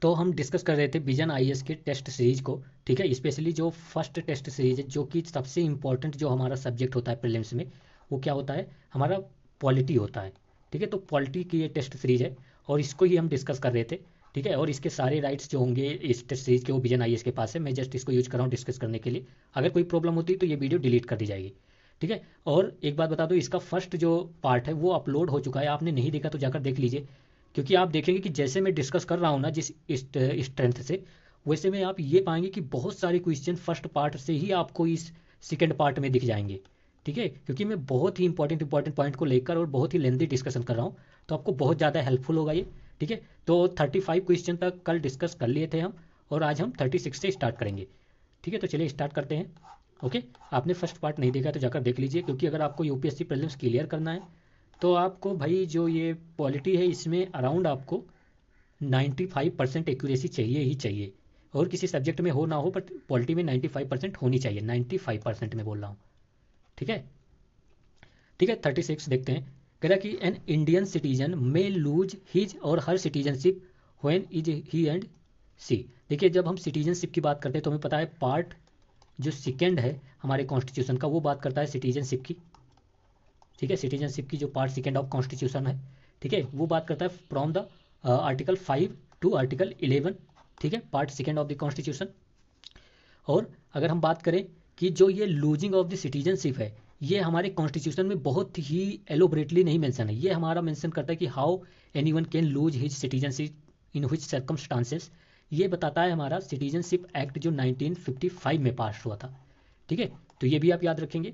तो हम डिस्कस कर रहे थे विजन आईएएस के टेस्ट सीरीज को, ठीक है। स्पेशली जो फर्स्ट टेस्ट सीरीज है, जो कि सबसे इंपॉर्टेंट जो हमारा सब्जेक्ट होता है प्रीलिम्स में, वो क्या होता है, हमारा पॉलिटी होता है, ठीक है। तो पॉलिटी की ये टेस्ट सीरीज है और इसको ही हम डिस्कस कर रहे थे, ठीक है। और इसके सारे राइट्स जो होंगे इस टेस्ट सीरीज के वो विजन आईएएस के पास है। मैं जस्ट इसको यूज कर रहा हूँ डिस्कस करने के लिए। अगर कोई प्रॉब्लम होती है तो ये वीडियो डिलीट कर दी जाएगी, ठीक है। और एक बात बता दो, इसका फर्स्ट जो पार्ट है वो अपलोड हो चुका है, आपने नहीं देखा तो जाकर देख लीजिए। क्योंकि आप देखेंगे कि जैसे मैं डिस्कस कर रहा हूँ ना जिस स्ट्रेंथ से, वैसे में आप ये पाएंगे कि बहुत सारे क्वेश्चन फर्स्ट पार्ट से ही आपको इस सेकेंड पार्ट में दिख जाएंगे, ठीक है। क्योंकि मैं बहुत ही इंपॉर्टेंट पॉइंट को लेकर और बहुत ही लेंथी डिस्कशन कर रहा हूँ, तो आपको बहुत ज़्यादा हेल्पफुल होगा ये, ठीक है। तो 35 क्वेश्चन तक कल डिस्कस कर लिए थे हम, और आज हम 36 से स्टार्ट करेंगे, ठीक है। तो चलिए स्टार्ट करते हैं। ओके, आपने फर्स्ट पार्ट नहीं देखा तो जाकर देख लीजिए, क्योंकि अगर आपको यूपीएससी प्रीलिम्स क्लियर करना है तो आपको भाई जो ये पॉलिटी है इसमें अराउंड आपको 95% एक्यूरेसी चाहिए ही चाहिए। और किसी सब्जेक्ट में हो ना हो, बट पॉलिटी में 95% होनी चाहिए, 95% में बोल रहा हूँ, ठीक है। ठीक है, 36 देखते हैं। कह रहा कि an Indian citizen may lose his और her citizenship when is he and she. देखिए, जब हम सिटीजनशिप की बात करते हैं तो हमें पता है पार्ट जो सेकेंड है हमारे कॉन्स्टिट्यूशन का, वो बात करता है सिटीजनशिप की, ठीक है। सिटीजनशिप की जो पार्ट सेकेंड ऑफ कॉन्स्टिट्यूशन है, ठीक है, वो बात करता है from the article 5 to article 11, ठीक है, part second of the constitution. और अगर हम बात करें कि जो ये लूजिंग ऑफ द सिटीजनशिप है, ये हमारे कॉन्स्टिट्यूशन में बहुत ही एलोबरेटली नहीं मेंशन है। ये हमारा मेंशन करता है कि how anyone can lose his citizenship in which circumstances. ये बताता है हमारा सिटीजनशिप एक्ट जो 1955 में पास हुआ था, ठीक है। तो ये भी आप याद रखेंगे।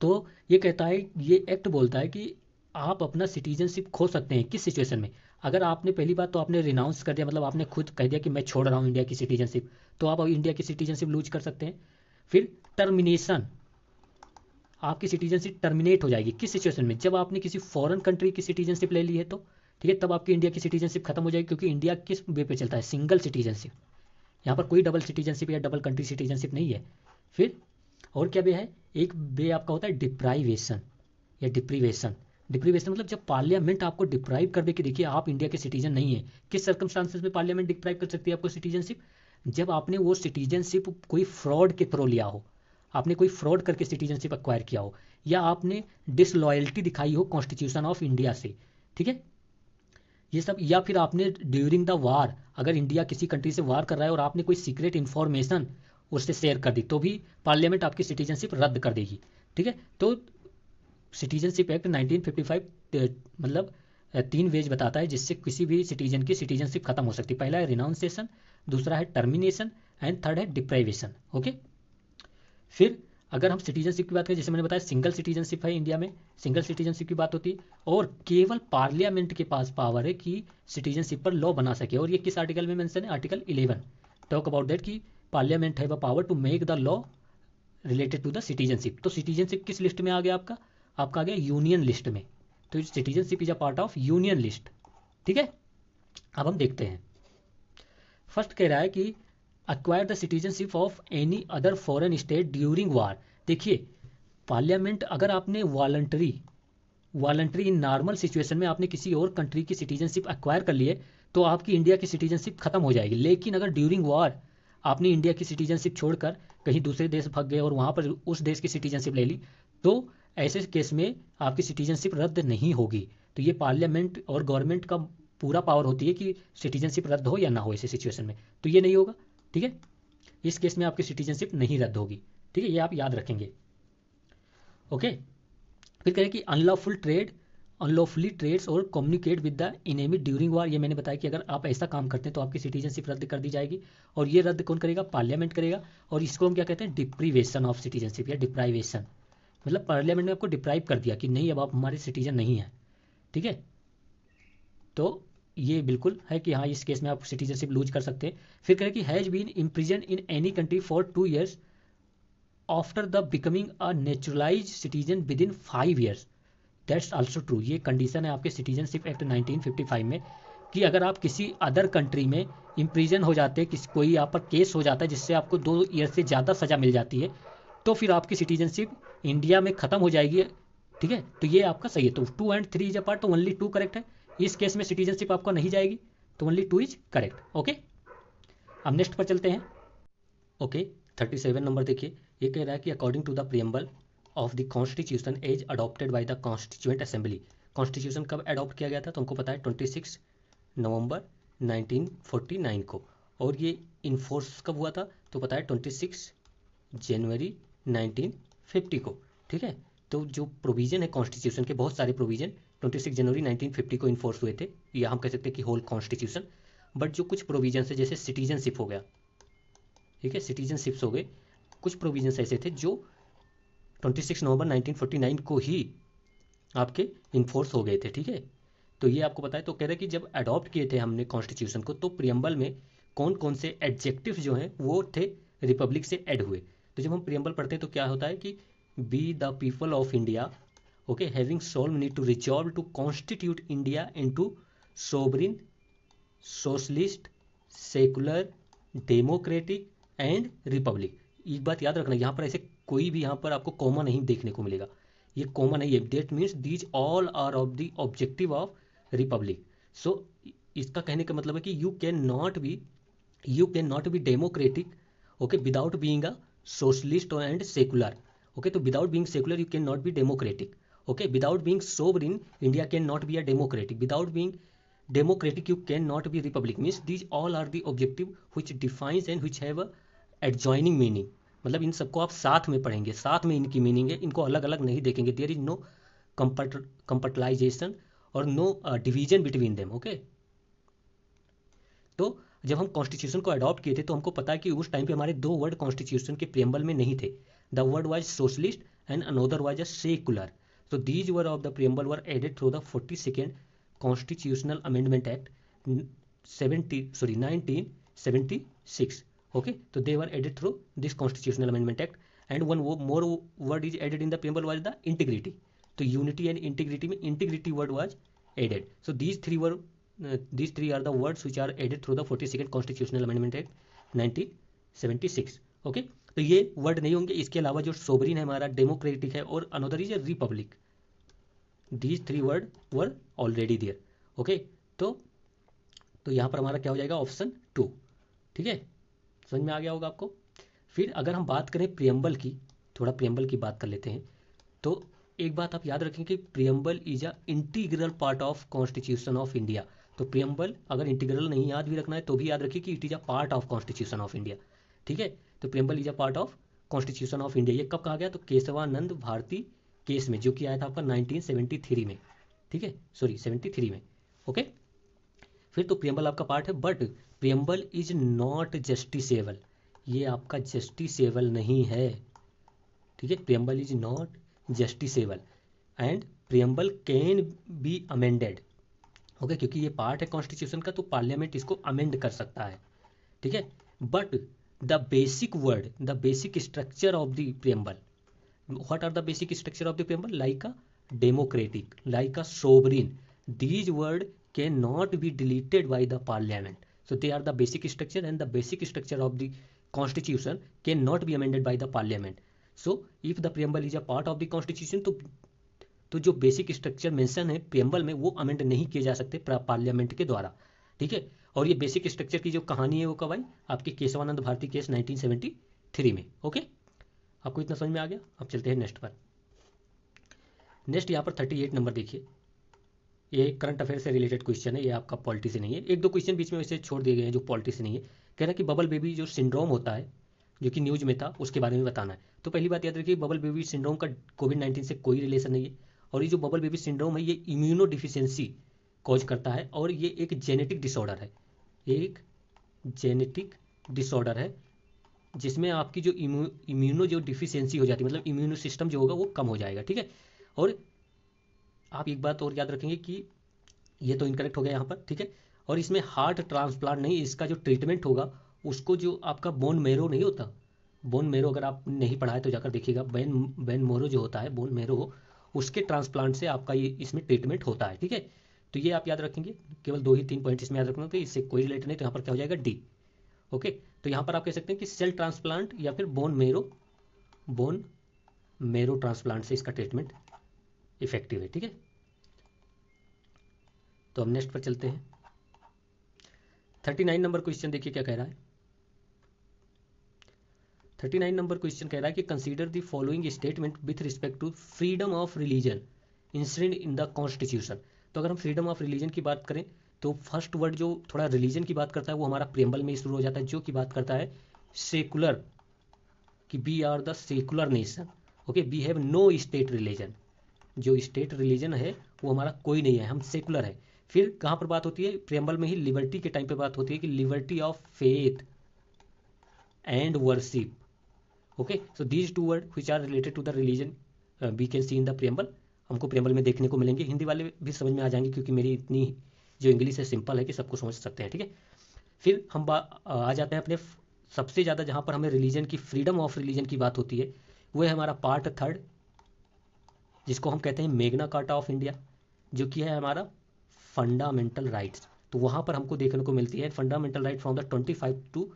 तो ये कहता है, ये एक्ट बोलता है कि आप अपना सिटीजनशिप खो सकते हैं किस सिचुएशन में। अगर आपने पहली बात तो आपने रिनाउंस कर दिया, मतलब आपने खुद कह दिया कि मैं छोड़ रहा हूँ इंडिया की सिटीजनशिप, तो आप इंडिया की सिटीजनशिप लूज कर सकते हैं। फिर टर्मिनेशन, आपकी सिटीजनशिप टर्मिनेट हो जाएगी किस सिचुएशन में, जब आपने किसी फॉरेन कंट्री की सिटीजनशिप ले ली है तो, ठीक है, तब आपकी इंडिया की सिटीजनशिप खत्म हो जाएगी। क्योंकि इंडिया किस वे पे चलता है, सिंगल सिटीजनशिप, यहाँ पर कोई डबल सिटीजनशिप या डबल कंट्री सिटीजनशिप नहीं है। फिर और क्या वे है, एक वे आपका होता है डिप्राइवेशन या डिप्रीवेशन। डिप्रीवेशन मतलब जब पार्लियामेंट आपको डिप्राइव कर दे कि देखिए आप इंडिया के सिटीजन नहीं है। किस सर्कमस्टांसेस में पार्लियामेंट डिप्राइव कर सकती है आपको सिटीजनशिप, जब आपने वो सिटीजनशिप कोई फ्रॉड के थ्रू लिया हो, आपने कोई फ्रॉड करके सिटीजनशिप एक्वायर किया हो, या आपने डिसलॉयल्टी दिखाई हो कॉन्स्टिट्यूशन ऑफ इंडिया से, ठीक है, ये सब। या फिर आपने ड्यूरिंग द वार, अगर इंडिया किसी कंट्री से वार कर रहा है और आपने कोई सीक्रेट इन्फॉर्मेशन उससे शेयर कर दी, तो भी पार्लियामेंट आपकी सिटीजनशिप रद्द कर देगी, ठीक है। तो सिटीजनशिप एक्ट 1955 मतलब 3 वेज बताता है जिससे किसी भी सिटीजन की सिटीजनशिप खत्म हो सकती है। पहला है रिनाउंसिएशन, दूसरा है टर्मिनेशन, एंड थर्ड है डिप्राइवेशन, ओके। फिर अगर हम सिटीजनशिप की बात करें, जैसे मैंने बताया सिंगल सिटीजनशिप है इंडिया में, सिंगल सिटीजनशिप की बात होती है, और केवल पार्लियामेंट के पास पावर है कि सिटीजनशिप पर लॉ बना सके। और ये किस आर्टिकल में मेंशन है, आर्टिकल 11 टॉक अबाउट दैट कि parliament have a power to make the law related to the citizenship. तो सिटीजनशिप किस लिस्ट में आ गया आपका, आपका आ गया यूनियन लिस्ट में। तो citizenship is a part of union list, ठीक है। अब हम देखते हैं, फर्स्ट कह रहा है कि acquire the citizenship of any other foreign state during war. देखिए, पार्लियामेंट अगर आपने वॉलंटरी इन नॉर्मल सिचुएशन में आपने किसी और कंट्री की सिटीजनशिप एक्वायर कर ली है, तो आपकी इंडिया की सिटीजनशिप खत्म हो जाएगी। लेकिन अगर ड्यूरिंग वॉर आपने इंडिया की सिटीजनशिप छोड़कर कहीं दूसरे देश भाग गए और वहाँ पर उस देश की सिटीजनशिप ले ली, तो ऐसे केस में आपकी सिटीजनशिप रद्द नहीं होगी। तो ये पार्लियामेंट और गवर्नमेंट का पूरा पावर होती है कि सिटीजनशिप रद्द हो या ना हो ऐसे सिचुएशन में, तो ये नहीं होगा, ठीक है। इस केस में आपकी सिटीजनशिप नहीं रद्द होगी, ठीक है, ये आप याद रखेंगे, ओके। फिर कहें कि अनलॉफुली ट्रेड्स और communicate with the enemy during war. ये मैंने बताया कि अगर आप ऐसा काम करते हैं तो आपकी सिटीजनशिप रद्द कर दी जाएगी, और ये रद्द कौन करेगा, पार्लियामेंट करेगा। और इसको हम क्या कहते हैं, डिप्रीवेशन ऑफ सिटीजनशिप या डिप्राइवेशन, मतलब पार्लियामेंट ने आपको डिप्राइव कर दिया कि नहीं अब आप हमारे सिटीजन नहीं हैं, ठीक है। तो ये बिल्कुल है कि हाँ इस केस में आप सिटीजनशिप लूज कर सकते हैं। फिर कहें कि has been imprison in any country for 2 years after the becoming a naturalise citizen within 5 years। That's also true. ये कंडीशन है आपके सिटीजनशिप एक्ट 1955 में कि अगर आप किसी अदर कंट्री में इम्प्रिजन हो जाते हैं, किसी कोई आप पर केस हो जाता है जिससे आपको 2 ईयर से ज़्यादा सज़ा मिल जाती है, तो फिर आपकी सिटीजनशिप इंडिया में ख़त्म हो जाएगी, ठीक है। तो ये आपका सही है। तो 2 and 3 इज अ पार्ट, तो ओनली 2 करेक्ट है। इस केस में सिटीजनशिप आपका नहीं जाएगी, तो ओनली 2 इज करेक्ट। ओके, अब नेक्स्ट पर चलते हैं। ओके, 37 नंबर देखिए, ये कह रहा है कि according to the preamble of the constitution as adopted by the constituent assembly. Constitution कब अडॉप्ट किया गया था, तो हमको पता है 26 नवंबर 1949 को, और ये इन्फोर्स कब हुआ था, तो पता है 26 जनवरी 1950 को। ठीक है, तो जो प्रोविज़न है कॉन्स्टिट्यूशन के, बहुत सारे प्रोविज़न 26 जनवरी 1950 को इन्फोर्स हुए थे, या हम कह सकते हैं कि होल कॉन्स्टिट्यूशन। बट जो कुछ प्रोविजन है, जैसे सिटीजनशिप हो गया, ठीक है, सिटीजनशिप्स हो गए, कुछ प्रोविजंस ऐसे थे जो 26 नवंबर 1949 को ही आपके इन्फोर्स हो गए थे। ठीक है, तो ये आपको पता है। तो कह रहे हैं कि जब अडॉप्ट किए थे हमने कॉन्स्टिट्यूशन को, तो प्रियम्बल में कौन कौन से एडजेक्टिव जो हैं वो थे रिपब्लिक से ऐड हुए। तो जब हम प्रियम्बल पढ़ते हैं तो क्या होता है कि be the people of India, okay, having solve need to resolve to constitute India into sovereign, socialist, secular, democratic and republic. एक बात याद रखना, यहाँ पर ऐसे कोई भी यहाँ पर आपको कॉमा नहीं देखने को मिलेगा, ये कॉमा नहीं है। That means these all are of the objective of republic. So इसका कहने का मतलब है कि you can not be democratic, okay, without being a socialist and secular. Okay, तो without being secular you can not be democratic. Okay, without being sovereign India can not be a democratic, without being democratic you cannot be republic, means these all are the objective which defines and which have a adjoining meaning। मतलब इन सबको आप साथ में पढ़ेंगे, साथ में इनकी meaning है, इनको अलग अलग नहीं देखेंगे। देयर इज नो कंपर्टलाइजेशन और no division between them. Okay, तो जब हम कॉन्स्टिट्यूशन को अडॉप्ट किए थे तो हमको पता है कि उस टाइम पे हमारे दो वर्ड कॉन्स्टिट्यूशन के प्रियम्बल में नहीं थे। The word was socialist and another was a secular. so these were of the preamble were added through the 42nd constitutional amendment act 1976। okay, so they were added through this constitutional amendment act, and one more word is added in the preamble was the integrity। so unity and integrity में integrity word was added। so these three are the words which are added through the 42nd constitutional amendment act 1976। okay, तो ये word नहीं होंगे। इसके अलावा जो sovereign है हमारा, डेमोक्रेटिक है, और another is republic, these three word were already there. Okay, तो यहाँ पर हमारा क्या हो जाएगा, ऑप्शन 2। ठीक है, समझ में आ गया होगा आपको। फिर अगर हम बात करें प्रियम्बल की, थोड़ा प्रियम्बल की बात कर लेते हैं। तो एक बात आप याद रखें कि preamble is a integral part of constitution of India. तो प्रियम्बल अगर इंटीग्रल नहीं याद भी रखना है तो भी याद रखिए कि it is a part of constitution of India. ठीक है, तो preamble is a part of constitution of India. ये कब कहा गया, तो केशवानंद भारती केस में, जो कि आया था आपका 1973 में। ठीक है, सॉरी 73 में। ओके, फिर तो प्रियम्बल आपका पार्ट है, but preamble is not justiciable. ये आपका जस्टिसेबल नहीं है। ठीक है, preamble is not justiciable and preamble can be amended. Okay, क्योंकि ये पार्ट है कॉन्स्टिट्यूशन का, तो पार्लियामेंट इसको अमेंड कर सकता है। ठीक है, but the basic word, the basic structure of the preamble, what are the basic structure of the preamble, like a democratic, like a sovereign, these word cannot be deleted by the parliament। so they are the basic structure, and the basic structure of the constitution cannot be amended by the parliament। so if the preamble is a part of the constitution, तो जो basic structure mention है preamble में वो amend नहीं किए जा सकते parliament के द्वारा। ठीक है, और ये बेसिक स्ट्रक्चर की जो कहानी है वो कब आई, आपकी केशवानंद भारती केस 1973 में। ओके, आपको इतना समझ में आ गया। अब चलते हैं नेक्स्ट पर। नेक्स्ट यहाँ पर 38 नंबर देखिए, ये करंट अफेयर से रिलेटेड क्वेश्चन है, ये आपका पॉलिटी से नहीं है। एक दो क्वेश्चन बीच में वैसे छोड़ दिए गए हैं जो पॉलिटी से नहीं है। कह रहा है कि बबल बेबी जो सिंड्रोम होता है, जो कि न्यूज में था, उसके बारे में बताना है। तो पहली बात याद रखिए, बबल बेबी सिंड्रोम का कोविड-19 से कोई रिलेशन नहीं है, और ये जो बबल बेबी सिंड्रोम है ये इम्यूनो डिफिशियंसी कॉज करता है, और ये एक जेनेटिक डिसऑर्डर है, एक जेनेटिक डिसऑर्डर है जिसमें आपकी जो इम्यूनो जो डिफिशियंसी हो जाती है, मतलब इम्यूनो सिस्टम जो होगा वो कम हो जाएगा। ठीक है, और आप एक बात और याद रखेंगे कि ये तो इनकरेक्ट हो गया यहाँ पर। ठीक है, और इसमें हार्ट ट्रांसप्लांट नहीं, इसका जो ट्रीटमेंट होगा उसको, जो आपका बोन मेरो नहीं होता, बोन मेरो अगर आप नहीं पढ़ा है तो जाकर देखिएगा, बेन मोरो जो होता है, बोन मेरो, उसके ट्रांसप्लांट से आपका ये इसमें ट्रीटमेंट होता है। ठीक है, तो ये आप याद रखेंगे, केवल 2 ही 3 पॉइंट इसमें याद रखना, तो इससे कोई रिलेट नहीं, तो यहाँ पर क्या हो जाएगा, डी। ओके, तो यहाँ पर आप कह सकते हैं कि सेल ट्रांसप्लांट या फिर बोन मेरो ट्रांसप्लांट से इसका ट्रीटमेंट इफेक्टिव है। ठीक है, तो हम नेक्स्ट पर चलते हैं। 39 नंबर क्वेश्चन देखिए क्या कह रहा है। 39 नंबर क्वेश्चन कह रहा है कि consider the following statement with respect to freedom of religion instead in the constitution. तो अगर हम फ्रीडम ऑफ रिलीजन की बात करें तो फर्स्ट वर्ड जो थोड़ा रिलीजन की बात करता है वो हमारा प्रेम्बल में शुरू हो जाता है, जो की बात करता है सेकुलर, कि we are the secular nation, okay, we have no state religion. जो स्टेट रिलीजन है वो हमारा कोई नहीं है, हम सेकुलर है। फिर कहाँ पर बात होती है, प्रेम्बल में ही लिबर्टी के टाइम पे बात होती है कि liberty of faith and worship, okay. So these two word which are related to the religion we can see in the preamble, हमको प्रेम्बल में देखने को मिलेंगे। हिंदी वाले भी समझ में आ जाएंगे क्योंकि मेरी इतनी जो इंग्लिश है सिंपल है कि सबको समझ सकते हैं, ठीक है। फिर हम आ जाते हैं अपने सबसे ज़्यादा जहाँ पर हमें रिलीजन की फ्रीडम ऑफ रिलीजन की बात होती है, वो है हमारा पार्ट थर्ड, जिसको हम कहते हैं मेग्ना कार्टा ऑफ इंडिया, जो कि है हमारा फंडामेंटल राइट्स। तो वहाँ पर हमको देखने को मिलती है fundamental right from the 25 to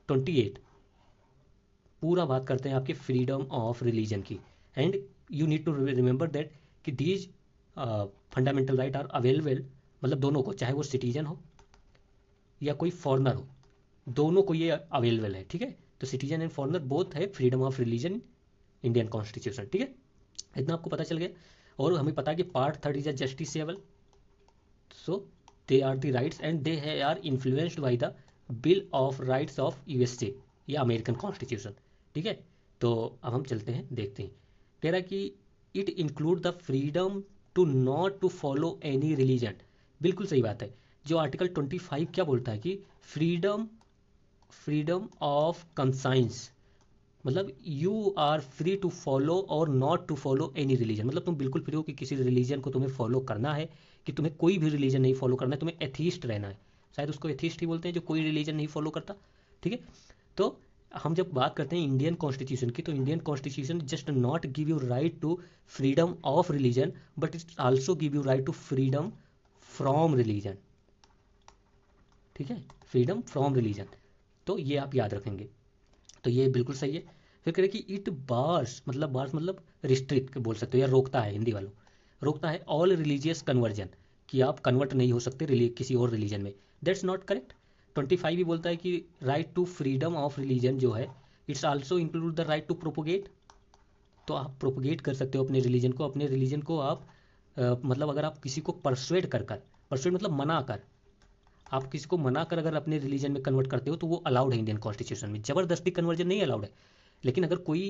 28, पूरा बात करते हैं आपके फ्रीडम ऑफ रिलीजन की। And you need to remember that कि these fundamental right are available, मतलब दोनों को, चाहे वो सिटीजन हो या कोई फॉरनर हो, दोनों को ये अवेलेबल है, ठीक है। तो सिटीजन एंड फॉरनर बोथ है freedom of religion Indian constitution, ठीक है। इतना आपको पता चल गया। और हमें पता है कि part third is a justiciable, so they are the rights and they are influenced by the bill of rights of USA या अमेरिकन कॉन्स्टिट्यूशन, ठीक है। तो अब हम चलते हैं, देखते हैं। कह रहा है कि it include the freedom to not to follow any religion. बिल्कुल सही बात है। जो आर्टिकल 25 क्या बोलता है कि फ्रीडम फ्रीडम ऑफ कंसाइंस, मतलब you are free to follow और not to follow any religion, मतलब तुम बिल्कुल फ्री हो कि किसी रिलीजन को तुम्हें फॉलो करना है कि तुम्हें कोई भी रिलीजन नहीं फॉलो करना है, तुम्हें एथीस्ट रहना है। शायद उसको एथीस्ट ही बोलते हैं जो कोई रिलीजन नहीं फॉलो करता, ठीक है। तो हम जब बात करते हैं इंडियन कॉन्स्टिट्यूशन की, तो Indian constitution just not give you right to freedom of religion, but it also give you right to freedom from religion, ठीक है, फ्रीडम फ्रॉम रिलीजन। तो ये आप याद रखेंगे, तो ये बिल्कुल सही है। फिर कह रहे कि इट बार्स मतलब रिस्ट्रिक्ट बोल सकते हो या रोकता है, हिंदी वालों, रोकता है ऑल रिलीजियस कन्वर्जन, कि आप कन्वर्ट नहीं हो सकते किसी और रिलीजन में। That's not correct. 25 भी बोलता है कि right to freedom of religion जो है it's also include the right to propagate. तो आप प्रोपोगेट कर सकते हो अपने रिलीजन को आप मतलब अगर आप किसी को परसुएड मतलब मना कर, आप किसी को मना कर अगर अपने रिलीजन में कन्वर्ट करते हो तो वो अलाउड है इंडियन कॉन्स्टिट्यूशन में। जबरदस्ती कन्वर्जन नहीं अलाउड है। लेकिन अगर कोई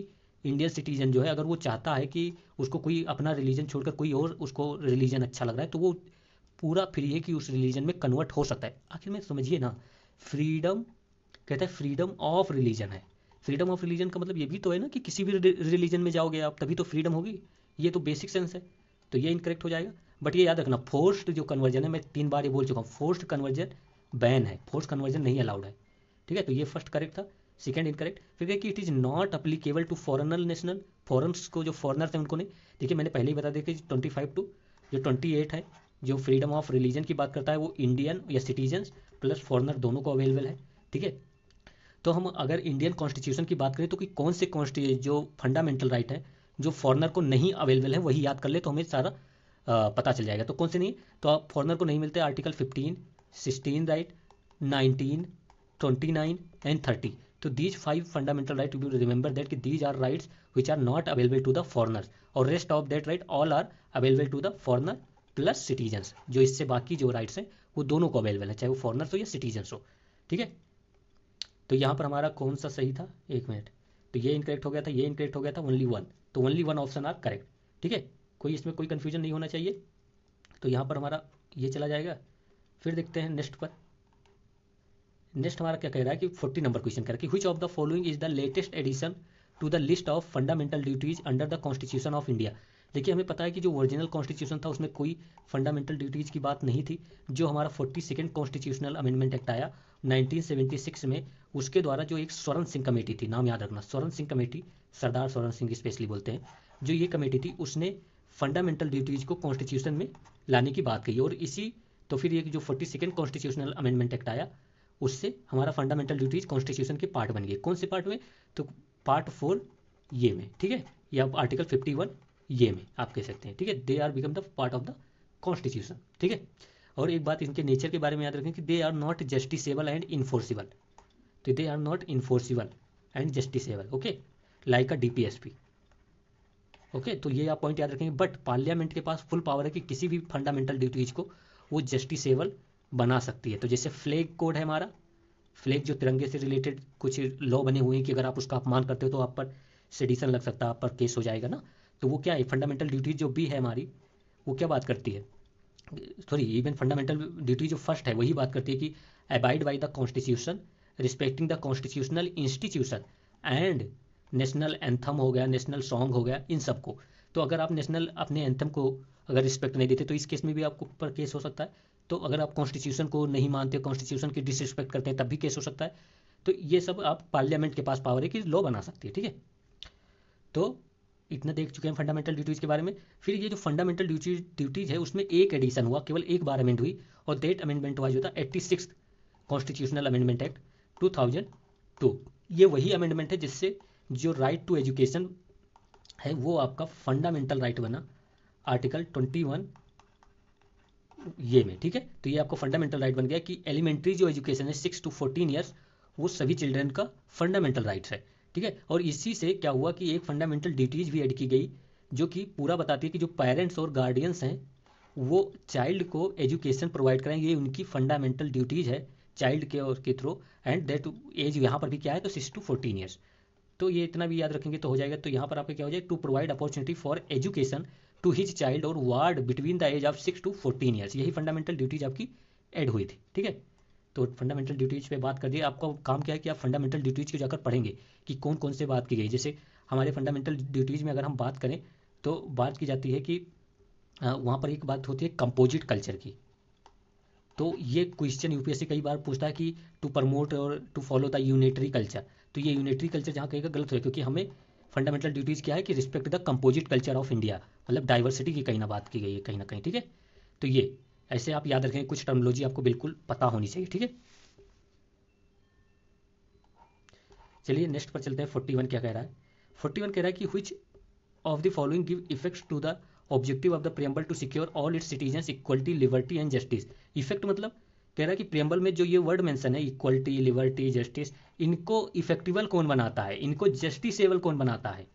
इंडियन सिटीजन जो है अगर वो चाहता है कि उसको कोई अपना रिलीजन छोड़कर कोई और उसको रिलीजन अच्छा लग रहा है तो वो पूरा फ्री है कि उस रिलीजन में कन्वर्ट हो सकता है। आखिर में समझिए ना, फ्रीडम कहता है फ्रीडम ऑफ रिलीजन है। फ्रीडम ऑफ रिलीजन का मतलब ये भी तो है ना कि किसी भी रिलीजन में जाओगे आप तभी तो फ्रीडम होगी। ये तो बेसिक सेंस है, तो ये इनकरेक्ट हो जाएगा। बट ये याद रखना, फोर्स्ड जो कन्वर्जन है, मैं 3 बार ये बोल चुका हूँ, फोर्स्ड कन्वर्जन बैन है, फोर्स कन्वर्जन नहीं अलाउड है, ठीक है। तो ये फर्स्ट करेक्ट था। Second incorrect. फिर कि it is not applicable to foreigner national, foreigners को जो फॉरनर्स हैं उनको नहीं। देखिए मैंने पहले ही बता दिया कि 25 टू जो 28 है जो फ्रीडम ऑफ रिलीजन की बात करता है वो इंडियन या सिटीजन्स प्लस फॉरनर दोनों को अवेलेबल है, ठीक है। तो हम अगर इंडियन कॉन्स्टिट्यूशन की बात करें तो कि कौन से जो फंडामेंटल राइट है जो फॉरनर को नहीं अवेलेबल है वही याद कर ले तो हमें सारा पता चल जाएगा। तो कौन से नहीं, तो आप फॉरनर को नहीं मिलते आर्टिकल 15, 16 राइट, 19, 29 एंड 30। तो these 5 fundamental right you remember that कि these are rights which are not available to the foreigners, और rest of that right all are available to the foreigner plus citizens. जो इससे बाकी जो rights हैं वो दोनों को अवेलेबल है, चाहे वो फॉरनर्स हो या सिटीजन्स हो, ठीक है। तो यहाँ पर हमारा कौन सा सही था, एक मिनट, तो ये इनकरेक्ट हो गया था, ये इनकरेक्ट हो गया था, ओनली वन, तो only one option are correct, ठीक है। कोई इसमें कोई कन्फ्यूजन नहीं होना चाहिए। तो यहाँ पर हमारा ये चला जाएगा। फिर देखते हैं नेक्स्ट पर। नेक्स्ट हमारा क्या कह रहा है कि 40 नंबर क्वेश्चन कह रहा है कि which of the following is the latest addition to the list of fundamental duties under the constitution of India. देखिए हमें पता है कि जो ओरिजिनल कॉन्स्टिट्यूशन था उसमें कोई फंडामेंटल ड्यूटीज़ की बात नहीं थी। जो हमारा 42nd कॉन्स्टिट्यूशनल अमेंडमेंट एक्ट आया 1976 में, उसके द्वारा जो एक स्वर्ण सिंह कमेटी थी, नाम याद रखना, स्वर्ण सिंह कमेटी, सरदार स्वर्ण सिंह स्पेशली बोलते हैं, जो ये कमेटी थी उसने फंडामेंटल ड्यूटीज़ को कॉन्स्टिट्यूशन में लाने की बात कही। और इसी तो फिर ये जो 42nd कॉन्स्टिट्यूशनल अमेंडमेंट एक्ट आया उससे हमारा फंडामेंटल ड्यूटीज कॉन्स्टिट्यूशन के पार्ट बन गए। कौन से पार्ट में, तो पार्ट 4 ये में, ठीक है, या आर्टिकल 51 ये में आप कह सकते हैं, ठीक है। They are become the part of the constitution, ठीक है। और एक बात इनके नेचर के बारे में याद रखें कि they are not justiciable and enforceable. तो they are not enforceable and justiciable, okay, like a DPSP. Okay, तो ये आप पॉइंट याद रखेंगे। बट पार्लियामेंट के पास फुल पावर है कि किसी भी फंडामेंटल ड्यूटीज को वो जस्टिसेबल बना सकती है। तो जैसे फ्लैग कोड है हमारा, फ्लैग जो तिरंगे से रिलेटेड कुछ लॉ बने हुए हैं कि अगर आप उसका अपमान करते हो तो आप पर सेडिशन लग सकता है, आप पर केस हो जाएगा ना। तो वो क्या है, फंडामेंटल ड्यूटी जो भी है हमारी, वो क्या बात करती है, सॉरी, इवन फंडामेंटल ड्यूटी जो फर्स्ट है वही बात करती है कि abide by the constitution, respecting the constitutional institution and national anthem हो गया, नेशनल सॉन्ग हो गया, इन सब को। तो अगर आप नेशनल अपने एंथम को अगर रिस्पेक्ट नहीं देते तो इस केस में भी आपको ऊपर केस हो सकता है। तो अगर आप कॉन्स्टिट्यूशन को नहीं मानते, कॉन्स्टिट्यूशन की डिसरिस्पेक्ट करते हैं, तब भी केस हो सकता है। तो ये सब आप पार्लियामेंट के पास पावर है कि लॉ बना सकती है, ठीक है। तो इतना देख चुके हैं फंडामेंटल ड्यूटीज़ के बारे में। फिर ये जो फंडामेंटल ड्यूटीज़ है उसमें एक एडिशन हुआ, केवल एक बार अमेंड हुई, और दैट अमेंडमेंट हुआ जो था 86 कॉन्स्टिट्यूशनल अमेंडमेंट एक्ट 2002। ये वही अमेंडमेंट है जिससे जो राइट टू एजुकेशन है वो आपका फंडामेंटल राइट बना आर्टिकल 21 ये में, ठीक है। तो ये आपको फंडामेंटल राइट बन गया कि एलिमेंट्री जो एजुकेशन है 6 to 14 ईयर्स, वो सभी चिल्ड्रन का फंडामेंटल राइट्स है, ठीक है। और इसी से क्या हुआ कि एक फंडामेंटल ड्यूटीज भी ऐड की गई जो कि पूरा बताती है कि जो पेरेंट्स और गार्डियंस हैं वो चाइल्ड को एजुकेशन प्रोवाइड करें, ये उनकी फंडामेंटल ड्यूटीज है चाइल्ड के थ्रू। एंड दैट एज यहाँ पर भी क्या है, तो 6 to 14 ईयर्स। तो ये इतना भी याद रखेंगे तो हो जाएगा। तो यहाँ पर आपका क्या हो जाएगा, to provide opportunity for education to his child और ward between the age of 6 to 14 years. यही फंडामेंटल ड्यूटीज आपकी ऐड हुई थी, ठीक है। तो फंडामेंटल ड्यूटीज पे बात कर दी। आपका काम क्या है कि आप फंडामेंटल ड्यूटीज को जाकर पढ़ेंगे कि कौन कौन से बात की गई। जैसे हमारे फंडामेंटल ड्यूटीज में अगर हम बात करें तो बात की जाती है कि वहाँ पर एक बात होती है कंपोजिट कल्चर की। तो ये क्वेश्चन यूपीएससी कई बार पूछता है कि टू प्रमोट और to follow the unitary culture. तो ये यूनिटरी कल्चर जहाँ कहेगा गलत है, क्योंकि हमें फंडामेंटल ड्यूटीज़ क्या है कि respect the composite culture of India, मतलब डाइवर्सिटी की कहीं ना बात की गई है कहीं ना कहीं, ठीक है। तो ये ऐसे आप याद रखें, कुछ टर्मिनोलॉजी आपको बिल्कुल पता होनी चाहिए, ठीक है। चलिए नेक्स्ट पर चलते हैं। 41 क्या कह रहा है, 41 कह रहा है कि which of the following give effects to the objective of the preamble to secure all its citizens equality, liberty and justice. Effect मतलब कह रहा है कि प्रियम्बल में जो ये वर्ड मेंशन है इक्वलिटी, लिबर्टी, जस्टिस, इनको इफेक्टिबल कौन बनाता है, इनको जस्टिसेबल कौन बनाता है।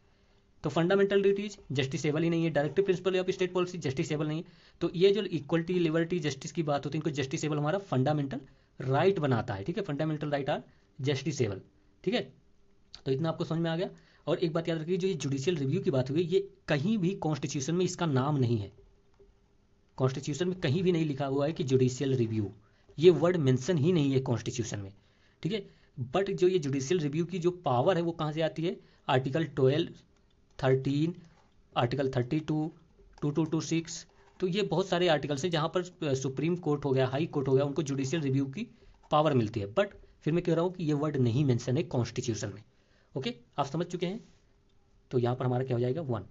तो फंडामेंटल ड्यूटीज जस्टिसेबल ही नहीं है, directive principle of state policy justiciable नहीं है। तो ये जो इक्वलिटी, लिबर्टी, जस्टिस की बात होती है, इनको जस्टिसेबल हमारा फंडामेंटल राइट बनाता है, ठीक है। फंडामेंटल राइट आर जस्टिसेबल, ठीक है। तो इतना आपको समझ में आ गया। और एक बात याद रखिए, जो ये जुडिशियल रिव्यू की बात हुई, ये कहीं भी कॉन्स्टिट्यूशन में इसका नाम नहीं है। कॉन्स्टिट्यूशन में कहीं भी नहीं लिखा हुआ है कि जुडिशियल रिव्यू, ये वर्ड मेंशन ही नहीं है कॉन्स्टिट्यूशन में, ठीक है। बट जो ये जुडिशियल रिव्यू की जो पावर है वो कहाँ से आती है, आर्टिकल 12, 13, आर्टिकल 32, 2226। तो ये बहुत सारे आर्टिकल्स हैं जहाँ पर सुप्रीम कोर्ट हो गया, हाई कोर्ट हो गया, उनको जुडिशियल रिव्यू की पावर मिलती है। बट फिर मैं कह रहा हूँ कि ये वर्ड नहीं मेंशन है कॉन्स्टिट्यूशन में, ओके। आप समझ चुके हैं। तो यहाँ पर हमारा क्या हो जाएगा 1।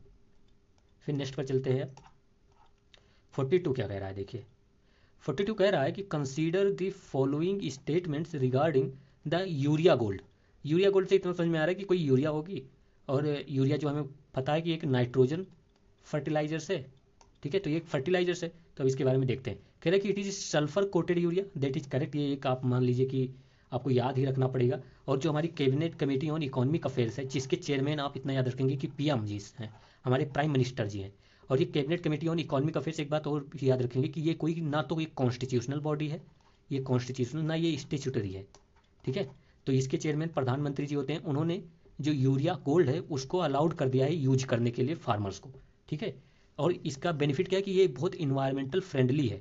फिर नेक्स्ट पर चलते हैं। 42 क्या कह रहा है, देखिए 42 कह रहा है कि consider the following statements regarding the urea gold. Urea gold से इतना समझ में आ रहा है कि कोई यूरिया होगी, और यूरिया जो हमें पता है कि एक नाइट्रोजन फर्टिलाइजर्स है, ठीक है। तो ये एक फर्टिलाइजर्स है। तो अब इसके बारे में देखते हैं। कह रहा है कि it is sulphur coated urea, that is correct. ये एक आप मान लीजिए कि आपको याद ही रखना पड़ेगा। और जो हमारी cabinet committee on economic affairs है, जिसके चेयरमैन आप इतना याद रखेंगे कि पीएम जी हैं, हमारे प्राइम मिनिस्टर जी हैं। और ये cabinet committee on economic affairs, एक बात और याद रखेंगे कि ये कोई ना तो एक कॉन्स्टिट्यूशनल बॉडी है, ये कॉन्स्टिट्यूशनल ना ये स्टेचुटरी है, ठीक है। तो इसके चेयरमैन प्रधानमंत्री जी होते हैं। उन्होंने जो यूरिया गोल्ड है उसको अलाउड कर दिया है यूज करने के लिए फार्मर्स को, ठीक है। और इसका बेनिफिट क्या है कि ये बहुत इन्वायरमेंटल फ्रेंडली है,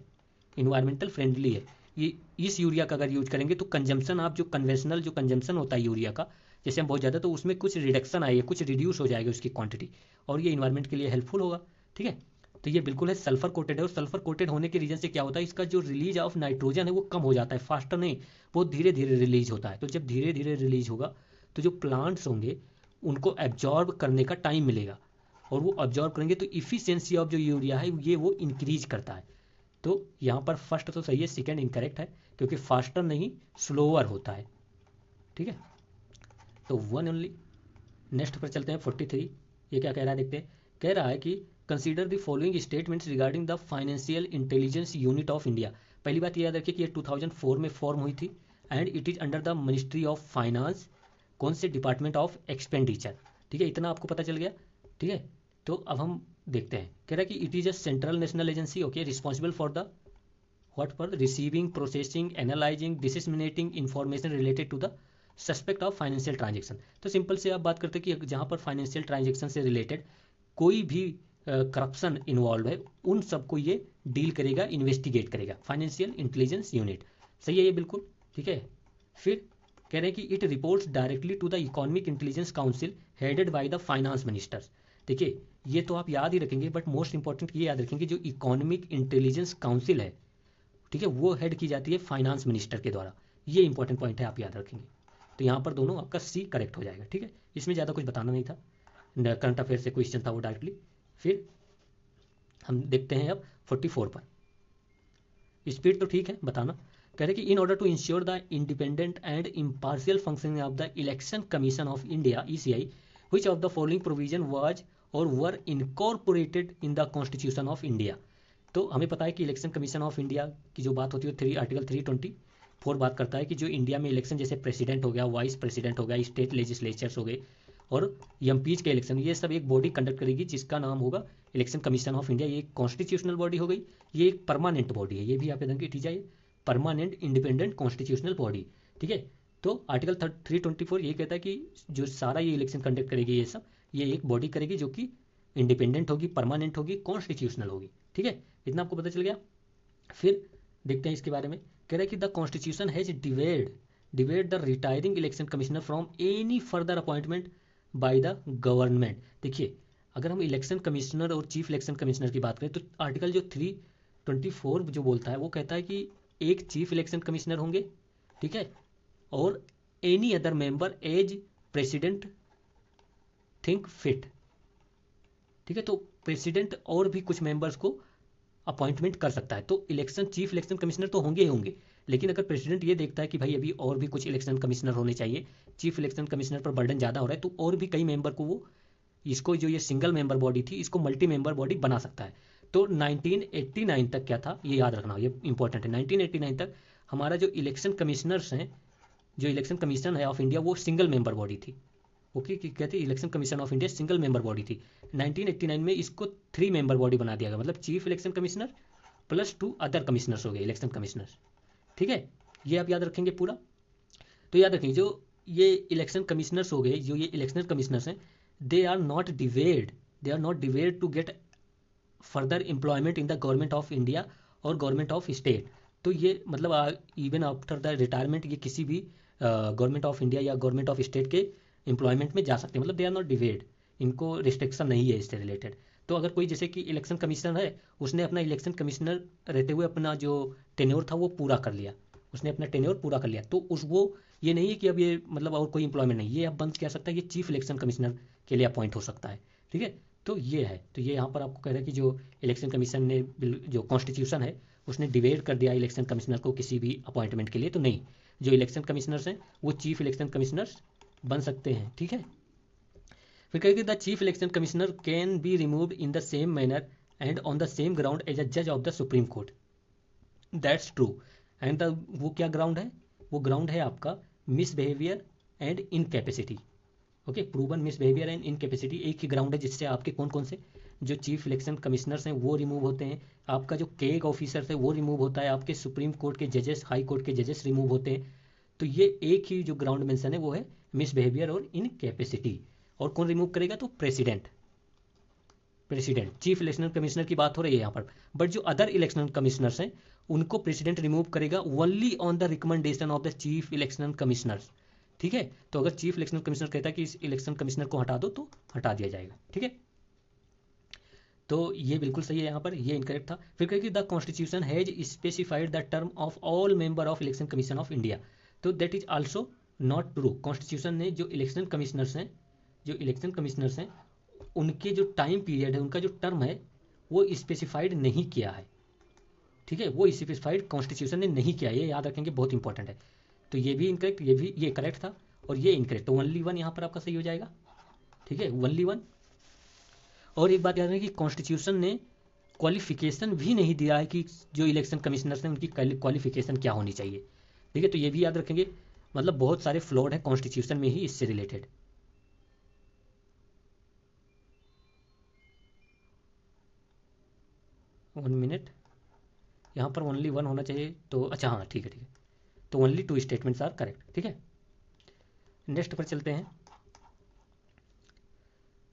इन्वायरमेंटल फ्रेंडली है। ये इस यूरिया का अगर यूज करेंगे तो कंजम्पशन, आप जो कन्वेंशनल जो कंजम्पशन होता है यूरिया का, जैसे हम बहुत ज़्यादा, तो उसमें कुछ रिडक्शन आएगी, कुछ रिड्यूस हो जाएगा उसकी क्वांटिटी, और ये इन्वायरमेंट के लिए हेल्पफुल होगा, ठीक है। तो ये बिल्कुल है सल्फर कोटेड है। और सल्फर कोटेड होने के रीजन से क्या होता है, इसका जो रिलीज ऑफ नाइट्रोजन है वो कम हो जाता है, फास्टर नहीं, बहुत धीरे धीरे रिलीज होता है। तो जब धीरे धीरे रिलीज होगा तो जो प्लांट्स होंगे उनको एब्जॉर्ब करने का टाइम मिलेगा, और वो ऑब्जॉर्व करेंगे तो इफिशियंसी ऑफ जो यूरिया है ये वो इंक्रीज करता है। तो यहाँ पर फर्स्ट तो सही है, सेकेंड इनकरेक्ट है, क्योंकि फास्टर नहीं स्लोअर होता है, ठीक है। तो 1 ओनली। नेक्स्ट पर चलते हैं 43। ये क्या कह रहा है देखते हैं। कह रहा है कि consider the following statements regarding the financial intelligence unit of India. पहली बात ये याद रखिए कि ये 2004 में फॉर्म हुई थी and it is under the ministry of finance, कौन से डिपार्टमेंट ऑफ एक्सपेंडिचर। ठीक है, इतना आपको पता चल गया। ठीक है, तो अब हम देखते हैं, कह रहा है कि it is a central national agency, okay, responsible for the what, for receiving, processing, analysing, disseminating information related to the suspect of financial transaction. तो सिंपल से आप बात करते हैं कि जहाँ पर फाइनेंशियल ट्रांजेक्शन से रिलेटेड कोई भी करप्शन इन्वॉल्व है, उन सबको ये डील करेगा, इन्वेस्टिगेट करेगा, फाइनेंशियल इंटेलिजेंस यूनिट। सही है ये बिल्कुल। ठीक है, फिर कह रहे हैं कि it reports directly to the economic intelligence council headed by the finance ministers. देखिए ये तो आप याद ही रखेंगे, बट मोस्ट इंपॉर्टेंट ये याद रखेंगे, जो इकोनॉमिक इंटेलिजेंस काउंसिल है, ठीक है, वो हेड की जाती है फाइनेंस मिनिस्टर के द्वारा। ये इंपॉर्टेंट पॉइंट है, आप याद रखेंगे। तो यहाँ पर दोनों आपका सी करेक्ट हो जाएगा। ठीक है, इसमें ज़्यादा कुछ बताना नहीं था, करंट अफेयर से क्वेश्चन था वो डायरेक्टली। फिर हम देखते हैं अब 44 पर। स्पीड तो ठीक है बताना। कह रहे कि in order to ensure the independent and impartial functioning of the election commission of India (ECI) which of the following provision was or were incorporated in the constitution of India. तो हमें पता है कि इलेक्शन कमीशन ऑफ इंडिया की जो बात होती है आर्टिकल 324 बात करता है कि जो इंडिया में इलेक्शन, जैसे प्रेसिडेंट हो गया, वाइस प्रेसिडेंट हो गया, स्टेट लेजिस्लेचर्स हो गए और एमपीज के इलेक्शन, ये सब एक बॉडी कंडक्ट करेगी जिसका नाम होगा इलेक्शन कमीशन ऑफ इंडिया। ये एक कॉन्स्टिट्यूशनल बॉडी हो गई, ये एक परमानेंट बॉडी है, ये भी आप याद रखिए, परमानेंट इंडिपेंडेंट कॉन्स्टिट्यूशनल बॉडी। ठीक है, तो आर्टिकल 324 ये कहता है कि जो सारा ये इलेक्शन कंडक्ट करेगी, ये सब ये एक बॉडी करेगी जो कि इंडिपेंडेंट होगी, परमानेंट होगी, कॉन्स्टिट्यूशनल होगी। ठीक है, इतना आपको पता चल गया। फिर देखते हैं इसके बारे में। कह रहा है कि the constitution has divided the retiring election commissioner from any further appointment by the government. देखिए अगर हम इलेक्शन कमिश्नर और चीफ इलेक्शन कमिश्नर की बात करें तो आर्टिकल जो 324 जो बोलता है वो कहता है कि एक चीफ इलेक्शन कमिश्नर होंगे, ठीक है, और any other member as president think fit. ठीक है, तो प्रेसिडेंट और भी कुछ मेंबर्स को अपॉइंटमेंट कर सकता है। तो इलेक्शन चीफ इलेक्शन कमिश्नर तो होंगे ही होंगे, लेकिन अगर प्रेसिडेंट ये देखता है कि भाई अभी और भी कुछ इलेक्शन कमिश्नर होने चाहिए, चीफ इलेक्शन कमिश्नर पर बर्डन ज़्यादा हो रहा है, तो और भी कई मेंबर को वो, इसको जो ये सिंगल मेंबर बॉडी थी इसको मल्टी मेंबर बॉडी बना सकता है। तो 1989 तक क्या था ये याद रखना, ये इंपॉर्टेंट है। 1989 तक हमारा जो इलेक्शन कमिश्नर्स हैं, जो इलेक्शन कमीशन है ऑफ इंडिया, वो सिंगल मेंबर बॉडी थी। ओके, कहते हैं election commission of India single member body थी। 1989 में इसको 3 मेंबर बॉडी बना दिया गया, मतलब chief election commissioner plus 2 other commissioners हो गए इलेक्शन कमिश्नर्स। ठीक है, ये आप याद रखेंगे पूरा। तो याद रखेंगे जो ये इलेक्शन कमिश्नर्स हो गए, जो ये इलेक्शन कमिश्नर्स हैं, दे आर नॉट डिवेड to get further employment in the government of India और गवर्नमेंट ऑफ स्टेट। तो ये मतलब इवन आफ्टर द रिटायरमेंट ये किसी भी गवर्नमेंट ऑफ इंडिया या गवर्नमेंट ऑफ स्टेट के एम्प्लॉयमेंट में जा सकते हैं, मतलब दे आर नॉट डिवेड, इनको रिस्ट्रिक्शन नहीं है इससे रिलेटेड। तो अगर कोई जैसे कि इलेक्शन कमिश्नर है, उसने अपना इलेक्शन कमिश्नर रहते हुए अपना जो टेन्योर था वो पूरा कर लिया, उसने अपना टेन्योर पूरा कर लिया, तो उस वो ये नहीं है कि अब ये मतलब और कोई एम्प्लॉयमेंट नहीं, ये अब बन क्या सकता है, ये चीफ इलेक्शन कमिश्नर के लिए अपॉइंट हो सकता है। ठीक है, तो ये है, तो ये यहाँ पर आपको कह रहा है कि जो इलेक्शन कमीशन ने जो कॉन्स्टिट्यूशन है उसने डिवेड कर दिया इलेक्शन कमिश्नर को किसी भी अपॉइंटमेंट के लिए, तो नहीं, जो इलेक्शन कमिश्नर्स हैं वो चीफ इलेक्शन कमिश्नर्स बन सकते हैं। ठीक है, फिर कहेगी the chief election commissioner can be removed in the same manner and on the same ground as a जज of the supreme court. That's true. And the वो क्या ग्राउंड है, वो ग्राउंड है आपका misbehaviour and incapacity. Okay, proven misbehaviour and incapacity एक ही ground है जिससे आपके कौन कौन से जो चीफ इलेक्शन कमिश्नर्स हैं वो रिमूव होते हैं, आपका जो केग ऑफिसर्स है वो रिमूव होता है, आपके सुप्रीम कोर्ट के जजेस, हाई कोर्ट के जजेस रिमूव होते हैं। तो ये एक ही जो ग्राउंड मेंशन है वो है मिसबिहेवियर और इनकैपेसिटी। और कौन रिमूव करेगा, तो प्रेसिडेंट चीफ इलेक्शन कमिश्नर की बात हो रही है यहाँ पर, बट जो अदर इलेक्शन कमिश्नर्स हैं उनको प्रेसिडेंट रिमूव करेगा only on the recommendation of the chief election commissioners. ठीक है, तो अगर चीफ इलेक्शन कमिश्नर कहता है कि इस इलेक्शन कमिश्नर को हटा दो तो हटा दिया जाएगा। ठीक है, तो ये बिल्कुल सही है, यहाँ पर ये इनकरेक्ट था। फिर कहेगी the constitution has specified the term of all member of election commission of India, तो that is also not true. Constitution ने जो इलेक्शन कमिश्नर्स हैं उनके जो टाइम पीरियड है, उनका जो टर्म है वो स्पेसिफाइड नहीं किया है। ठीक है, वो स्पेसिफाइड कॉन्स्टिट्यूशन ने नहीं किया, ये याद रखेंगे, बहुत इंपॉर्टेंट है। तो ये भी इनकरेक्ट, ये करेक्ट था और ये इनकरेक्ट, तो ओनली वन यहाँ पर आपका सही हो जाएगा। ठीक है, ओनली वन। और एक बात याद रखें कि कॉन्स्टिट्यूशन ने क्वालिफिकेशन भी नहीं दिया है कि जो इलेक्शन कमिश्नर्स हैं उनकी क्वालिफिकेशन क्या होनी चाहिए। ठीक है, तो ये भी याद रखेंगे। मतलब बहुत सारे फ्लॉड हैं कॉन्स्टिट्यूशन में ही इससे रिलेटेड। वन मिनट, यहाँ पर ओनली वन होना चाहिए तो अच्छा हाँ ठीक है ठीक है, तो only two statements are correct. ठीक है, नेक्स्ट पर चलते हैं।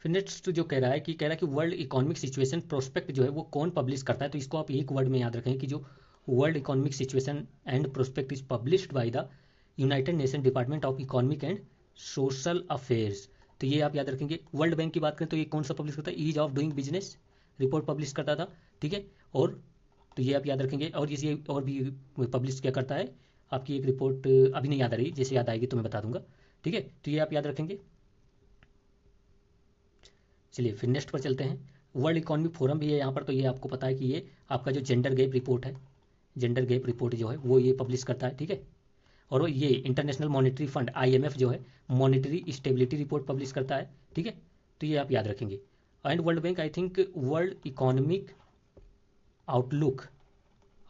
फिर नेक्स्ट जो कह रहा है कि वर्ल्ड इकोनॉमिक सिचुएशन प्रोस्पेक्ट जो है वो कौन पब्लिश करता है, तो इसको आप एक वर्ड में याद रखें कि जो world economic situation and prospect is published by the United nation department of economic and social affairs. तो ये आप याद रखेंगे। वर्ल्ड बैंक की बात करें तो ये कौन सा पब्लिश करता है, ease of doing business report publish करता था। ठीक है, और तो ये आप याद रखेंगे। और ये और भी पब्लिश क्या करता है, आपकी एक रिपोर्ट अभी नहीं याद आ रही, जैसे याद आएगी तो मैं बता दूंगा। ठीक है, तो ये आप याद रखेंगे। चलिए फिर नेक्स्ट पर चलते हैं। वर्ल्ड इकोनॉमिक फोरम भी है यहाँ पर, तो ये आपको पता है कि ये आपका जो जेंडर गैप रिपोर्ट है, जेंडर गैप रिपोर्ट जो है वो ये पब्लिश करता है। ठीक है, और ये इंटरनेशनल मॉनेटरी फंड IMF जो है मॉनेटरी स्टेबिलिटी रिपोर्ट पब्लिश करता है। ठीक है, तो ये आप याद रखेंगे। And world bank I think world economic outlook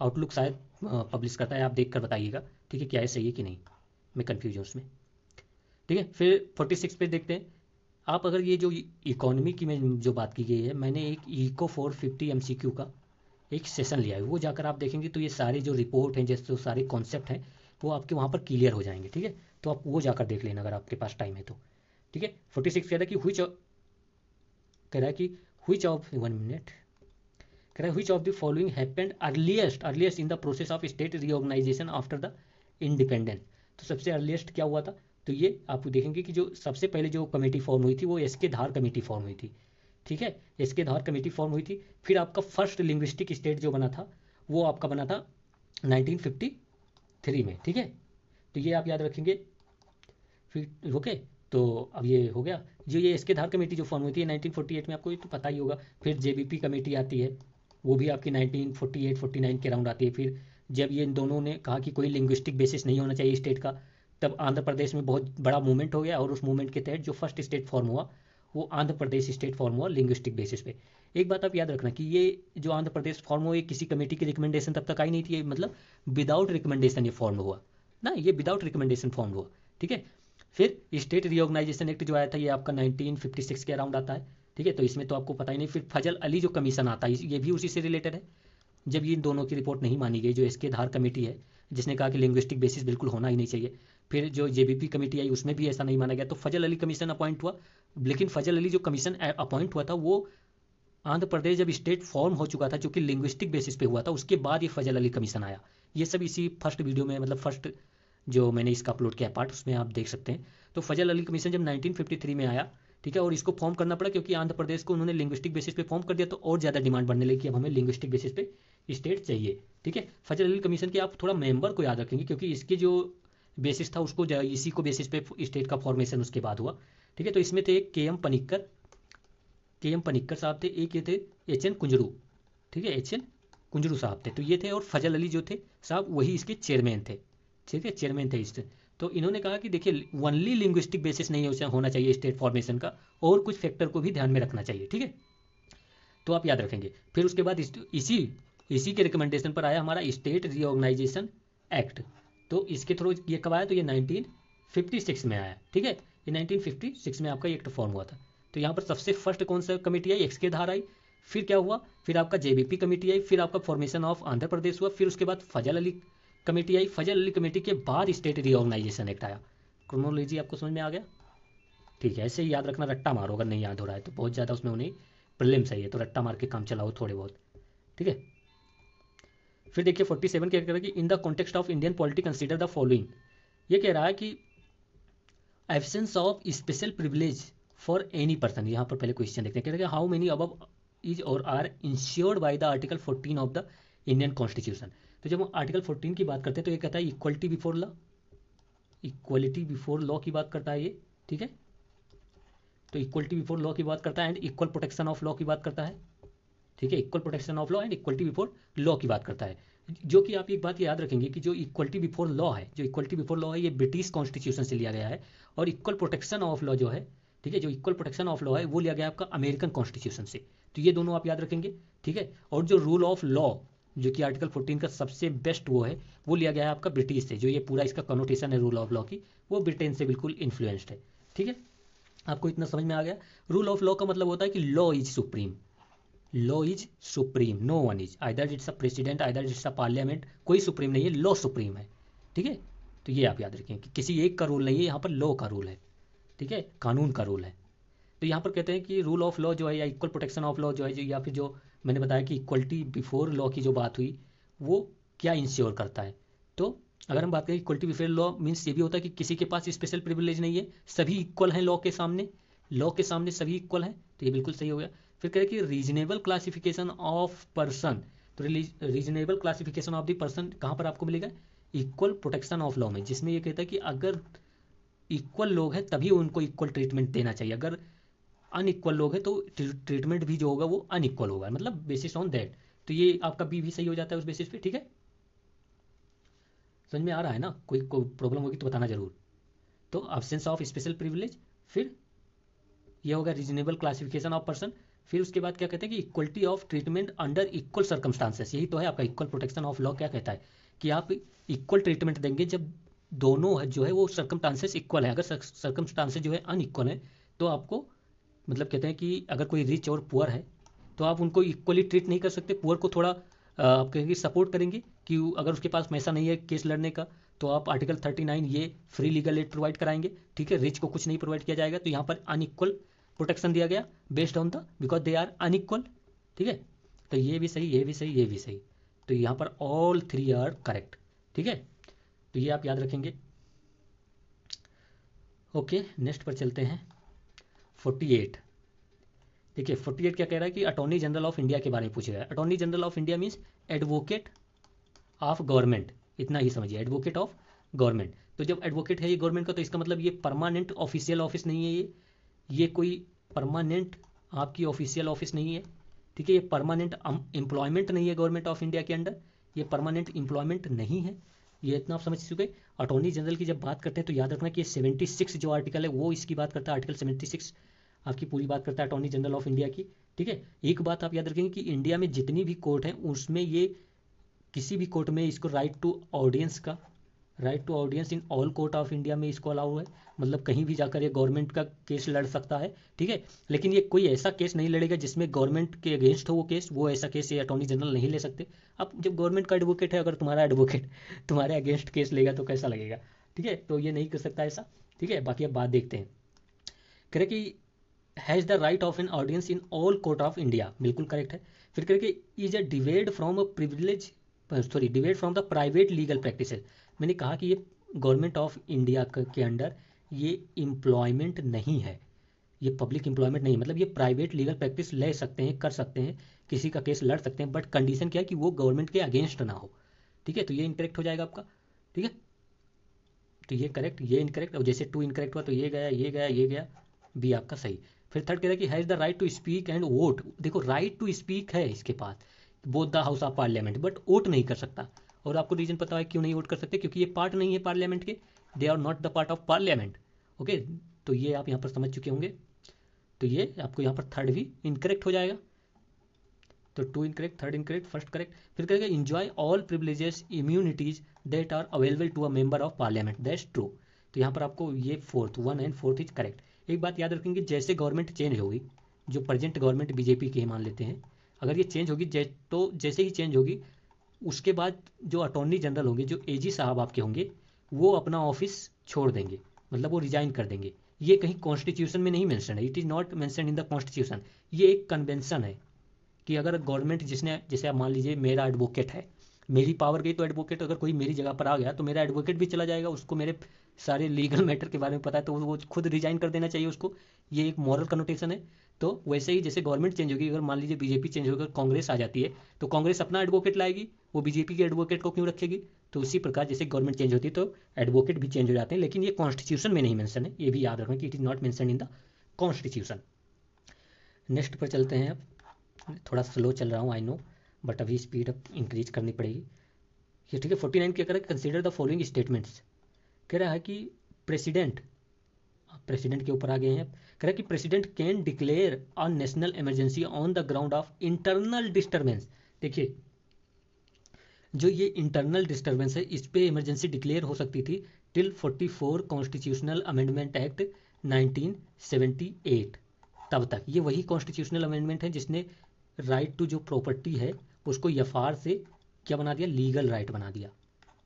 outlook शायद पब्लिश करता है, आप देख कर बताइएगा। ठीक है, क्या है सही है कि नहीं, मैं कन्फ्यूज हूँ उसमें। ठीक है, फिर 46 पे देखते हैं। आप अगर ये जो इकोनॉमी की में जो बात की गई है, मैंने एक इको 450 MCQ का एक सेशन लिया है, वो जाकर आप देखेंगे तो ये सारे जो रिपोर्ट हैं, जैसे जो सारे कॉन्सेप्ट हैं वो आपके वहाँ पर क्लियर हो जाएंगे। ठीक है, तो आप वो जाकर देख लेना अगर आपके पास टाइम है तो। ठीक है, 46 कह रहा है कि हुईच ऑफ 1 मिनट कह रहा है which of the following happened earliest in the process of state reorganisation after the independence. तो सबसे अर्लीस्ट क्या हुआ था, तो ये आप देखेंगे कि जो सबसे पहले जो कमेटी फॉर्म हुई थी वो एस के धार कमेटी फॉर्म हुई थी। ठीक है, एस के धार कमेटी फॉर्म हुई थी। फिर आपका फर्स्ट लिंग्विस्टिक स्टेट जो बना था वो आपका बना था 1953 में। ठीक है, तो ये आप याद रखेंगे। फिर ओके, तो अब ये हो गया। जो ये एस के धार कमेटी जो फॉर्म हुई थी 1948 में, आपको ये तो पता ही होगा। फिर JBP कमेटी आती है, वो भी आपकी 1948-49 के राउंड आती है। फिर जब ये इन दोनों ने कहा कि कोई लिंग्विस्टिक बेसिस नहीं होना चाहिए स्टेट का, तब आंध्र प्रदेश में बहुत बड़ा मूवमेंट हो गया, और उस मूवमेंट के तहत जो फर्स्ट स्टेट फॉर्म हुआ वो आंध्र प्रदेश स्टेट फॉर्म हुआ लिंग्विस्टिक बेसिस पे। एक बात आप याद रखना कि ये जो आंध्र प्रदेश फॉर्म हुआ ये किसी कमेटी की रिकमेंडेशन तब तक आई नहीं थी, ये मतलब विदाउट रिकमेंडेशन ये फॉर्म हुआ ना, ये विदाउट रिकमेंडेशन फॉर्म हुआ। ठीक है, फिर स्टेट रीऑर्गेनाइजेशन एक्ट जो आया था ये आपका 1956 के अराउंड आता है। ठीक है, तो इसमें तो आपको पता ही नहीं। फिर फजल अली जो कमीशन आता है ये भी उसी से रिलेटेड है, जब ये दोनों की रिपोर्ट नहीं मानी गई। जो इसके धार कमेटी है जिसने कहा कि लिंग्विस्टिक बेसिस बिल्कुल होना ही नहीं चाहिए, फिर जो JBP कमेटी आई उसमें भी ऐसा नहीं माना गया, तो फजल अली कमीशन अपॉइंट हुआ। लेकिन फजल अली जो कमीशन अपॉइंट हुआ था वो आंध्र प्रदेश जब स्टेट फॉर्म हो चुका था, जो कि लिंग्विस्टिक बेसिस पे हुआ था, उसके बाद ये फजल अली कमीशन आया। ये सब इसी फर्स्ट वीडियो में, मतलब फर्स्ट जो मैंने इसका अपलोड किया पार्ट, उसमें आप देख सकते हैं। तो फजल अली कमीशन जब 1953 में आया, ठीक है, और इसको फॉर्म करना पड़ा क्योंकि आंध्र प्रदेश को उन्होंने लिंग्विस्टिक बेसिस पे फॉर्म कर दिया, तो और ज़्यादा डिमांड बढ़ने लगी कि अब हमें लिंग्विस्टिक बेसिस पे स्टेट चाहिए। ठीक है, फजल अली कमीशन के आप थोड़ा मेंबर को याद रखेंगे क्योंकि इसके जो बेसिस था उसको इसी को बेसिस पे स्टेट का फॉर्मेशन उसके बाद हुआ। ठीक है, तो इसमें थे एक KM पनिक्कर साहब थे, एक ये थे HN कुंजरू। ठीक है, HN कुंजरू साहब थे, तो ये थे। और फजल अली जो थे साहब वही इसके चेयरमैन थे। ठीक है, चेयरमैन थे इससे। तो इन्होंने कहा कि देखिए ओनली लिंग्विस्टिक बेसिस नहीं होना चाहिए स्टेट फॉर्मेशन का, और कुछ फैक्टर को भी ध्यान में रखना चाहिए। ठीक है, तो आप याद रखेंगे। फिर उसके बाद इसी के रिकमेंडेशन पर आया हमारा स्टेट रीऑर्गेनाइजेशन एक्ट। तो इसके थ्रू ये कब आया, तो ये 1956 में आया। ठीक है, ये 1956 में आपका एक्ट फॉर्म हुआ था। तो यहाँ पर सबसे फर्स्ट कौन सा कमेटी आई, एक्स के धार आई। फिर क्या हुआ, फिर आपका JBP कमेटी आई, फिर आपका फॉर्मेशन ऑफ आंध्र प्रदेश हुआ, फिर उसके बाद फजल अली कमेटी आई। फजल अली कमेटी के बाद स्टेट रीऑर्गेनाइजेशन एक्ट आया। क्रोनोलॉजी आपको समझ में आ गया। ठीक है, ऐसे ही याद रखना, रट्टा मारो अगर नहीं याद हो रहा है तो, बहुत ज़्यादा उसमें उन्हें प्रीलिम सही है तो रट्टा मार के काम चलाओ थोड़े बहुत। ठीक है, फिर देखिए 47 क्या कह रहा है कि in the context of Indian polity consider the following. ये कह रहा है कि absence of special privilege for any person. यहाँ पर पहले क्वेश्चन देखते हैं, कह रहे हैं how many above is or are ensured by the article 14 of the Indian constitution. तो जब हम आर्टिकल 14 की बात करते हैं तो ये कहता है इक्वलिटी बिफोर लॉ की बात करता है ये। ठीक है, तो इक्वलिटी बिफोर लॉ की बात करता है and equal protection of law की बात करता है। ठीक है, equal protection of law and equality before law की बात करता है। जो कि आप एक बात याद रखेंगे कि जो इक्वलिटी बिफोर लॉ है ये ब्रिटिश कॉन्स्टिट्यूशन से लिया गया है, और इक्वल प्रोटेक्शन ऑफ लॉ जो है ठीक है, जो इक्वल प्रोटेक्शन ऑफ लॉ है वो लिया गया आपका अमेरिकन कॉन्स्टिट्यूशन से। तो ये दोनों आप याद रखेंगे, ठीक है। और जो रूल ऑफ लॉ जो कि आर्टिकल 14 का सबसे बेस्ट वो है, वो लिया गया है आपका ब्रिटिश से। जो ये पूरा इसका कनोटेशन है रूल ऑफ लॉ की, वो ब्रिटेन से बिल्कुल इन्फ्लुएंस्ड है, ठीक है। आपको इतना समझ में आ गया। रूल ऑफ लॉ का मतलब होता है कि law is supreme, law is supreme, no one is, either it's a president, either it's a parliament, कोई सुप्रीम नहीं है, लॉ सुप्रीम है, ठीक है। तो ये आप याद रखें कि किसी एक का रूल नहीं है, यहाँ पर लॉ का रूल है, ठीक है, कानून का रूल है। तो यहाँ पर कहते हैं कि रूल ऑफ लॉ जो है या इक्वल प्रोटेक्शन ऑफ लॉ जो है, जो या फिर जो मैंने बताया कि इक्वलिटी बिफोर लॉ की जो बात हुई, वो क्या इंश्योर करता है। तो अगर हम बात करें इक्वलिटी बिफोर लॉ मीन्स ये भी होता है कि किसी के पास स्पेशल प्रिविलेज नहीं है, सभी इक्वल हैं लॉ के सामने, लॉ के सामने सभी इक्वल हैं। तो ये बिल्कुल सही हो गया। फिर कह रहे कि रीजनेबल क्लासिफिकेशन ऑफ पर्सन। तो reasonable classification of the person कहाँ पर आपको मिलेगा, इक्वल प्रोटेक्शन ऑफ लॉ में, जिसमें ये कहता है कि अगर इक्वल लोग हैं तभी उनको इक्वल ट्रीटमेंट देना चाहिए, अगर अनइक्वल लोग हैं तो ट्रीटमेंट भी जो होगा वो अनइक्वल होगा, मतलब बेसिस ऑन दैट। तो ये आपका बी भी सही हो जाता है उस बेसिस पे, ठीक है। समझ में आ रहा है ना, कोई प्रॉब्लम होगी तो बताना जरूर। तो एब्सेंस ऑफ स्पेशल प्रिविलेज, फिर ये होगा रीजनेबल क्लासिफिकेशन ऑफ पर्सन। फिर उसके बाद क्या कहते हैं कि equality of treatment under equal circumstances, यही तो है आपका इक्वल प्रोटेक्शन ऑफ लॉ। क्या कहता है कि आप इक्वल ट्रीटमेंट देंगे जब दोनों जो है वो सर्कमस्टांसेस इक्वल है। अगर सर्कमस्टांसेस जो है अनइक्वल है तो आपको, मतलब कहते हैं कि अगर कोई रिच और पुअर है तो आप उनको इक्वली ट्रीट नहीं कर सकते। पुअर को थोड़ा आप कहेंगे सपोर्ट करेंगे कि अगर उसके पास पैसा नहीं है केस लड़ने का, तो आप आर्टिकल 39 ये फ्री लीगल एड प्रोवाइड कराएंगे, ठीक है। रिच को कुछ नहीं प्रोवाइड किया जाएगा। तो यहाँ पर अनइक्वल प्रोटेक्शन दिया गया based on the because they are unequal, ठीक है। तो ये भी सही, ये भी सही, ये भी सही। तो यहाँ पर ऑल थ्री आर करेक्ट, ठीक है। तो ये आप याद रखेंगे। ओके, नेक्स्ट पर चलते हैं 48। देखिए 48 क्या कह रहा है कि अटॉर्नी जनरल ऑफ इंडिया के बारे में पूछेगा। Attorney general of India means advocate of government, इतना ही समझिए, एडवोकेट ऑफ गवर्नमेंट। तो जब एडवोकेट है ये गवर्नमेंट का, तो इसका मतलब ये परमानेंट ऑफिशियल ऑफिस नहीं है, ये कोई परमानेंट आपकी ऑफिशियल ऑफिस नहीं है, ठीक है। ये परमानेंट एम्प्लॉयमेंट नहीं है गवर्नमेंट ऑफ इंडिया के अंडर, ये परमानेंट एम्प्लॉयमेंट नहीं है। ये इतना आप समझ चुके। अटॉर्नी जनरल की जब बात करते हैं तो याद रखना कि 76 जो आर्टिकल है वो इसकी बात करता है, आर्टिकल 76 आपकी पूरी बात करता है अटॉर्नी जनरल ऑफ इंडिया की, ठीक है। एक बात आप याद रखेंगे कि इंडिया में जितनी भी कोर्ट हैं उसमें ये किसी भी कोर्ट में इसको right to audience in all court of India में इसको अलाउ है, मतलब कहीं भी जाकर ये गवर्नमेंट का केस लड़ सकता है, ठीक है। लेकिन ये कोई ऐसा केस नहीं लड़ेगा जिसमें गवर्नमेंट के अगेंस्ट हो वो केस, वो ऐसा केस ये अटॉर्नी जनरल नहीं ले सकते। अब जब गवर्नमेंट का एडवोकेट है, अगर तुम्हारा एडवोकेट तुम्हारे अगेंस्ट केस लेगा तो कैसा लगेगा, ठीक है। तो ये नहीं कर सकता ऐसा, ठीक है। बाकी अब बात देखते हैं। कह रहे कि has the right of an audience in all court of India, बिल्कुल करेक्ट है। फिर कह रहे कि is a divided from a privilege, sorry divided from the private legal practices. मैंने कहा कि ये गवर्नमेंट ऑफ इंडिया के अंडर ये एम्प्लॉयमेंट नहीं है, ये पब्लिक एम्प्लॉयमेंट नहीं है, मतलब ये प्राइवेट लीगल प्रैक्टिस ले सकते हैं, कर सकते हैं, किसी का केस लड़ सकते हैं, बट कंडीशन क्या है कि वो गवर्नमेंट के अगेंस्ट ना हो, ठीक है। तो ये इनकरेक्ट हो जाएगा आपका, ठीक है। तो ये करेक्ट, ये इनकरेक्ट, और जैसे टू इनकरेक्ट हुआ तो ये गया, ये गया, ये गया, बी आपका सही। फिर थर्ड कह रहा है कि has the right to speak and vote. देखो राइट टू स्पीक है इसके पास, both the house of parliament, but vote नहीं कर सकता। और आपको रीजन पता है क्यों नहीं वोट कर सकते, क्योंकि ये पार्ट नहीं है पार्लियामेंट के, they are not the part of parliament, okay. तो ये आप यहाँ पर समझ चुके होंगे। तो ये आपको यहाँ पर थर्ड भी इनकरेक्ट हो जाएगा। तो two incorrect, third incorrect, first correct. फिर कहेगा enjoy all privileges immunities that are available to a member of parliament, that's true. तो यहाँ पर आपको ये fourth, one and fourth is correct. एक बात याद रखेंगे, जैसे गवर्नमेंट चेंज होगी, जो प्रेजेंट गवर्नमेंट बीजेपी की मान लेते हैं, अगर ये चेंज होगी तो जैसे ही चेंज होगी उसके बाद जो अटॉर्नी जनरल होंगे, जो एजी साहब आपके होंगे, वो अपना ऑफिस छोड़ देंगे, मतलब वो रिजाइन कर देंगे। ये कहीं कॉन्स्टिट्यूशन में नहीं मेंशन है, it is not mention in the constitution. ये एक कन्वेंशन है कि अगर गवर्नमेंट जिसने, जैसे आप मान लीजिए मेरा एडवोकेट है, मेरी पावर गई तो एडवोकेट अगर कोई मेरी जगह पर आ गया तो मेरा एडवोकेट भी चला जाएगा, उसको मेरे सारे लीगल मैटर के बारे में पता है तो वो खुद रिजाइन कर देना चाहिए उसको। ये एक मॉरल कनोटेशन है। तो वैसे ही जैसे गवर्नमेंट चेंज होगी, अगर मान लीजिए बीजेपी चेंज होकर कांग्रेस आ जाती है तो कांग्रेस अपना एडवोकेट लाएगी, वो बीजेपी के एडवोकेट को क्यों रखेगी। तो उसी प्रकार जैसे गवर्नमेंट चेंज होती है तो एडवोकेट भी चेंज हो जाते हैं, लेकिन ये कॉन्स्टिट्यूशन में नहीं मेंशन है, ये भी याद रखना कि it is not mention in the constitution. Next पर चलते हैं। अब थोड़ा स्लो चल रहा हूँ आई नो, बट अभी स्पीड अप इंक्रीज करनी पड़ेगी। ये ठीक है। 49 क्या कह रहा है, कंसिडर द फॉलोइंग स्टेटमेंट्स। कह रहा है कि प्रेसिडेंट, प्रेसिडेंट के ऊपर आ गए हैं। कह रहा है कि president can declare a national emergency on the ground of internal disturbance. देखिए जो ये इंटरनल डिस्टर्बेंस है इस पे इमरजेंसी डिक्लेयर हो सकती थी टिल 44 कॉन्स्टिट्यूशनल अमेंडमेंट एक्ट 1978। तब तक ये वही कॉन्स्टिट्यूशनल अमेंडमेंट है जिसने राइट टू जो प्रॉपर्टी है उसको एफआर से क्या बना दिया, लीगल राइट बना दिया।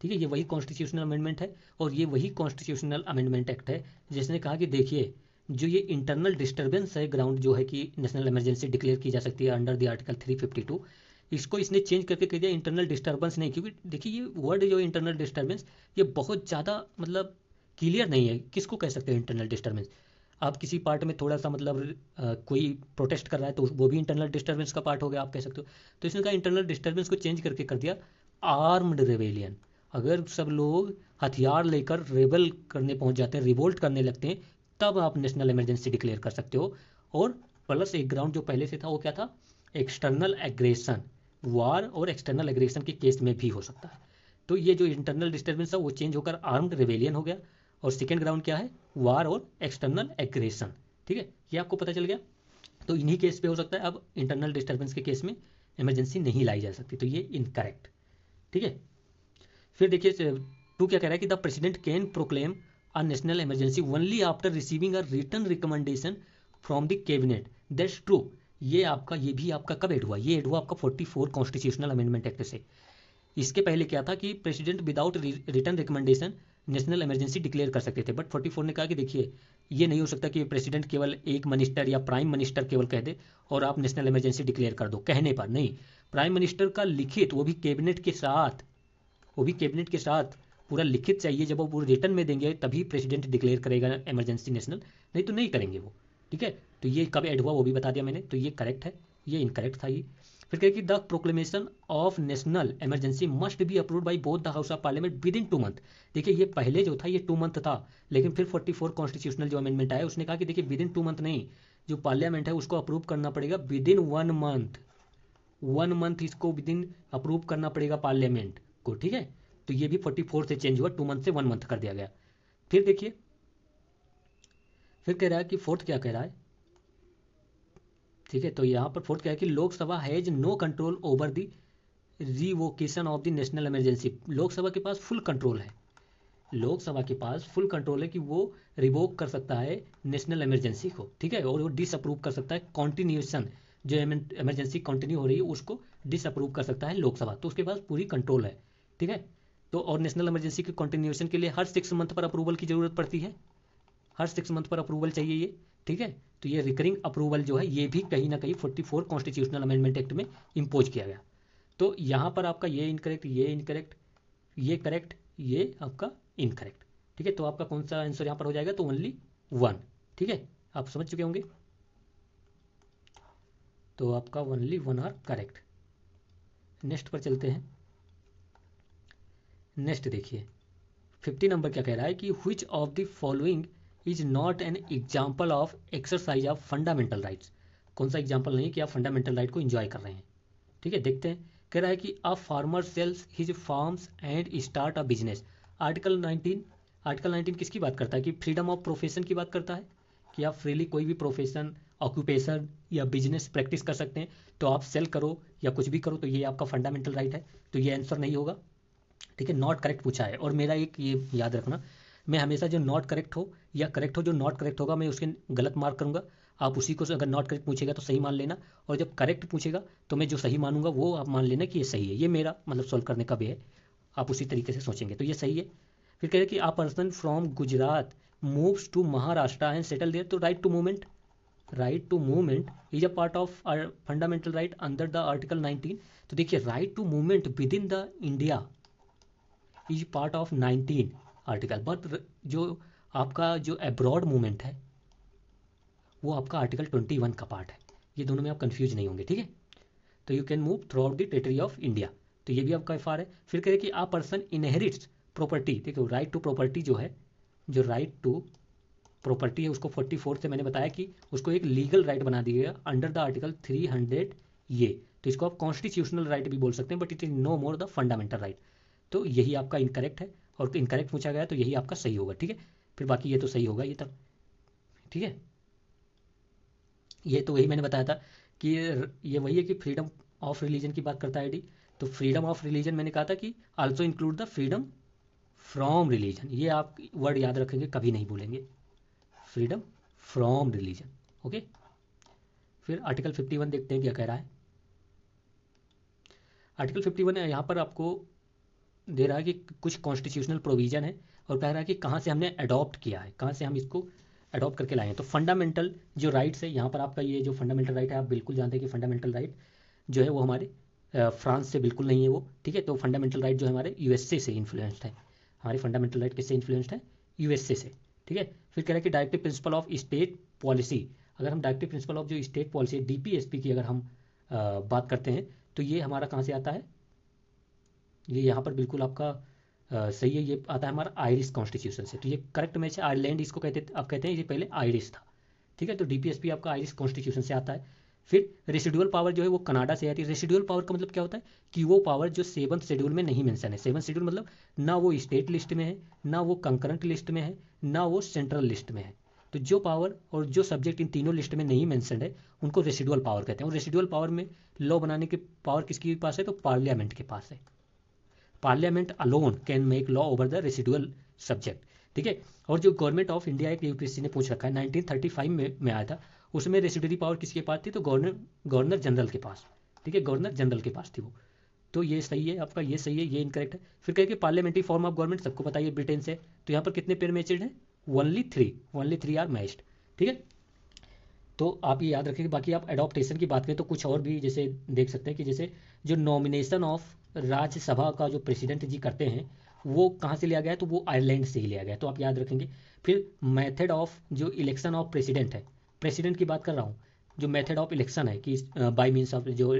ठीक है, ये वही कॉन्स्टिट्यूशनल अमेंडमेंट है और ये वही कॉन्स्टिट्यूशनल अमेंडमेंट एक्ट है जिसने कहा कि देखिए जो ये इंटरनल डिस्टर्बेंस है ग्राउंड जो है कि नेशनल इमरजेंसी डिक्लेयर की जा सकती है अंडर द आर्टिकल 352, इसको इसने चेंज करके कह दिया इंटरनल डिस्टर्बेंस नहीं। क्योंकि देखिए ये वर्ड जो इंटरनल डिस्टर्बेंस ये बहुत ज़्यादा मतलब क्लियर नहीं है, किसको कह सकते हैं इंटरनल डिस्टर्बेंस। आप किसी पार्ट में थोड़ा सा मतलब कोई प्रोटेस्ट कर रहा है तो वो भी इंटरनल डिस्टर्बेंस का पार्ट हो गया, आप कह सकते हो। तो इसने कहा इंटरनल डिस्टर्बेंस को चेंज करके कर दिया आर्म्ड रेबेलियन। अगर सब लोग हथियार लेकर रेबल करने पहुंच जाते हैं, रिवोल्ट करने लगते हैं, तब आप नेशनल इमरजेंसी डिक्लेयर कर सकते हो। और प्लस एक ग्राउंड जो पहले से था वो क्या था, एक्सटर्नल एग्रेशन, वार और एक्सटर्नल एग्रेशन के केस में भी हो सकता है। तो ये जो इंटरनल डिस्टर्बेंस है वो चेंज होकर आर्म्ड रेबेलियन हो गया। और सेकेंड ग्राउंड क्या है, वार और एक्सटर्नल एग्रेशन। ठीक है, ये आपको पता चल गया। तो इन्हीं केस पे हो सकता है, अब इंटरनल डिस्टर्बेंस के केस में इमरजेंसी नहीं लाई जा सकती, तो ये इनकरेक्ट। ठीक है, फिर देखिए टू क्या कह रहा है कि the president can proclaim a national emergency only after receiving a written recommendation from the cabinet. That's true. ये भी आपका कब ऐड हुआ, ये ऐड हुआ आपका 44 कॉन्स्टिट्यूशनल अमेंडमेंट एक्ट से। इसके पहले क्या था कि president without written recommendation national emergency declare कर सकते थे, बट 44 ने कहा कि देखिए ये नहीं हो सकता कि प्रेसिडेंट केवल एक मिनिस्टर या प्राइम मिनिस्टर केवल कह दे और आप नेशनल इमरजेंसी डिक्लेयर कर दो कहने पर। नहीं, प्राइम मिनिस्टर का लिखित, वो भी कैबिनेट के साथ, वो भी कैबिनेट के साथ पूरा लिखित चाहिए। जब वो पूरे रिटर्न में देंगे तभी प्रेसिडेंट डिक्लेयर करेगा इमरजेंसी नेशनल, नहीं तो नहीं करेंगे वो। ठीक है, तो ये कब ऐड हुआ वो भी बता दिया मैंने, तो ये करेक्ट है, ये इनकरेक्ट था ये। फिर कहे कि the proclamation of national emergency must be approved by both the house of parliament with in 2 month. देखिए ये पहले जो था ये 2 मंथ था, लेकिन फिर 44 कॉन्स्टिट्यूशनल जो अमेंडमेंट आया उसने कहा कि देखिए विद इन 2 मंथ नहीं, जो पार्लियामेंट है उसको अप्रूव करना पड़ेगा विद इन 1 मंथ। 1 मंथ इसको विद इन अप्रूव करना पड़ेगा पार्लियामेंट को। ठीक है, तो ये भी 44 से चेंज हुआ, 2 मंथ से 1 मंथ कर दिया गया। फिर देखिए, फिर कह रहा है कि फोर्थ क्या कह रहा है। ठीक है, तो यहाँ पर फोर्थ क्या है कि Lok Sabha has no control over the revocation of the national emergency. Lok Sabha के पास फुल कंट्रोल है, लोकसभा के पास फुल कंट्रोल है कि वो रिवोक कर सकता है नेशनल इमरजेंसी को। ठीक है, और वो डिसअप्रूव कर सकता है कॉन्टिन्यूएशन, जो इमरजेंसी कंटिन्यू हो रही है उसको डिसअप्रूव कर सकता है लोकसभा, तो उसके पास पूरी कंट्रोल है। ठीक है, तो और नेशनल इमरजेंसी के कंटिन्यूएशन के लिए हर 6 मंथ पर अप्रूवल की जरूरत पड़ती है, हर 6 मंथ पर अप्रूवल चाहिए ये। ठीक है, तो ये रिकरिंग अप्रूवल जो है ये भी कहीं ना कहीं 44 कॉन्स्टिट्यूशनल अमेंडमेंट एक्ट में इम्पोज किया गया। तो यहाँ पर आपका ये इनकरेक्ट, ये इनकरेक्ट, ये करेक्ट, ये आपका इनकरेक्ट। ठीक है, तो आपका कौन सा आंसर यहाँ पर हो जाएगा, तो ओनली 1। ठीक है, आप समझ चुके होंगे, तो आपका ओनली 1 आर करेक्ट। नेक्स्ट पर चलते हैं। नेक्स्ट देखिए 50 नंबर क्या कह रहा है कि which of the following is not an example of exercise of fundamental rights. कौन सा एग्जाम्पल नहीं कि आप फंडामेंटल राइट को एंजॉय कर रहे हैं। ठीक है, देखते हैं। कह रहा है कि a farmer sales his farms and start a business. Article 19, article 19 किसकी बात करता है, कि फ्रीडम ऑफ प्रोफेशन की बात करता है कि आप फ्रीली कोई भी प्रोफेशन, ऑक्यूपेशन या बिजनेस प्रैक्टिस कर सकते हैं, तो आप सेल करो या कुछ भी करो, तो ये आपका फंडामेंटल राइट है, तो ये आंसर नहीं होगा। ठीक है, नॉट करेक्ट पूछा है, और मेरा एक ये याद रखना, मैं हमेशा जो नॉट करेक्ट हो या करेक्ट हो, जो नॉट करेक्ट होगा मैं उसके गलत मार्क करूंगा। आप उसी को, अगर नॉट करेक्ट पूछेगा तो सही मान लेना, और जब करेक्ट पूछेगा तो मैं जो सही मानूंगा वो आप मान लेना कि ये सही है। ये मेरा मतलब सॉल्व करने का भी है, आप उसी तरीके से सोचेंगे तो ये सही है। फिर कह रहे कि a person from Gujarat moves to Maharashtra and settle there, तो right to movement, right to movement is a part of fundamental right under the article 19। तो देखिए right to movement within the India is part of 19 article, but जो आपका जो abroad movement है वो आपका article 21 का पार्ट है। ये दोनों में आप कंफ्यूज नहीं होंगे। ठीक है, तो you can move through out the territory of India, तो ये भी आपका एफ है। फिर कह रहे कि आ पर्सन इनहेरिट्स प्रॉपर्टी। देखो राइट टू प्रॉपर्टी जो है, जो राइट टू प्रॉपर्टी है उसको 44 से मैंने बताया कि उसको एक लीगल राइट बना दिया गया अंडर द आर्टिकल 300 ये, तो इसको आप कॉन्स्टिट्यूशनल राइट भी बोल सकते हैं, but it is no more the fundamental right. तो यही आपका इनकरेक्ट है, और इनकरेक्ट पूछा गया तो यही आपका सही होगा। ठीक है, फिर बाकी ये तो सही होगा ये तब। ठीक है, ये तो वही मैंने बताया था कि ये वही है कि फ्रीडम ऑफ रिलीजन की बात करता है आईडी। तो फ्रीडम ऑफ रिलीजन मैंने कहा था कि also include the freedom from religion, ये आप वर्ड याद रखेंगे, कभी नहीं भूलेंगे, फ्रीडम फ्रॉम रिलीजन। ओके, फिर आर्टिकल 51 देखते हैं क्या कह रहा है। आर्टिकल 51 यहाँ पर आपको दे रहा है कि कुछ कॉन्स्टिट्यूशनल प्रोविजन है और कह रहा है कि कहाँ से हमने अडॉप्ट किया है, कहाँ से हम इसको अडॉप्ट करके लाए हैं। तो फंडामेंटल जो राइट्स है यहाँ पर आपका, ये जो फंडामेंटल राइट है आप बिल्कुल जानते हैं कि फंडामेंटल राइट जो है वो हमारे फ्रांस से बिल्कुल नहीं है वो, ठीक है। तो फंडामेंटल राइट जो है हमारे यूएसए से इन्फ्लुएंस्ड है, हमारे फंडामेंटल राइट किससे इन्फ्लुएंस्ड है, यूएसए से, ठीक है। फिर कह रहा है कि directive principle of state policy, अगर हम डायरेक्टिव प्रिंसिपल ऑफ जो स्टेट पॉलिसी डीपीएसपी की अगर हम बात करते हैं तो ये हमारा कहाँ से आता है, ये यहाँ पर बिल्कुल आपका सही है, ये आता है हमारा आयरिश कॉन्स्टिट्यूशन से। तो ये करेक्ट मैच है, आयरलैंड इसको कहते, आप कहते हैं ये पहले आयरिश था, ठीक है। तो डीपीएसपी आपका आयरिश कॉन्स्टिट्यूशन से आता है। फिर रेसिडुअल पावर जो है वो कनाडा से आती है। रेसिडुअल पावर का मतलब क्या होता है कि वो पावर जो 7th शेड्यूल में नहीं मेंशन है। 7th शेड्यूल मतलब ना वो स्टेट लिस्ट में है, ना वो कंकरेंट लिस्ट में है, ना वो सेंट्रल लिस्ट में है। तो जो पावर और जो सब्जेक्ट इन तीनों लिस्ट में नहीं मेंशन है उनको रेसिडुअल पावर कहते हैं। और रेसिडुअल पावर में लॉ बनाने की पावर किसके पास है, तो पार्लियामेंट के पास है। Parliament alone can make law over the residual subject, ठीक है। और जो गवर्नमेंट ऑफ इंडिया एक यूपीएससी ने पूछ रखा है 1935 में आया था, उसमें रेसिडुअरी पावर किसके पास थी, तो गवर्नर जनरल के पास, ठीक है, गवर्नर जनरल के पास थी वो। तो ये सही है आपका, ये सही है, ये इनकरेक्ट है। फिर कहे कि पार्लियामेंट्री फॉर्म ऑफ गवर्नमेंट सबको पता है ब्रिटेन से, तो यहाँ पर कितने पेयर मैचेड हैं, ओनली थ्री आर मैच्ड, ठीक है। तो आप ये याद रखें। बाकी आप एडॉप्टेशन की बात करें तो कुछ और भी जैसे देख सकते हैं कि जैसे जो नॉमिनेशन ऑफ राज्यसभा का जो प्रेसिडेंट जी करते हैं वो कहाँ से लिया गया है, तो वो आयरलैंड से ही लिया गया है, तो आप याद रखेंगे। फिर मेथड ऑफ जो इलेक्शन ऑफ प्रेसिडेंट है, प्रेसिडेंट की बात कर रहा हूँ, जो मेथड ऑफ इलेक्शन है कि बाय मीन्स ऑफ जो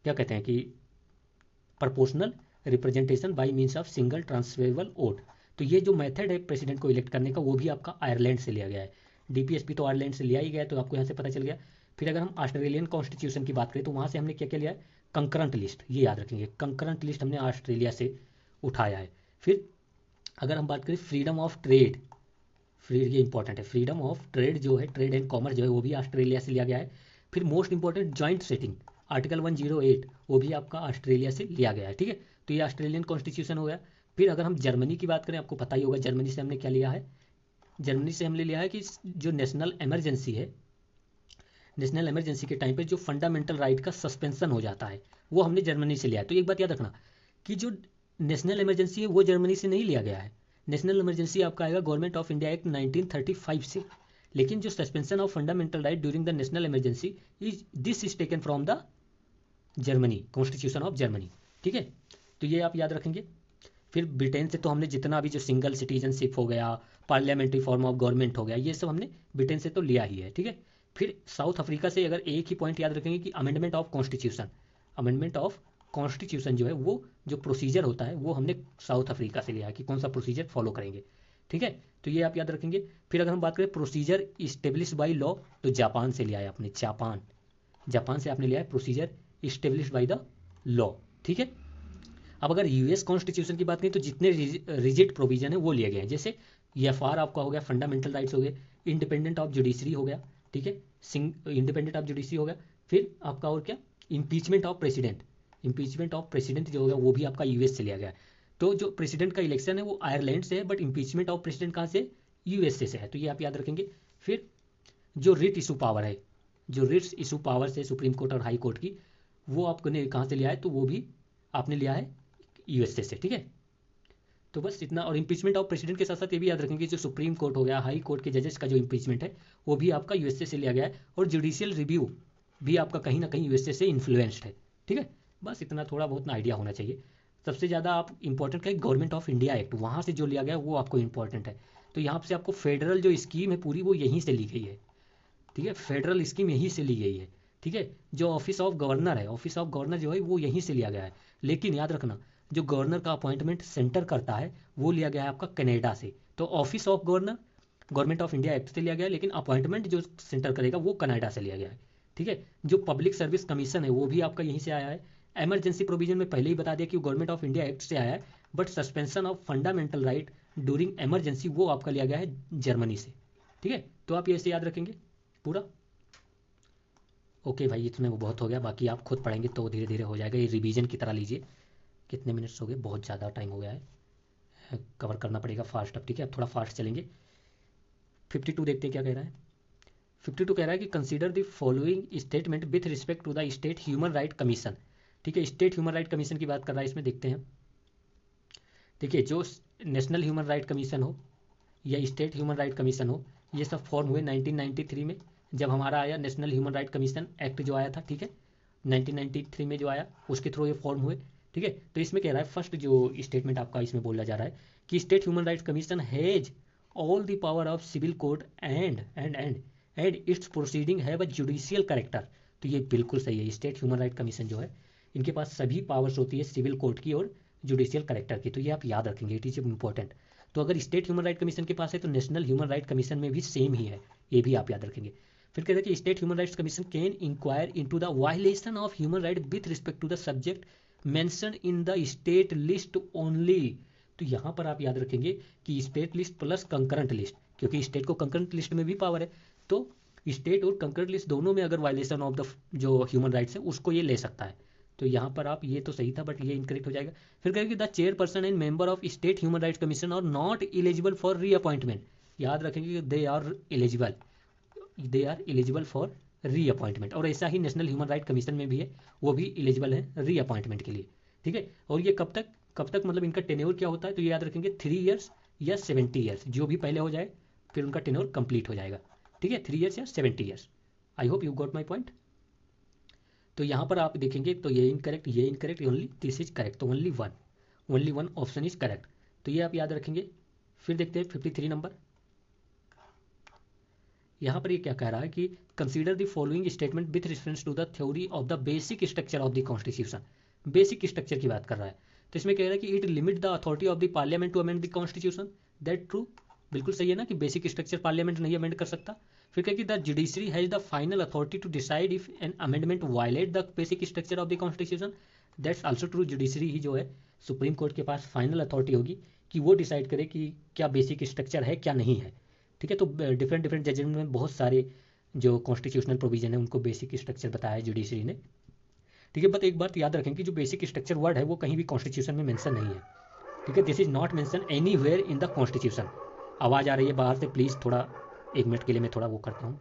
क्या कहते हैं कि proportional representation bye means of single transferable vote, तो ये जो मेथड है प्रेसिडेंट को इलेक्ट करने का वो भी आपका आयरलैंड से लिया गया है। डीपीएसपी तो आयरलैंड से लिया ही गया है, तो आपको यहाँ से पता चल गया। फिर अगर हम ऑस्ट्रेलियन कॉन्स्टिट्यूशन की बात करें तो वहाँ से हमने क्या क्या लिया है, कंकरेंट लिस्ट, ये याद रखेंगे, कंकरेंट लिस्ट हमने ऑस्ट्रेलिया से उठाया है। फिर अगर हम बात करें फ्रीडम ऑफ ट्रेड, ये इंपॉर्टेंट है, फ्रीडम ऑफ ट्रेड जो है, ट्रेड एंड कॉमर्स जो है वो भी ऑस्ट्रेलिया से लिया गया है। फिर most important joint setting article 108 वो भी आपका ऑस्ट्रेलिया से लिया गया है, ठीक है। तो ये ऑस्ट्रेलियन कॉन्स्टिट्यूशन हो गया। फिर अगर हम जर्मनी की बात करें, आपको पता ही होगा जर्मनी से हमने क्या लिया है, जर्मनी से हमने लिया है कि जो नेशनल इमरजेंसी है, नेशनल इमरजेंसी के टाइम पे जो फंडामेंटल राइट का सस्पेंशन हो जाता है वो हमने जर्मनी से लिया है। तो एक बात याद रखना कि जो नेशनल इमरजेंसी है वो जर्मनी से नहीं लिया गया है। नेशनल इमरजेंसी आपका आएगा गवर्नमेंट ऑफ इंडिया एक्ट 1935 से, लेकिन जो suspension of fundamental right during the national emergency is taken from the Germany, constitution of Germany, ठीक है। तो ये आप याद रखेंगे। फिर ब्रिटेन से तो हमने जितना भी जो सिंगल सिटीजनशिप हो गया, पार्लियामेंट्री फॉर्म ऑफ गवर्नमेंट हो गया, ये सब हमने ब्रिटेन से तो लिया ही है, ठीक है। फिर साउथ अफ्रीका से अगर एक ही पॉइंट याद रखेंगे कि amendment of constitution, amendment of constitution जो है वो जो प्रोसीजर होता है वो हमने साउथ अफ्रीका से लिया है कि कौन सा प्रोसीजर फॉलो करेंगे, ठीक है। तो ये आप याद रखेंगे। फिर अगर हम बात करें प्रोसीजर इस्टेब्लिश बाई लॉ, तो जापान से लिया है आपने, जापान से आपने लिया है procedure establish by the law, ठीक है। अब अगर यूएस कॉन्स्टिट्यूशन की बात करें तो जितने रिजिड प्रोविजन है वो लिए गए हैं, जैसे एफआर आपका हो गया, फंडामेंटल राइट्स हो गए, इंडिपेंडेंट ऑफ जुडिशरी हो गया, ठीक है, इंडिपेंडेंट ऑफ जुडिशरी हो गया। फिर आपका और क्या, impeachment of president, impeachment of president जो हो गया वो भी आपका यूएस से लिया गया है। तो जो प्रेसिडेंट का इलेक्शन है वो आयरलैंड से है, बट इम्पीचमेंट ऑफ प्रेसिडेंट कहाँ से, यूएसए से है, तो ये आप याद रखेंगे। फिर जो रिट इशू पावर है, जो रिट्स इशू पावर से सुप्रीम कोर्ट और हाई कोर्ट की, वो आपने कहाँ से लिया है, तो वो भी आपने लिया है यूएसए से, ठीक है। तो बस इतना। और इम्पीचमेंट ऑफ प्रेसिडेंट के साथ साथ ये भी याद रखेंगे जो सुप्रीम कोर्ट हो गया, हाई कोर्ट के जजेस का जो इम्पीचमेंट है वो भी आपका यूएसए से लिया गया है, और जुडिशियल रिव्यू भी आपका कहीं ना कहीं यूएसए से इन्फ्लुएंस्ड है, ठीक है। बस इतना थोड़ा बहुत ना आइडिया होना चाहिए। सबसे ज़्यादा आप इंपॉर्टेंट क्या है, गवर्नमेंट ऑफ इंडिया एक्ट, वहाँ से जो लिया गया वो आपको इंपॉर्टेंट है। तो यहाँ से आपको फेडरल जो स्कीम है पूरी वो यहीं से ली गई है, ठीक है, फेडरल स्कीम यहीं से ली गई है, ठीक है। जो ऑफिस ऑफ गवर्नर है, ऑफिस ऑफ गवर्नर जो है वो यहीं से लिया गया है, लेकिन याद रखना जो गवर्नर का अपॉइंटमेंट सेंटर करता है वो लिया गया है आपका कनाडा से। तो office of governor government of India act से लिया गया है, लेकिन अपॉइंटमेंट जो सेंटर करेगा वो कनाडा से लिया गया है, ठीक है। जो पब्लिक सर्विस कमीशन है वो भी आपका यहीं से आया है। इमरजेंसी प्रोविजन में पहले ही बता दिया कि गवर्नमेंट ऑफ इंडिया एक्ट से आया है, but suspension of fundamental right during emergency वो आपका लिया गया है जर्मनी से, ठीक है, तो आप ये ऐसे याद रखेंगे पूरा। ओके भाई, इतने वो बहुत हो गया, बाकी आप खुद पढ़ेंगे तो धीरे धीरे हो जाएगा, ये रिवीजन की तरह लीजिए। कितने मिनट्स हो गए, बहुत ज़्यादा टाइम हो गया है, कवर करना पड़ेगा फास्ट अब, ठीक है, अब थोड़ा फास्ट चलेंगे। 52 देखते हैं क्या कह रहा है। 52 कह रहा है कि consider the following statement with respect to the state human right commission. ठीक है, स्टेट ह्यूमन राइट कमीशन की बात कर रहा है इसमें, देखते हैं। देखिए, जो नेशनल ह्यूमन राइट कमीशन हो या स्टेट ह्यूमन राइट कमीशन हो, ये सब फॉर्म हुए 1993 में, जब हमारा आया national human right commission act जो आया था, ठीक है, 1993 में जो आया उसके थ्रू ये फॉर्म हुए। ठीक है, तो इसमें कह रहा है फर्स्ट जो स्टेटमेंट आपका इसमें बोला जा रहा है कि state human rights commission has all the power of civil code and its proceeding have a judicial character. तो ये बिल्कुल सही है, स्टेट ह्यूमन राइट कमीशन जो है इनके पास सभी पावर्स होती है सिविल कोर्ट की और जुडिशियल करेक्टर की, तो ये आप याद रखेंगे, इट इज इंपॉर्टेंट। तो अगर स्टेट ह्यूमन राइट कमीशन के पास है तो नेशनल ह्यूमन राइट कमीशन में भी सेम ही है, ये भी आप याद रखेंगे। फिर कहते हैं कि state human rights commission can inquire into the violation of human right with respect to the subject mention in the state list only. तो यहाँ पर आप याद रखेंगे कि state list plus concurrent list, क्योंकि स्टेट को कंकरेंट लिस्ट में भी पावर है, तो स्टेट और कंकरेंट लिस्ट दोनों में अगर वायलेशन ऑफ द जो ह्यूमन राइट्स है उसको ये ले सकता है। तो यहाँ पर आप, ये तो सही था बट ये इनकरेक्ट हो जाएगा। फिर कहेंगे the chairperson and member of state human rights commission are not eligible for reappointment. याद रखेंगे कि they are eligible for reappointment, और ऐसा ही नेशनल ह्यूमन राइट कमीशन में भी है, वो भी एलिजिबल है रीअपॉइंटमेंट के लिए। ठीक है, और ये कब तक मतलब इनका टेन्योर क्या होता है, तो ये याद रखेंगे 3 ईयर्स या 70 ईयर्स, जो भी पहले हो जाए फिर उनका टेन्योर कंप्लीट हो जाएगा। ठीक है, 3 ईयर्स या 70 years. I hope you got my point. तो यहाँ पर आप देखेंगे तो ये incorrect only this is correct, तो only one option is correct, तो ये आप याद रखेंगे। फिर देखते हैं 53 नंबर। यहाँ पर ये क्या कह रहा है कि consider the following statement with reference to the theory of the basic structure of the constitution. Basic structure की बात कर रहा है, तो इसमें कह रहा है कि it limit the authority of the parliament to amend the constitution. That true, बिल्कुल सही है ना कि बेसिक स्ट्रक्चर पार्लियामेंट नहीं अमेंड कर सकता। फिर कहे कि the judiciary has the final authority to decide if an amendment violate the basic structure of the constitution. That's also true, judiciary ही जो है सुप्रीम कोर्ट के पास फाइनल अथॉरिटी होगी कि वो डिसाइड करे कि क्या बेसिक स्ट्रक्चर है क्या नहीं है। ठीक है, तो डिफरेंट जजमेंट में बहुत सारे जो कॉन्स्टिट्यूशनल प्रोविजन है उनको बेसिक स्ट्रक्चर बताया है जुडिशरी ने। ठीक है, बट एक बात याद रखें कि जो बेसिक स्ट्रक्चर वर्ड है वो कहीं भी कॉन्स्टिट्यूशन में मेंशन नहीं है। ठीक है, this is not mention anywhere in the constitution. आवाज़ आ रही है बाहर से, प्लीज़ थोड़ा 1 मिनट के लिए मैं थोड़ा वो करता हूँ।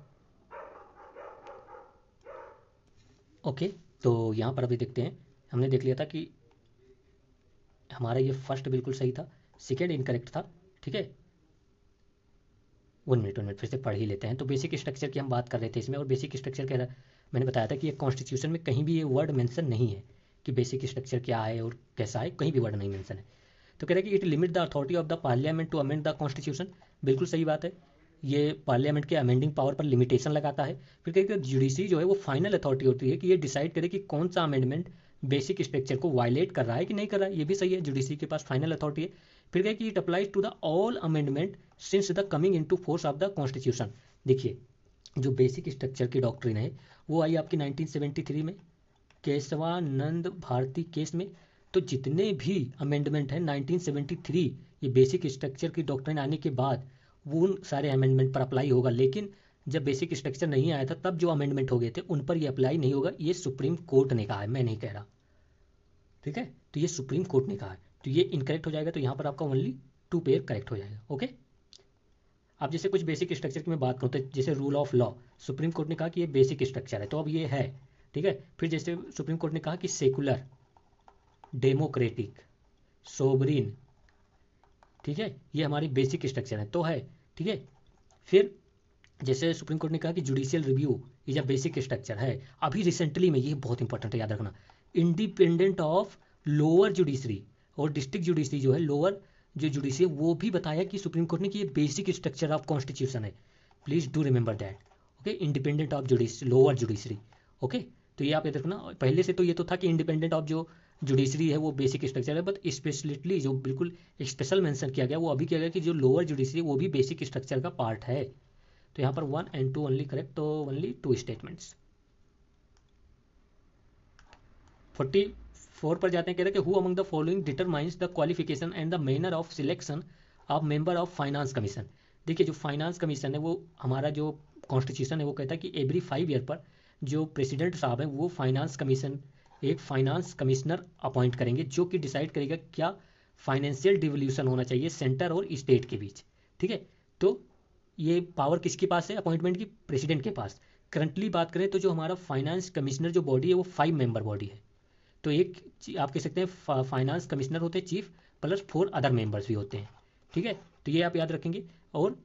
ओके, तो यहाँ पर अभी देखते हैं, हमने देख लिया था कि हमारा ये फर्स्ट बिल्कुल सही था, सेकेंड इनकरेक्ट था। ठीक है, 1 मिनट फिर से पढ़ ही लेते हैं। तो बेसिक स्ट्रक्चर की हम बात कर रहे थे इसमें, और बेसिक स्ट्रक्चर कह रहा, मैंने बताया था कि ये कॉन्स्टिट्यूशन में कहीं भी ये वर्ड मेंशन नहीं है कि बेसिक स्ट्रक्चर क्या है और कैसा है, कहीं भी वर्ड नहीं मेंशन है। तो कह रहा है कि it limit the authority of the parliament to amend the constitution. बिल्कुल सही बात है, ये पार्लियामेंट के अमेंडिंग पावर पर लिमिटेशन लगाता है। फिर कह रहे कि जुडिशरी जो है वो फाइनल अथॉरिटी होती है कि ये डिसाइड करे कि कौन सा अमेंडमेंट बेसिक स्ट्रक्चर को वायलेट कर रहा है कि नहीं कर रहा है, ये भी सही है, जुडिशरी के पास फाइनल अथॉरिटी है। फिर कहे कि it applies to the all amendment since the coming into force of the constitution. देखिए, जो बेसिक स्ट्रक्चर की डॉक्ट्रिन है वो आई आपकी 1973 में केशवानंद भारती केस में। तो जितने भी अमेंडमेंट हैं 1973, ये बेसिक स्ट्रक्चर की डॉक्ट्रिन आने के बाद वो उन सारे अमेंडमेंट पर अप्लाई होगा, लेकिन जब बेसिक स्ट्रक्चर नहीं आया था तब जो अमेंडमेंट हो गए थे उन पर ये अप्लाई नहीं होगा, ये सुप्रीम कोर्ट ने कहा है, मैं नहीं कह रहा। ठीक है, तो ये सुप्रीम कोर्ट ने कहा है, तो ये इनकरेक्ट हो जाएगा, तो यहाँ पर आपका ओनली 2 पेयर करेक्ट हो जाएगा। ओके, अब जैसे कुछ बेसिक स्ट्रक्चर की मैं बात करूँ तो जैसे rule of law, supreme court ने कहा कि ये बेसिक स्ट्रक्चर है, तो अब ये है। ठीक है, फिर जैसे सुप्रीम कोर्ट ने कहा कि सेकुलर, डेमोक्रेटिक, सोवरिन, ठीक है, ये हमारी बेसिक स्ट्रक्चर है, तो है। ठीक है, फिर जैसे सुप्रीम कोर्ट ने कहा कि judicial review is a basic structure है। अभी रिसेंटली में, ये बहुत इंपॉर्टेंट है याद रखना, इंडिपेंडेंट ऑफ लोअर जुडिशरी और डिस्ट्रिक्ट जुडिशरी जो है, लोअर जो जुडिशरी वो भी बताया कि सुप्रीम कोर्ट ने कि ये बेसिक स्ट्रक्चर ऑफ कॉन्स्टिट्यूशन है। Please do remember that. Okay, independent of lower judiciary. Okay, तो ये आप याद रखना, पहले से तो ये तो था कि इंडिपेंडेंट ऑफ जो जुडिशरी है वो बेसिक स्ट्रक्चर है, बट स्पेशलिटली जो बिल्कुल स्पेशल मेंशन किया गया वो अभी किया गया कि जो लोअर जुडिशरी वो भी बेसिक स्ट्रक्चर का पार्ट है। तो यहाँ पर 1 and 2 ओनली करेक्ट, तो ओनली 2 स्टेटमेंट्स। 44 पर जाते हैं, कह रहे हैं कि who among the following determines the qualification and the manner of selection of member of finance commission. देखिए जो फाइनेंस कमीशन है वो हमारा जो कॉन्स्टिट्यूशन है वो कहता है कि एवरी 5 ईयर पर जो प्रेसिडेंट साहब हैं वो फाइनेंस कमीशन एक फाइनेंस कमिश्नर अपॉइंट करेंगे जो कि डिसाइड करेगा क्या फाइनेंशियल डिवोल्यूशन होना चाहिए सेंटर और स्टेट के बीच। ठीक है, तो ये पावर किसके पास है अपॉइंटमेंट की? प्रेसिडेंट के पास। करंटली बात करें तो जो हमारा फाइनेंस कमिश्नर जो बॉडी है वो 5 मेंबर बॉडी है। तो एक आप कह सकते हैं फाइनेंस कमिश्नर होते हैं चीफ, प्लस 4 अदर मेंबर्स भी होते हैं। ठीक है, तो ये आप याद रखेंगे। और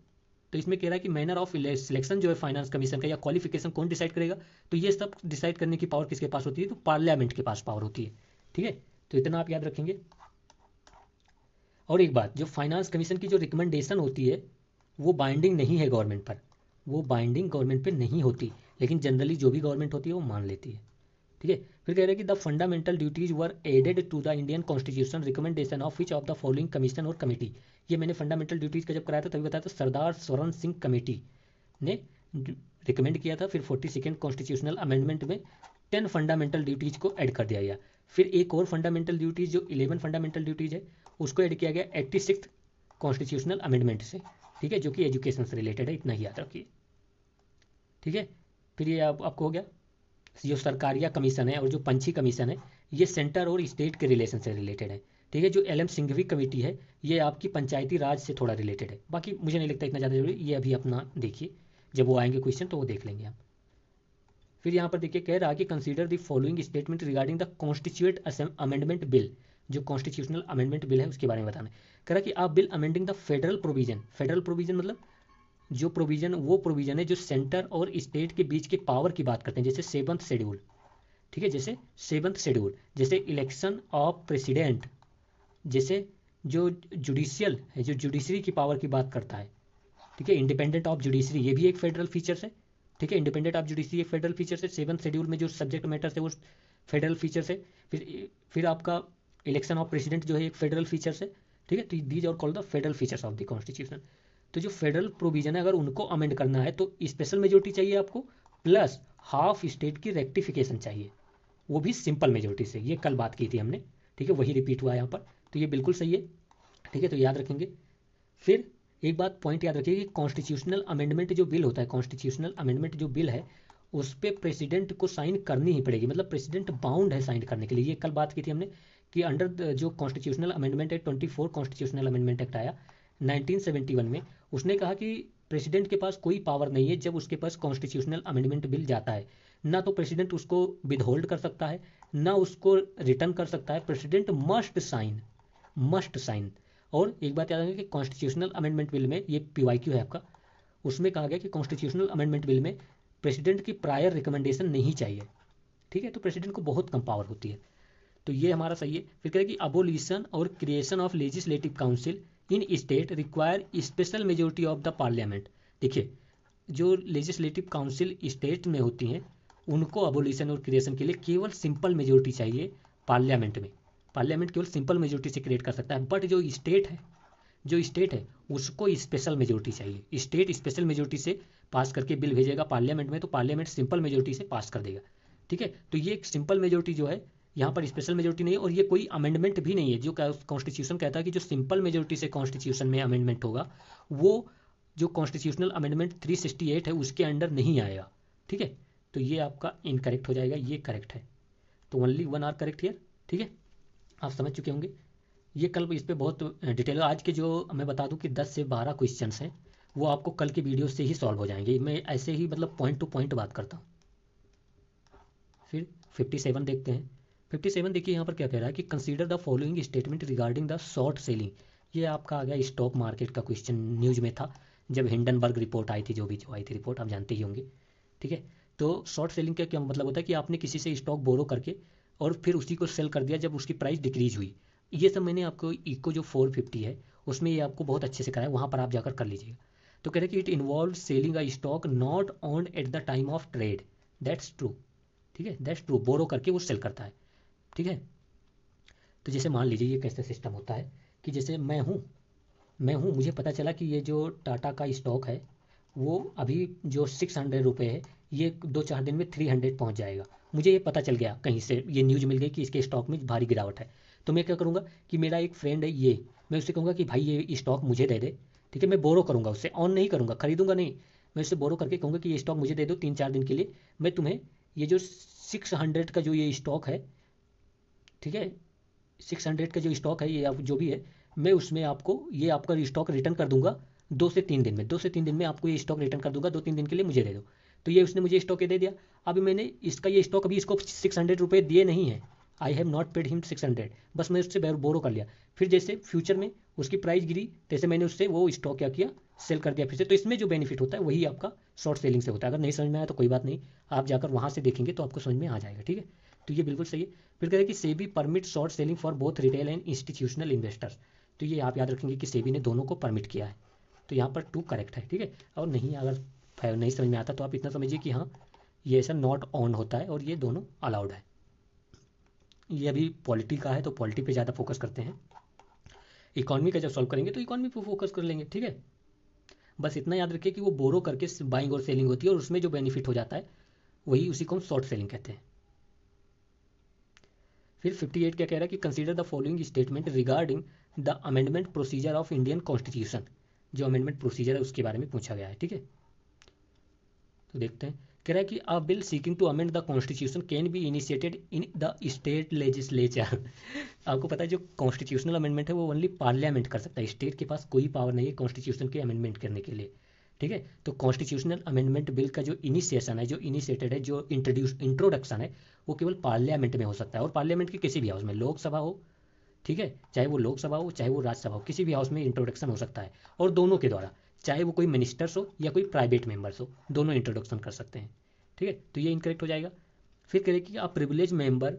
तो इसमें कह रहा है कि मैनर ऑफ सिलेक्शन जो है फाइनेंस कमीशन का या क्वालिफिकेशन कौन डिसाइड करेगा? तो ये सब डिसाइड करने की पावर किसके पास होती है? तो पार्लियामेंट के पास पावर होती है। ठीक है, तो इतना आप याद रखेंगे। और एक बात, जो फाइनेंस कमीशन की जो रिकमेंडेशन होती है वो बाइंडिंग नहीं है गवर्नमेंट पर, वो बाइंडिंग गवर्नमेंट पे नहीं होती, लेकिन जनरली जो भी गवर्नमेंट होती है वो मान लेती है। ठीक है, फिर कह रहे हैं कि the fundamental duties were added to the Indian constitution recommendation of which of the following commission or committee. ये मैंने फंडामेंटल ड्यूटीज का जब कराया था तभी बताया था, सरदार स्वरण सिंह कमेटी ने रिकमेंड किया था। फिर 42nd कॉन्स्टिट्यूशनल अमेंडमेंट में 10 फंडामेंटल ड्यूटीज को ऐड कर दिया गया। फिर एक और फंडामेंटल ड्यूटीज जो 11 फंडामेंटल ड्यूटीज है उसको ऐड किया गया 86th कॉन्स्टिट्यूशनल अमेंडमेंट से। ठीक है, जो कि एजुकेशन से रिलेटेड है, इतना ही याद रखिए। ठीक है, फिर ये आपको हो गया। जो सरकारिया कमीशन है और जो पंछी कमीशन है ये सेंटर और स्टेट के रिलेशन से रिलेटेड है। ठीक है, जो एल एम सिंघवी कमेटी है ये आपकी पंचायती राज से थोड़ा रिलेटेड है। बाकी मुझे नहीं लगता इतना ज़्यादा जरूरी, ये अभी अपना देखिए, जब वो आएंगे क्वेश्चन तो वो देख लेंगे आप। फिर यहाँ पर देखिए कह रहा कि consider the following statement regarding the constituent amendment bill. जो कॉन्स्टिट्यूशनल अमेंडमेंट बिल है उसके बारे में बताना है। कह रहा कि आप bill amending the federal provision, federal provision मतलब जो प्रोविजन वो प्रोविजन है जो सेंटर और स्टेट के बीच के पावर की बात करते हैं, जैसे 7th शेड्यूल। ठीक है, जैसे 7th शेड्यूल, जैसे इलेक्शन ऑफ प्रेसिडेंट, जैसे जो जुडिशियल है जो जुडिशरी की पावर की बात करता है। ठीक है, इंडिपेंडेंट ऑफ जुडिशरी ये भी एक फेडरल फीचर्स है। ठीक है, इंडिपेंडेंट ऑफ जुडिशरी एक फेडरल फीचर्स है। 7th शेड्यूल में जो सब्जेक्ट मैटर्स है वो फेडरल फीचर्स है। फिर आपका इलेक्शन ऑफ प्रेसिडेंट जो है एक फेडरल फीचर्स है। ठीक है, तो these are called the federal features of the constitution. तो जो फेडरल प्रोविजन है अगर उनको अमेंड करना है तो स्पेशल मेजोरिटी चाहिए आपको, प्लस हाफ स्टेट की रेक्टिफिकेशन चाहिए, वो भी सिंपल मेजोरिटी से। ये कल बात की थी हमने। ठीक है, वही रिपीट हुआ यहाँ पर, तो ये बिल्कुल सही है। ठीक है, तो याद रखेंगे। फिर एक बात पॉइंट याद रखिए कि कॉन्स्टिट्यूशनल अमेंडमेंट जो बिल होता है, कॉन्स्टिट्यूशनल अमेंडमेंट जो बिल है उस पर प्रेसिडेंट को साइन करनी ही पड़ेगी, मतलब प्रेसिडेंट बाउंड है साइन करने के लिए। ये कल बात की थी हमने कि अंडर जो कॉन्स्टिट्यूशनल अमेंडमेंट है 24 कॉन्स्टिट्यूशनल अमेंडमेंट एक्ट आया 1971 में, उसने कहा कि प्रेसिडेंट के पास कोई पावर नहीं है जब उसके पास कॉन्स्टिट्यूशनल अमेंडमेंट बिल जाता है। ना तो प्रेसिडेंट उसको विदहोल्ड कर सकता है, ना उसको रिटर्न कर सकता है। President must sign, must sign. और एक बात याद रखें कि कॉन्स्टिट्यूशनल अमेंडमेंट बिल में, ये पीवाईक्यू है आपका, उसमें कहा गया कि कॉन्स्टिट्यूशनल अमेंडमेंट बिल में प्रेसिडेंट की प्रायर रिकमेंडेशन नहीं चाहिए। ठीक है, तो प्रेसिडेंट को बहुत कम पावर होती है, तो ये हमारा सही है। फिर कहें कि अबोलिशन और creation of legislative council in state require special majority of the parliament. देखिए जो लेजिस्लेटिव काउंसिल स्टेट में होती हैं उनको अबोलिशन और क्रिएशन के लिए केवल सिंपल मेजोरिटी चाहिए पार्लियामेंट में। पार्लियामेंट केवल सिंपल मेजोरिटी से क्रिएट कर सकता है, बट जो स्टेट है, जो स्टेट है उसको स्पेशल मेजोरिटी चाहिए। स्टेट स्पेशल मेजोरिटी से पास करके बिल भेजेगा पार्लियामेंट में, तो पार्लियामेंट सिंपल मेजोरिटी से पास कर देगा। ठीक है, तो ये एक सिंपल मेजोरिटी जो है यहाँ पर स्पेशल मेजोरिटी नहीं है, और ये कोई अमेंडमेंट भी नहीं है। जो कॉन्स्टिट्यूशन कहता है कि जो सिंपल मेजोरिटी से कॉन्स्टिट्यूशन में अमेंडमेंट होगा वो जो कॉन्स्टिट्यूशनल अमेंडमेंट 368 है उसके अंडर नहीं आएगा। ठीक है, तो ये आपका इनकरेक्ट हो जाएगा, ये करेक्ट है। तो ओनली 1 आर करेक्ट हियर। ठीक है, आप समझ चुके होंगे। ये कल इस पर बहुत डिटेल, आज के जो मैं बता दूं कि 10 से 12 क्वेश्चंस हैं वो आपको कल के वीडियो से ही सॉल्व हो जाएंगे। मैं ऐसे ही मतलब पॉइंट टू पॉइंट बात करता हूँ। फिर 57 देखते हैं। 57 देखिए यहाँ पर क्या कह रहा है कि consider the following statement regarding the short selling. ये आपका आ गया स्टॉक मार्केट का क्वेश्चन, न्यूज में था जब हिंडनबर्ग रिपोर्ट आई थी, जो आई थी रिपोर्ट आप जानते ही होंगे। ठीक है, तो शॉर्ट सेलिंग का क्या मतलब होता है कि आपने किसी से स्टॉक बोरो करके और फिर उसी को सेल कर दिया जब उसकी प्राइस डिक्रीज हुई। ये सब मैंने आपको इको जो 450 है उसमें ये आपको बहुत अच्छे से कराया, वहाँ पर आप जाकर कर लीजिएगा। तो कह रहे हैं कि it involve selling a stock not owned at the time of trade. That's true. ठीक है, दैट्स ट्रू, बोरो करके वो सेल करता है। ठीक है, तो जैसे मान लीजिए ये कैसे सिस्टम होता है कि जैसे मैं हूँ मुझे पता चला कि ये जो टाटा का स्टॉक है वो अभी जो 600 रुपये है ये 2-4 दिन में 300 पहुँच जाएगा। मुझे ये पता चल गया, कहीं से ये न्यूज़ मिल गई कि इसके स्टॉक में भारी गिरावट है। तो मैं क्या करूँगा कि मेरा एक फ्रेंड है ये, मैं उससे कहूँगा कि भाई ये स्टॉक मुझे दे दे, ठीक है, मैं बोरो करूँगा उससे, ऑन नहीं करूँगा, खरीदूंगा नहीं, मैं उससे बोरो करके कहूँगा कि ये स्टॉक मुझे दे दो 3-4 दिन के लिए, मैं तुम्हें ये जो 600 का जो ये स्टॉक है, ठीक है, 600 का जो स्टॉक है ये आप जो भी है, मैं उसमें आपको ये आपका स्टॉक रिटर्न कर दूंगा 2 से 3 दिन में, 2 से 3 दिन में आपको ये स्टॉक रिटर्न कर दूंगा, 2-3 दिन के लिए मुझे दे दो। तो ये उसने मुझे स्टॉक दे दिया। अभी मैंने इसका ये स्टॉक अभी इसको 600 रुपये दिए नहीं है, I have not paid him 600, बस मैं उससे बोरो कर लिया। फिर जैसे फ्यूचर में उसकी प्राइस गिरी जैसे मैंने उससे वो स्टॉक क्या किया, सेल कर दिया फिर से। तो इसमें जो बेनिफिट होता है वही आपका शॉर्ट सेलिंग से होता है। अगर नहीं समझ में आया तो कोई बात नहीं, आप जाकर वहाँ से देखेंगे तो आपको समझ में आ जाएगा, ठीक है। तो ये बिल्कुल सही है। फिर कह रहे हैं कि SEBI permit short selling for both retail and institutional investors. तो ये आप याद रखेंगे कि सेबी ने दोनों को परमिट किया है, तो यहाँ पर 2 करेक्ट है, ठीक है। और नहीं, अगर नहीं समझ में आता तो आप इतना समझिए कि हाँ ये ऐसा नॉट ऑन होता है और ये दोनों अलाउड है। ये अभी पॉलिटी का है तो पॉलिटी पे ज़्यादा फोकस करते हैं, इकॉनमी का जब सॉल्व करेंगे तो इकॉनमी पे फोकस कर लेंगे, ठीक है। बस इतना याद रखिए कि वो बोरो करके बाइंग और सेलिंग होती है और उसमें जो बेनिफिट हो जाता है वही उसी को हम शॉर्ट सेलिंग कहते हैं। फिर 58 क्या कह रहा है कि consider the following statement regarding the amendment procedure of Indian constitution. जो अमेंडमेंट प्रोसीजर है उसके बारे में पूछा गया है, ठीक है। तो देखते हैं, कह रहा है कि a bill seeking to amend the constitution can be initiated in the state legislature. आपको पता है जो कॉन्स्टिट्यूशनल अमेंडमेंट है वो ओनली पार्लियामेंट कर सकता है, स्टेट के पास कोई पावर नहीं है कॉन्स्टिट्यूशन के अमेंडमेंट करने के लिए, ठीक है। तो कॉन्स्टिट्यूशनल अमेंडमेंट बिल का जो इनिशिएशन है, जो इनिशिएटेड है, जो इंट्रोडक्शन है, वो केवल पार्लियामेंट में हो सकता है। और पार्लियामेंट के किसी भी हाउस में, लोकसभा हो, ठीक है, चाहे वो लोकसभा हो चाहे वो राज्यसभा हो, किसी भी हाउस में इंट्रोडक्शन हो सकता है। और दोनों के द्वारा, चाहे वो कोई मिनिस्टर्स हो या कोई प्राइवेट मेंबर्स हो, दोनों इंट्रोडक्शन कर सकते हैं, ठीक है। तो ये इनकरेक्ट हो जाएगा। फिर कह रहे कि आप प्रिविलेज मेंबर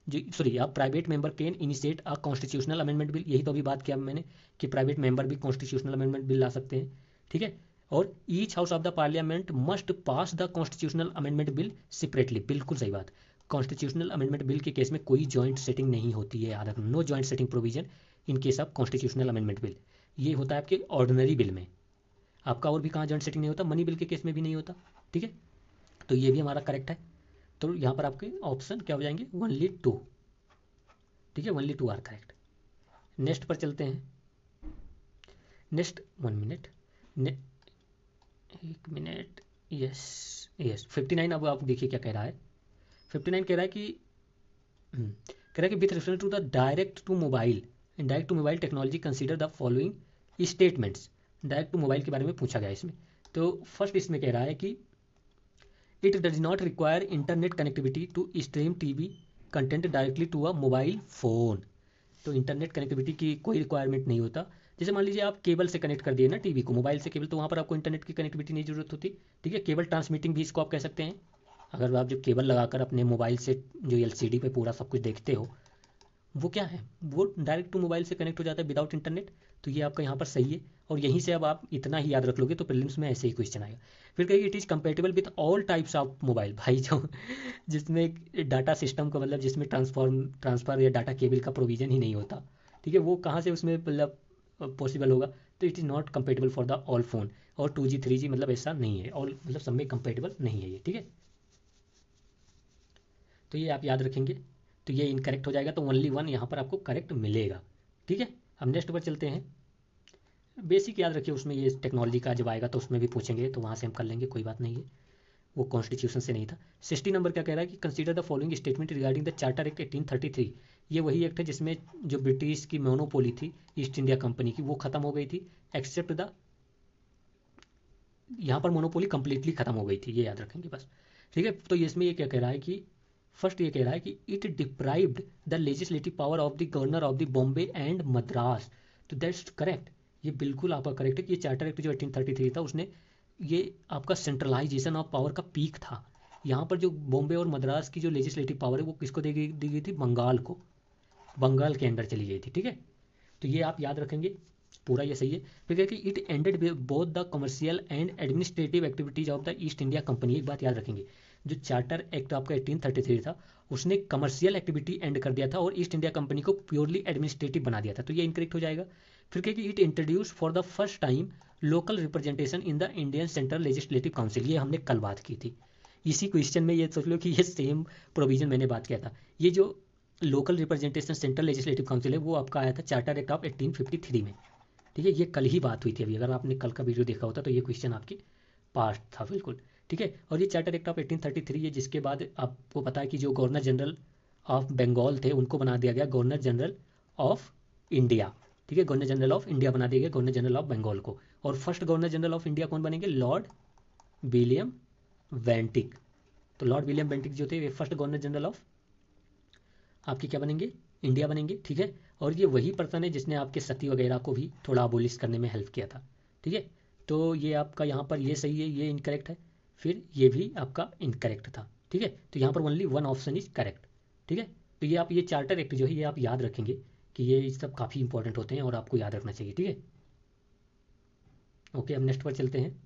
जी सॉरी आप private member can initiate a constitutional amendment bill. यही तो अभी बात किया मैंने कि प्राइवेट मेंबर भी कॉन्स्टिट्यूशनल अमेंडमेंट बिल ला सकते हैं, ठीक है। और each house of the parliament must pass the constitutional amendment bill separately. बिल्कुल सही बात। कॉन्स्टिट्यूशनल अमेंडमेंट बिल के केस में कोई जॉइंट सेटिंग नहीं होती है, याद रखना, no joint sitting provision in case of constitutional amendment bill. ये होता है आपके ऑर्डिनरी बिल में, आपका और भी कहाँ जॉइंट सेटिंग नहीं होता, मनी बिल के केस में भी नहीं होता, ठीक है। तो ये भी हमारा करेक्ट है। तो यहाँ पर आपके ऑप्शन क्या हो जाएंगे, ओनली 2, ठीक है, ओनली 2 आर करेक्ट। नेक्स्ट पर चलते हैं। Next 1 minute, 1 minute, yes yes 59। अब आप देखिए क्या कह रहा है। 59 कह रहा है कि कह रहा है कि with reference to the direct to mobile technology consider the following statements. Direct to mobile के बारे में पूछा गया इसमें। तो फर्स्ट इसमें कह रहा है कि it does not require internet connectivity to stream TV content directly to a mobile phone. तो इंटरनेट कनेक्टिविटी की कोई रिक्वायरमेंट नहीं होता। जैसे मान लीजिए आप केबल से कनेक्ट कर दिए ना टीवी को, मोबाइल से केबल, तो वहाँ पर आपको इंटरनेट की कनेक्टिविटी नहीं जरूरत होती, ठीक है। केबल ट्रांसमिटिंग भी इसको आप कह सकते हैं। अगर आप जो केबल लगाकर अपने मोबाइल से जो एलसीडी पे पूरा सब कुछ देखते हो, वो क्या है, वो डायरेक्ट टू मोबाइल से कनेक्ट हो जाता है विदाउट इंटरनेट। तो ये आपका यहाँ पर सही है। और यहीं से अब आप इतना ही याद रख लोगे तो प्रीलिम्स में ऐसे ही क्वेश्चन आएगा। फिर कहेगी it is compatible with all types of mobile. भाई जो जिसमें डाटा सिस्टम का मतलब जिसमें ट्रांसफ़र या डाटा केबल का प्रोविज़न ही नहीं होता, ठीक है, वो कहाँ से उसमें मतलब पॉसिबल होगा। तो it is not compatible for the all phone. और 2G 3G मतलब ऐसा नहीं है, और मतलब सब में कंपेटेबल नहीं है ये, ठीक है। तो ये आप याद रखेंगे। तो ये इनकरेक्ट हो जाएगा, तो ओनली 1 यहाँ पर आपको करेक्ट मिलेगा, ठीक है। हम नेक्स्ट पर चलते हैं। बेसिक याद रखिए, उसमें ये टेक्नोलॉजी का जब आएगा तो उसमें भी पूछेंगे, तो वहाँ से हम कर लेंगे, कोई बात नहीं है, वो कॉन्स्टिट्यूशन से नहीं था। 60 नंबर क्या कह रहा है कि consider the following statement regarding the charter act 1833। ये वही एक्ट है जिसमें जो ब्रिटिश की मोनोपोली थी ईस्ट इंडिया कंपनी की, वो खत्म हो गई थी, एक्सेप्ट द, यहाँ पर मोनोपोली कंप्लीटली खत्म हो गई थी, ये याद रखेंगे बस, ठीक है। तो इसमें ये क्या कह रहा है कि फर्स्ट ये कह रहा है कि it deprived the legislative power of the governor of the Bombay and Madras. तो दैट्स करेक्ट, ये बिल्कुल आपका करेक्ट है कि ये चार्टर एक्ट जो 1833 था उसने, ये आपका सेंट्रलाइजेशन ऑफ पावर का पीक था। यहाँ पर जो बॉम्बे और मद्रास की जो लेजिस्लेटिव पावर है वो किसको दी गई थी, बंगाल को, बंगाल के अंदर चली गई थी, ठीक है। तो ये आप याद रखेंगे, पूरा ये सही है। फिर कह कि it ended both the commercial and administrative activities of the east India company. एक बात याद रखेंगे, जो चार्टर एक्ट आपका 1833 था उसने कमर्शियल एक्टिविटी एंड कर दिया था और ईस्ट इंडिया कंपनी को प्योरली एडमिनिस्ट्रेटिव बना दिया था, तो ये इनकरेक्ट हो जाएगा। फिर कह कि it introduce for the first time local representation in the Indian central legislative council. ये हमने कल बात की थी, इसी क्वेश्चन में ये सोच लो कि ये सेम प्रोविजन मैंने बात किया था। ये जो local representation central legislative council है वो आपका आया था चार्टर एक्ट ऑफ 1853 में, ठीक है, ये कल ही बात हुई थी अभी, अगर आपने कल का वीडियो देखा होता तो ये क्वेश्चन आपके पास था बिल्कुल। ठीक है, और ये चार्टर एक्ट ऑफ 1833 है, जिसके बाद आपको पता है कि जो गवर्नर जनरल ऑफ बंगाल थे उनको बना दिया गया गवर्नर जनरल ऑफ इंडिया। ठीक है, गवर्नर जनरल ऑफ इंडिया बना दिया गया गवर्नर जनरल ऑफ बंगाल को। और first governor general of India कौन बनेंगे? Lord William Bentinck. तो लॉर्ड विलियम बेंटिक जो थे वे फर्स्ट गवर्नर जनरल ऑफ आपके क्या बनेंगे? इंडिया बनेंगे। ठीक है, और ये वही पर्सन है जिसने आपके सती वगैरह को भी थोड़ा अबोलिश करने में हेल्प किया था। ठीक है, तो ये आपका यहाँ पर ये सही है, ये इनकरेक्ट है, फिर ये भी आपका इनकरेक्ट था। ठीक है, तो यहाँ पर only one option is correct. ठीक है, तो ये आप ये चार्टर एक्ट जो है ये आप याद रखेंगे कि ये सब काफ़ी इंपॉर्टेंट होते हैं और आपको याद रखना चाहिए। ठीक है, ओके, अब नेक्स्ट पर चलते हैं।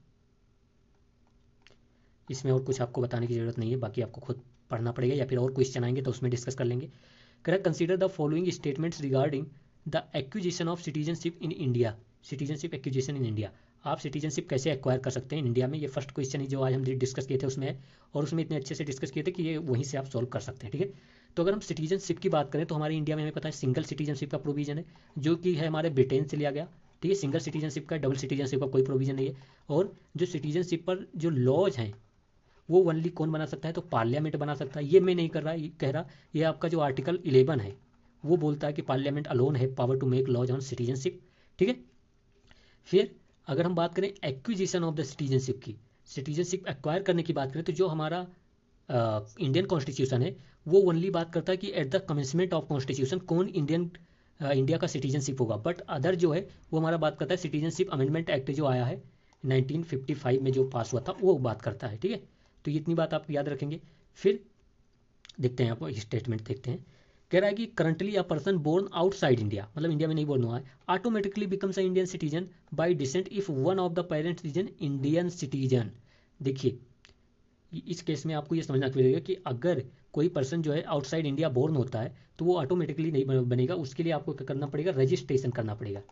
इसमें और कुछ आपको बताने की ज़रूरत नहीं है, बाकी आपको खुद पढ़ना पड़ेगा या फिर और क्वेश्चन आएंगे तो उसमें डिस्कस कर लेंगे। Correct, consider the following statements regarding the acquisition of citizenship in India. Citizenship acquisition in India, आप सिटीजनशिप कैसे एक्वायर कर सकते हैं इंडिया में, ये फर्स्ट क्वेश्चन ही जो आज हम डिस्कस किए थे उसमें है, और उसमें इतने अच्छे से डिस्कस किए थे कि ये वहीं से आप सॉल्व कर सकते हैं। ठीक है, तो अगर हम सिटीजनशिप की बात करें तो हमारे इंडिया में हमें पता है सिंगल सिटीजनशिप का प्रोविजन है, जो कि है हमारे ब्रिटेन से लिया गया। ठीक है, सिंगल सिटीजनशिप का, डबल सिटीजनशिप का कोई प्रोविजन नहीं है। और जो सिटीजनशिप पर जो लॉज हैं वो ओनली कौन बना सकता है? तो पार्लियामेंट बना सकता है। ये मैं नहीं कर रहा, ये कह रहा, ये आपका जो आर्टिकल 11 है वो बोलता है कि पार्लियामेंट अलोन है power to make laws on citizenship. ठीक है, फिर अगर हम बात करें एक्विजिशन ऑफ द सिटीजनशिप की, सिटीजनशिप एक्वायर करने की बात करें तो जो हमारा इंडियन कॉन्स्टिट्यूशन है वो ओनली बात करता है कि at the commencement of constitution कौन इंडिया का सिटीजनशिप होगा। बट अदर जो है वो हमारा बात करता है सिटीजनशिप अमेंडमेंट एक्ट जो आया है 1955 में जो पास हुआ था वो बात करता है। ठीक है, तो इतनी बात आप याद रखेंगे। फिर देखते हैं, आप स्टेटमेंट देखते हैं। कह रहा है कि currently a person born outside India, मतलब इंडिया में नहीं बोर्न हुआ है, automatically becomes a Indian citizen by descent if one of the parents is an Indian citizen. देखिए, इस केस में आपको ये समझना पड़ेगा कि अगर कोई पर्सन जो है आउटसाइड इंडिया बोर्न होता है तो वो ऑटोमेटिकली नहीं बनेगा, उसके लिए आपको क्या करना पड़ेगा? रजिस्ट्रेशन करना पड़ेगा।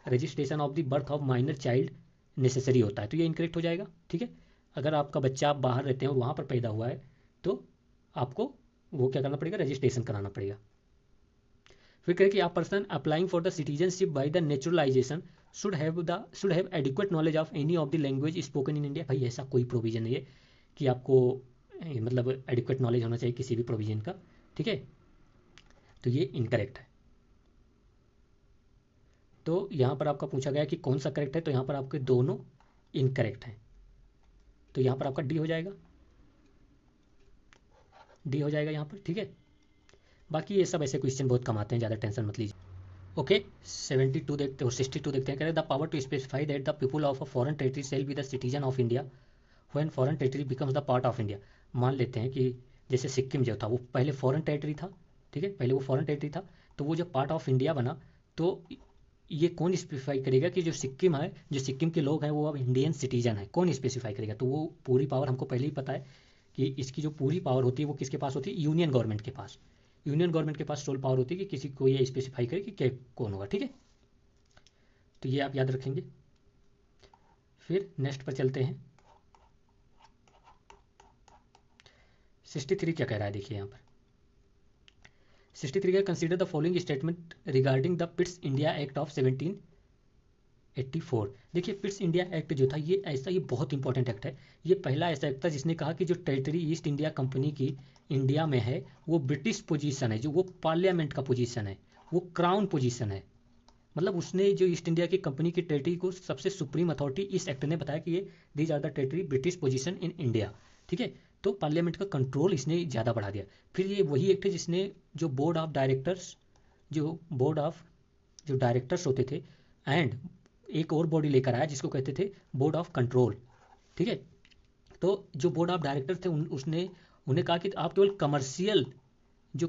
Registration of the birth of minor child necessary होता है, तो ये इनकरेक्ट हो जाएगा। ठीक है, अगर आपका बच्चा आप बाहर रहते हैं और वहाँ पर पैदा हुआ है तो आपको वो क्या करना पड़ेगा? रजिस्ट्रेशन कराना पड़ेगा। फिर कहें कि आप person applying for the citizenship by the naturalisation should have adequate knowledge of any of the language spoken in India. भाई ऐसा कोई प्रोविजन नहीं है कि आपको मतलब एडिक्वेट नॉलेज होना चाहिए किसी भी प्रोविजन का। ठीक है, तो ये इनकरेक्ट है। तो यहाँ पर आपका पूछा गया कि कौन सा करेक्ट है, तो यहाँ पर आपके दोनों इनकरेक्ट हैं, तो यहाँ पर आपका डी हो जाएगा, डी हो जाएगा यहाँ पर। ठीक है, बाकी ये सब ऐसे क्वेश्चन बहुत कम आते हैं, ज़्यादा टेंशन मत लीजिए। ओके, 72 देखते हैं और 62 देखते हैं। कह रहे the power to specify that the people of a foreign territory shall be the citizen of India when foreign territory becomes the part of India. मान लेते हैं कि जैसे सिक्किम जो था वो पहले फॉरेन टेरिटरी था। ठीक है, पहले वो फॉरेन टेरिटरी था, तो वो जब पार्ट ऑफ इंडिया बना तो ये कौन स्पेसिफाई करेगा कि जो सिक्किम है, जो सिक्किम के लोग हैं वो अब इंडियन सिटीजन है? कौन स्पेसिफाई करेगा? तो वो पूरी पावर हमको पहले ही पता है कि इसकी जो पूरी पावर होती है वो किसके पास होती है? यूनियन गवर्नमेंट के पास। यूनियन गवर्नमेंट के पास सोल पावर होती है कि किसी को ये स्पेसिफाई करे कि कौन होगा। ठीक है, तो ये आप याद रखेंगे। फिर नेक्स्ट पर चलते हैं। 63 क्या कह रहा है, देखिए यहाँ पर 63 का consider the following statement regarding the Pitt's India act of 1784। देखिए, पिट्स इंडिया एक्ट जो था ये बहुत इंपॉर्टेंट एक्ट है। ये पहला ऐसा एक्ट था जिसने कहा कि जो टेरिटरी ईस्ट इंडिया कंपनी की इंडिया में है वो ब्रिटिश पोजीशन है, जो वो पार्लियामेंट का पोजीशन है, वो क्राउन पोजीशन है। मतलब उसने जो ईस्ट इंडिया की कंपनी की टेरिटरी को सबसे सुप्रीम अथॉरिटी इस एक्ट ने बताया कि ये these are the territory British position in India. ठीक है, तो पार्लियामेंट का कंट्रोल इसने ज़्यादा बढ़ा दिया। फिर ये वही एक्ट है जिसने जो बोर्ड ऑफ डायरेक्टर्स होते थे एंड एक और बॉडी लेकर आया जिसको कहते थे बोर्ड ऑफ कंट्रोल। ठीक है, तो जो बोर्ड ऑफ डायरेक्टर्स थे उसने उन्हें कहा कि आप केवल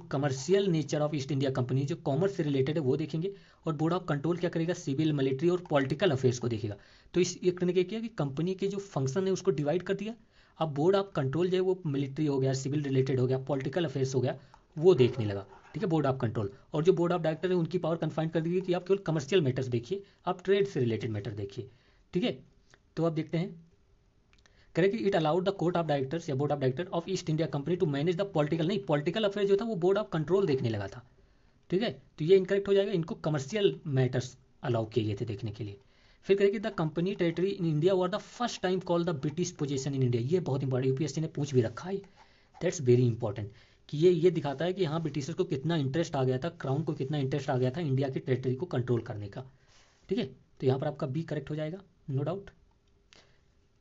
commercial nature of east India company जो कॉमर्स से रिलेटेड है वो देखेंगे, और बोर्ड ऑफ कंट्रोल क्या करेगा? सिविल, मिलिट्री और पॉलिटिकल अफेयर्स को देखेगा। तो इस एक्ट ने क्या किया कि कंपनी के जो फंक्शन है उसको डिवाइड कर दिया। अब बोर्ड ऑफ कंट्रोल जो है वो मिलिट्री हो गया, सिविल रिलेटेड हो गया, पॉलिटिकल अफेयर्स हो गया, वो देखने लगा। ठीक है, बोर्ड ऑफ कंट्रोल। और जो बोर्ड ऑफ डायरेक्टर है उनकी पावर कन्फाइन कर दी गई कि आप केवल कमर्शियल मैटर्स देखिए, आप ट्रेड से रिलेटेड मैटर देखिए। ठीक है, तो अब देखते हैं। Correct, it allowed the court of directors या board of director of east India company to manage the political affair जो था वो बोर्ड ऑफ कंट्रोल देखने लगा था। ठीक है, तो ये इनकरेक्ट हो जाएगा, इनको कमर्शियल मैटर्स अलाउ किए गए थे देखने के लिए। फिर करें कि the company territory in India were the first time call the British position in India. ये बहुत इंपॉर्टेंट, यूपीएससी ने पूछ भी रखा है, दैट्स वेरी इंपॉर्टेंट, कि ये दिखाता है कि हाँ ब्रिटिशर्स को कितना इंटरेस्ट आ गया था, क्राउन को कितना इंटरेस्ट आ गया था इंडिया की टेरिटरी को कंट्रोल करने का। ठीक है, तो यहाँ पर आपका बी करेक्ट हो जाएगा, नो डाउट।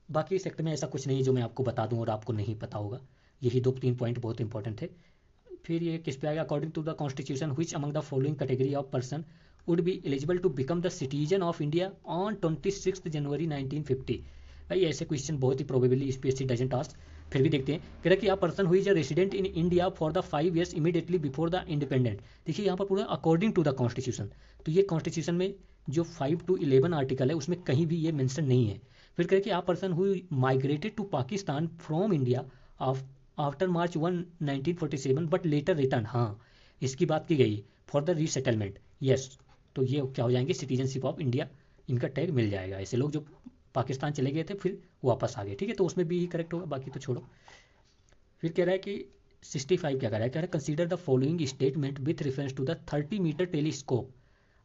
बाकी इस सेक्टर में ऐसा कुछ नहीं है जो मैं आपको बता दूं और आपको नहीं पता होगा, यही 2-3 पॉइंट बहुत इंपॉर्टेंट है। फिर ये किस पे आएगा, according to the constitution which among the following category of person would be eligible to become the citizen of India on 26 January 1950। भाई ऐसे क्वेश्चन बहुत ही प्रोबेबली यूपीएससी डजंट आस्क, फिर भी देखते हैं। कह रहा है कि a person who is a resident in India for the 5 years immediately before the independent. देखिए यहाँ पर पूरा अकॉर्डिंग टू द कॉन्स्टिट्यूशन, तो ये कॉन्स्टिट्यूशन में जो 5 to 11 आर्टिकल है उसमें कहीं भी ये मेंशन नहीं है। फिर कह रहे कि a person who migrated to Pakistan from India after March 1 1947 but later return, हाँ इसकी बात की गई फॉर द रीसेटलमेंट, यस, तो ये क्या हो जाएंगे, सिटीजनशिप ऑफ इंडिया, इनका टैग मिल जाएगा। ऐसे लोग जो पाकिस्तान चले गए थे फिर वापस आ गए, ठीक है, तो उसमें भी करेक्ट होगा, बाकी तो छोड़ो। फिर कह रहा है कि 65 क्या कह रहा है, कह रहा है consider the following statement with reference to the 30 metre telescope.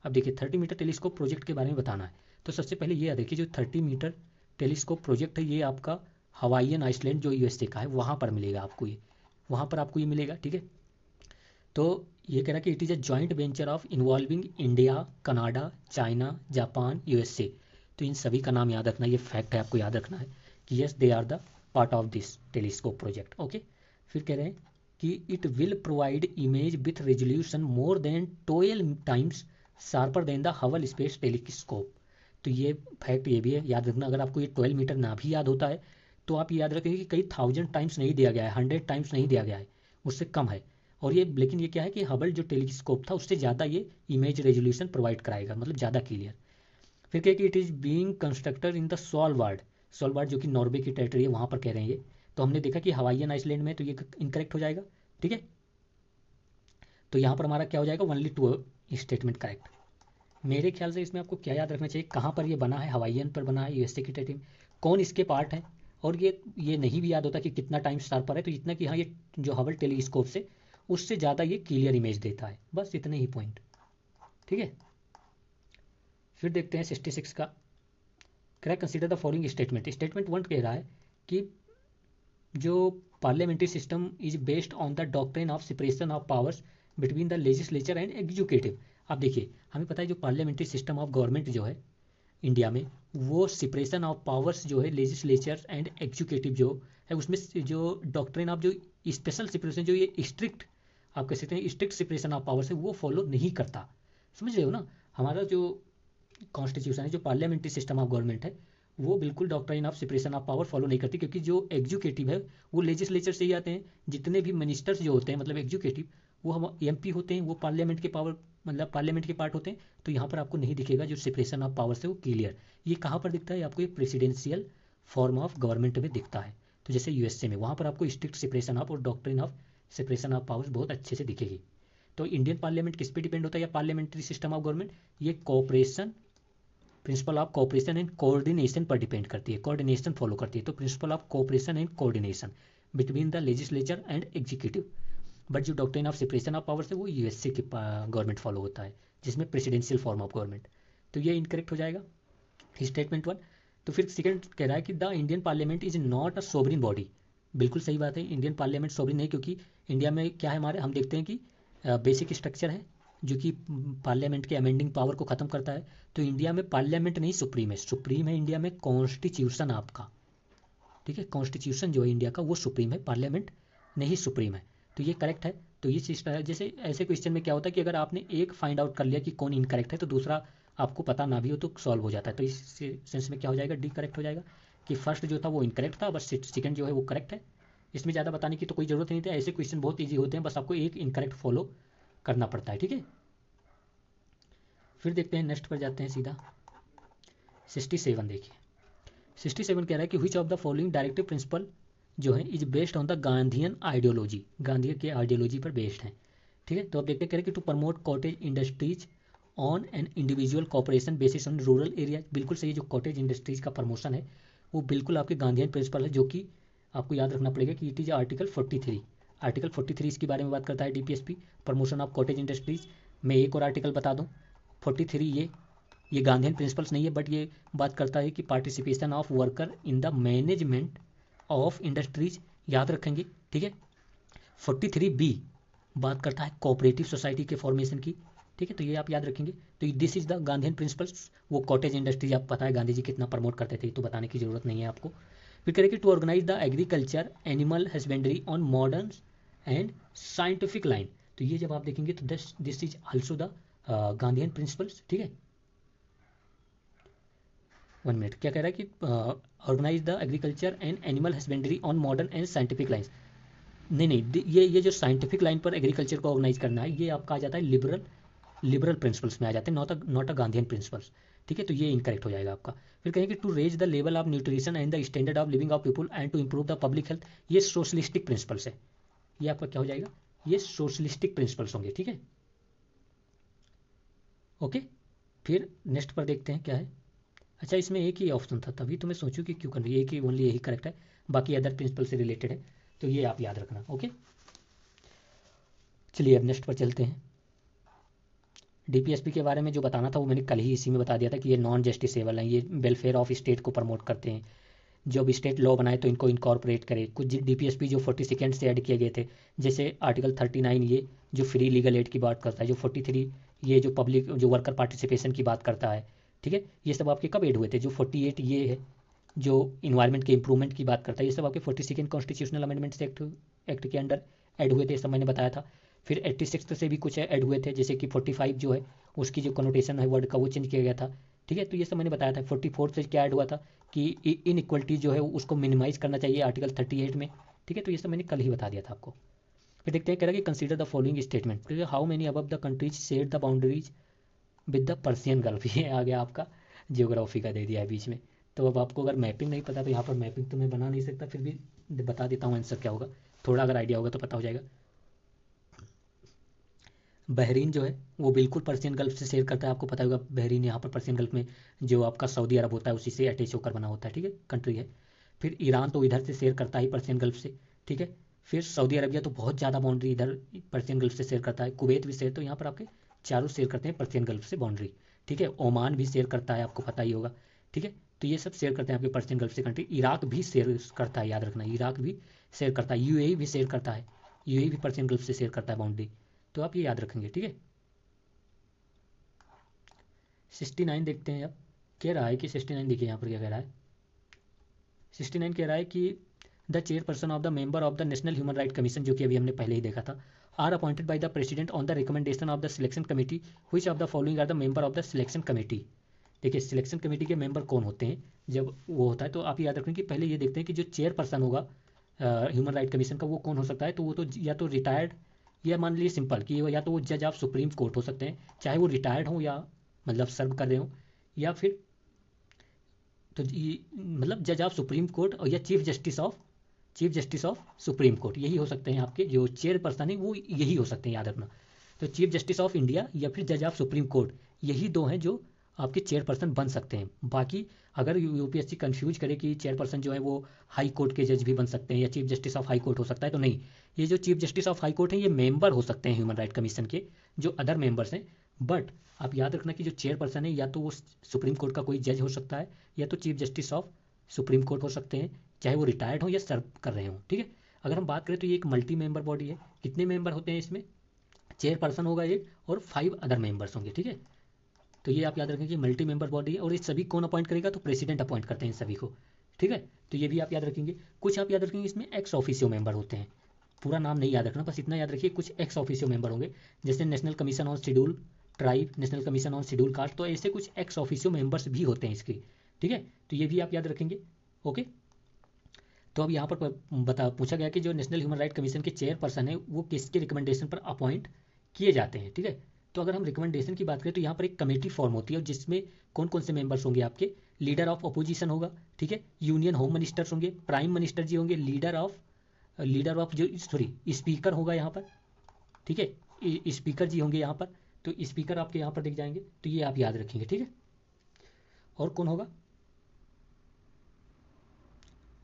अब देखिए 30 मीटर टेलीस्कोप प्रोजेक्ट के बारे में बताना है, तो सबसे पहले ये देखिए जो 30 मीटर टेलीस्कोप प्रोजेक्ट है ये आपका हवाईयन आइसलैंड जो यूएसए का है वहाँ पर मिलेगा आपको, ये वहाँ पर आपको ये मिलेगा, ठीक है। तो ये कह रहा है कि it is a joint venture of involving India, Canada, China, Japan, USA. तो इन सभी का नाम याद रखना, ये फैक्ट है आपको याद रखना है कि yes they are the part of this telescope project, okay. फिर कह रहे हैं कि it will provide image with resolution more than 12 times sharper than the Hubble space telescope. तो ये फैक्ट ये भी है, याद रखना। अगर आपको ये 12 मीटर ना भी याद होता है तो आप याद रखेंगे कि कई 1000 टाइम्स नहीं दिया गया है, 100 टाइम्स नहीं दिया गया है, उससे कम है। और ये लेकिन ये क्या है कि हबल जो टेलीस्कोप था उससे ज़्यादा ये इमेज रेजोल्यूशन प्रोवाइड कराएगा, मतलब ज़्यादा क्लियर। फिर क्या कि it is being constructed in the Svalbard, Svalbard जो कि नॉर्वे की टेरिटरी है वहाँ पर कह रहे हैं ये। तो हमने देखा कि हवाईयन आइसलैंड में, तो ये इनकरेक्ट हो जाएगा, ठीक है। तो यहाँ पर हमारा क्या हो जाएगा, ओनली 2 स्टेटमेंट करेक्ट। मेरे ख्याल से इसमें आपको क्या याद रखना चाहिए, कहाँ पर ये बना है, हवाईयन पर बना है यूएसए की टेरिटरी में, कौन इसके पार्ट है, और ये नहीं भी याद होता कि कितना टाइम स्टार पर है, तो इतना कि हाँ ये जो हबल टेलीस्कोप से उससे ज़्यादा ये क्लियर इमेज देता है, बस इतने ही पॉइंट, ठीक है। फिर देखते हैं 66 का, कह रहा है consider the following statement. Statement 1 कह रहा है कि जो parliamentary system is based on the doctrine of separation of powers between the legislature and executive. अब देखिए हमें पता है जो पार्लियामेंट्री सिस्टम ऑफ गवर्नमेंट जो है इंडिया में, वो सेपरेशन ऑफ पावर्स जो है लेजिस्लेचर एंड एग्जीक्यूटिव जो है उसमें जो डॉक्ट्रिन ऑफ जो स्पेशल सेपरेशन, जो ये स्ट्रिक्ट आप कह सकते हैं स्ट्रिक्ट सेपरेशन ऑफ पावर्स है, वो फॉलो नहीं करता, समझ रहे हो ना। हमारा जो कॉन्स्टिट्यूशन है, जो पार्लियामेंट्री सिस्टम ऑफ गवर्नमेंट है, वो बिल्कुल doctrine of separation of power follow नहीं करती, क्योंकि जो एग्जीक्यूटिव है वो लेजिस्लेचर से ही आते हैं। जितने भी मिनिस्टर्स जो होते हैं मतलब एग्जीक्यूटिव, वो हम एमपी होते हैं, वो पार्लियामेंट के पावर मतलब पार्लियामेंट के पार्ट होते हैं। तो यहाँ पर आपको नहीं दिखेगा जो सेपरेशन ऑफ पावर से वो क्लियर। ये कहाँ पर दिखता है आपको, ये प्रेसिडेंशियल फॉर्म ऑफ गवर्नमेंट में दिखता है। तो जैसे यूएसए में वहाँ पर आपको स्ट्रिक्ट सेपरेशन ऑफ और doctrine of separation of powers बहुत अच्छे से दिखेगी। तो इंडियन पार्लियामेंट किस पे डिपेंड होता है, या पार्लियामेंट्री सिस्टम ऑफ गवर्नमेंट, ये cooperation, principle of cooperation and coordination पर डिपेंड करती है, कोऑर्डिनेशन फॉलो करती है। तो principle of cooperation and coordination between the legislature and executive. But जो doctrine of separation of powers है वो यूएसए की गवर्नमेंट फॉलो होता है, जिसमें प्रेसिडेंशियल फॉर्म ऑफ गवर्नमेंट। तो ये इनकरेक्ट हो जाएगा स्टेटमेंट 1। तो फिर सेकंड कह रहा है कि the Indian parliament is not a sovereign body. बिल्कुल सही बात है, इंडियन पार्लियामेंट सोवरिन नहीं, क्योंकि इंडिया में क्या है हमारे, हम देखते हैं कि बेसिक स्ट्रक्चर है जो कि पार्लियामेंट के अमेंडिंग पावर को ख़त्म करता है। तो इंडिया में पार्लियामेंट नहीं सुप्रीम है, सुप्रीम है इंडिया में कॉन्स्टिट्यूशन आपका, ठीक है। कॉन्स्टिट्यूशन जो है इंडिया का वो सुप्रीम है, पार्लियामेंट नहीं सुप्रीम है। तो ये करेक्ट है। तो ये चीज़ जैसे ऐसे क्वेश्चन में क्या होता है कि अगर आपने एक फाइंड आउट कर लिया कि कौन इनकरेक्ट है तो दूसरा आपको पता ना भी हो तो सॉल्व हो जाता है। तो इस सेंस में क्या हो जाएगा, डी करेक्ट हो जाएगा कि फर्स्ट जो था वो इनकरेक्ट था, बस सेकंड जो है वो करेक्ट है। इसमें ज़्यादा बताने की तो कोई ज़रूरत नहीं थी, ऐसे क्वेश्चन बहुत ईजी होते हैं, बस आपको एक इनकरेक्ट फॉलो करना पड़ता है, ठीक है। फिर देखते हैं नेक्स्ट पर जाते हैं सीधा 67। देखिए 67 कह रहा है कि which of the following directive principle जो है is based on the Gandhian ideology, Gandhi के आइडियोलॉजी पर बेस्ड है, ठीक है। तो अब देखते हैं कह रहे हैं कि to promote cottage industries on an individual cooperation basis on rural area. बिल्कुल सही, जो कॉटेज इंडस्ट्रीज का प्रमोशन है वो बिल्कुल आपके गांधीयन प्रिंसिपल है, जो कि आपको याद रखना पड़ेगा कि इट इज आर्टिकल 43। आर्टिकल 43 इसके बारे में बात करता है DPSP, promotion of cottage industries. मैं एक और आर्टिकल बता दूं 43 ये ये गांधीयन प्रिंसिपल्स नहीं है, बट ये बात करता है कि participation of worker in the management of industries, याद रखेंगे, ठीक है। 43B बात करता है कोऑपरेटिव सोसाइटी के फॉर्मेशन की, ठीक है, तो ये आप याद रखेंगे। तो this is the Gandhian principles. वो कॉटेज इंडस्ट्रीज, आप पता है गांधी जी कितना प्रमोट करते थे, तो बताने की जरूरत नहीं है आपको। फिर करें कि to organise the agriculture animal husbandry on modern and scientific line, तो ये जब आप देखेंगे तो this is also the Gandhian principles, ठीक है। 1 मिनट, क्या कह रहा है कि organise the agriculture and animal husbandry on modern and scientific lines. नहीं, ये जो साइंटिफिक लाइन पर एग्रीकल्चर को ऑर्गेनाइज करना है, ये आपका आ जाता है लिबरल प्रिंसिपल्स में आ जाते हैं, नॉट अ गांधीयन प्रिंसिपल्स, ठीक है, तो ये इनकरेक्ट हो जाएगा आपका। फिर कहेंगे to raise the level of nutrition and the standard of living of people and to improve the public health, ये सोशलिस्टिक प्रिंसिपल्स है। ये आपका क्या हो जाएगा, ये सोशलिस्टिक प्रिंसिपल्स होंगे, ठीक है, ओके। फिर नेक्स्ट पर देखते हैं क्या है। अच्छा, इसमें एक ही ऑप्शन था, तभी तो मैं सोचूं कि क्यों कर रही है, एक ही ओनली यही करेक्ट है, बाकी अदर प्रिंसिपल से रिलेटेड है, तो ये आप याद रखना, ओके। चलिए अब नेक्स्ट पर चलते हैं। डीपीएसपी के बारे में जो बताना था वो मैंने कल ही इसी में बता दिया था कि ये नॉन जस्टिसेबल हैं, ये वेलफेयर ऑफ स्टेट को प्रमोट करते हैं। जब स्टेट लॉ बनाए तो इनको इनकॉर्पोरेट करे। कुछ डीपीएसपी जो 42 से ऐड किए गए थे, जैसे आर्टिकल 39 ये जो फ्री लीगल एड की बात करता है, जो 43 ये जो पब्लिक जो वर्कर पार्टिसिपेशन की बात करता है, ठीक है, ये सब आपके कब ऐड हुए थे। जो 48 ये है जो इन्वायरमेंट के इंप्रूवमेंट की बात करता है, ये सब आपके 42 कॉन्स्टिट्यूशनल अमेंडमेंट्स एक्ट के अंडर ऐड हुए थे, ये सब मैंने बताया था। फिर 86 से भी कुछ ऐड हुए थे, जैसे कि 45 जो है उसकी जो कनोटेशन है वर्ड का वो चेंज किया गया था, ठीक है, तो ये सब मैंने बताया था। 44 से क्या ऐड हुआ था कि इन इक्वलिटी जो है उसको मिनिमाइज करना चाहिए आर्टिकल 38 में, ठीक है, तो ये सब मैंने कल ही बता दिया था आपको। फिर देखते हैं, कह रहा है कि consider the following statement, how many above the countries share the boundaries with the Persian gulf, ये आ गया आपका जियोग्राफी का दे दिया है बीच में। तो अब आपको अगर मैपिंग नहीं पता तो यहाँ पर मैपिंग तो मैं बना नहीं सकता, फिर भी बता देता हूँ आंसर क्या होगा, थोड़ा अगर आइडिया होगा तो पता हो जाएगा। बहरीन जो है वो बिल्कुल पर्सियन गल्फ से शेयर करता है, आपको पता होगा बहरीन यहाँ पर पर्सियन गल्फ में जो आपका सऊदी अरब होता है उसी से अटैच होकर बना होता है, ठीक है, कंट्री है। फिर ईरान तो इधर से शेयर करता है पर्सियन गल्फ से, ठीक है। फिर सऊदी अरबिया तो बहुत ज़्यादा बाउंड्री इधर पर्सियन गल्फ से शेयर करता है। कुवैत भी शेयर, तो यहाँ पर आपके चारों शेयर करते हैं पर्सियन गल्फ से बाउंड्री, ठीक है। ओमान भी शेयर करता है, आपको पता ही होगा, ठीक है, तो ये सब शेयर करते हैं आपके पर्सियन गल्फ से कंट्री। इराक भी शेयर करता है, याद रखना, इराक भी शेयर करता है। यूएई भी शेयर करता है, यूएई भी पर्सियन गल्फ से शेयर करता है बाउंड्री, तो आप ये याद रखेंगे, ठीक है। 69 देखते हैं अब, कह रहा है कि 69 देखिए यहाँ पर क्या कह रहा है। 69 कह रहा है कि the chairperson of the member of the national human right commission, जो कि अभी हमने पहले ही देखा था, are appointed by the president on the recommendation of the selection committee, which of the following are the member of the selection committee. देखिए selection committee के मेंबर कौन होते हैं जब वो होता है, तो आप याद रखें कि पहले ये देखते हैं कि जो चेयरपर्सन होगा ह्यूमन राइट कमीशन का वो कौन हो सकता है, तो वो तो या तो रिटायर्ड, या मान लीजिए सिंपल कि या तो वो जज ऑफ सुप्रीम कोर्ट हो सकते हैं, चाहे वो रिटायर्ड हो या मतलब सर्व कर रहे हो, या फिर तो ये मतलब जज ऑफ सुप्रीम कोर्ट और या chief justice of supreme court, यही हो सकते हैं आपके जो चेयरपर्सन है, वो यही हो सकते हैं, याद रखना। तो चीफ जस्टिस ऑफ इंडिया या फिर जज ऑफ सुप्रीम कोर्ट, यही दो हैं जो आपके चेयरपर्सन बन सकते हैं। बाकी अगर यूपीएससी कंफ्यूज करे कि चेयरपर्सन जो है वो हाई कोर्ट के जज भी बन सकते हैं या chief justice of high court हो सकता है, तो नहीं, ये जो chief justice of high court हैं ये मेंबर हो सकते हैं ह्यूमन राइट कमीशन के, जो अदर मेंबर्स हैं। बट आप याद रखना कि जो चेयरपर्सन है या तो वो सुप्रीम कोर्ट का कोई जज हो सकता है या तो chief justice of supreme court हो सकते हैं, चाहे वो रिटायर्ड हो या सर्व कर रहे हो, ठीक है। अगर हम बात करें तो ये एक मल्टी मेंबर बॉडी है। कितने मेंबर होते हैं इसमें, चेयरपर्सन होगा एक और 5 अदर मेंबर्स होंगे, ठीक है। तो ये आप याद रखें कि मल्टी मेंबर बॉडी है, और ये सभी कौन अपॉइंट करेगा, तो प्रेसिडेंट अपॉइंट करते हैं इन सभी को, ठीक है। तो ये भी आप याद रखेंगे। कुछ आप याद रखेंगे इसमें एक्स ऑफिसियो मेंबर होते हैं, पूरा नाम नहीं याद रखना, बस इतना याद रखिए कुछ एक्स ऑफिसियो मेंबर होंगे, जैसे national commission on schedule tribe, national commission on schedule caste, तो ऐसे कुछ एक्स ऑफिसियो मेंबर्स भी होते हैं इसकी, ठीक है। तो ये भी आप याद रखेंगे, ओके। तो अब यहाँ पर पूछा गया कि जो नेशनल ह्यूमन राइट कमीशन के चेयरपर्सन है वो किसके रिकमेंडेशन पर अपॉइंट किए जाते हैं, ठीक है। तो अगर हम रिकमेंडेशन की बात करें तो यहाँ पर एक कमेटी फॉर्म होती है, और जिसमें कौन कौन से मेंबर्स होंगे आपके, लीडर ऑफ अपोजिशन होगा, ठीक है, यूनियन होम मिनिस्टर्स होंगे, प्राइम मिनिस्टर जी होंगे, लीडर ऑफ जो सॉरी स्पीकर होगा यहाँ पर, ठीक है, स्पीकर जी होंगे यहाँ पर, तो स्पीकर आपके यहाँ पर दिख जाएंगे, तो ये आप याद रखेंगे, ठीक है। और कौन होगा,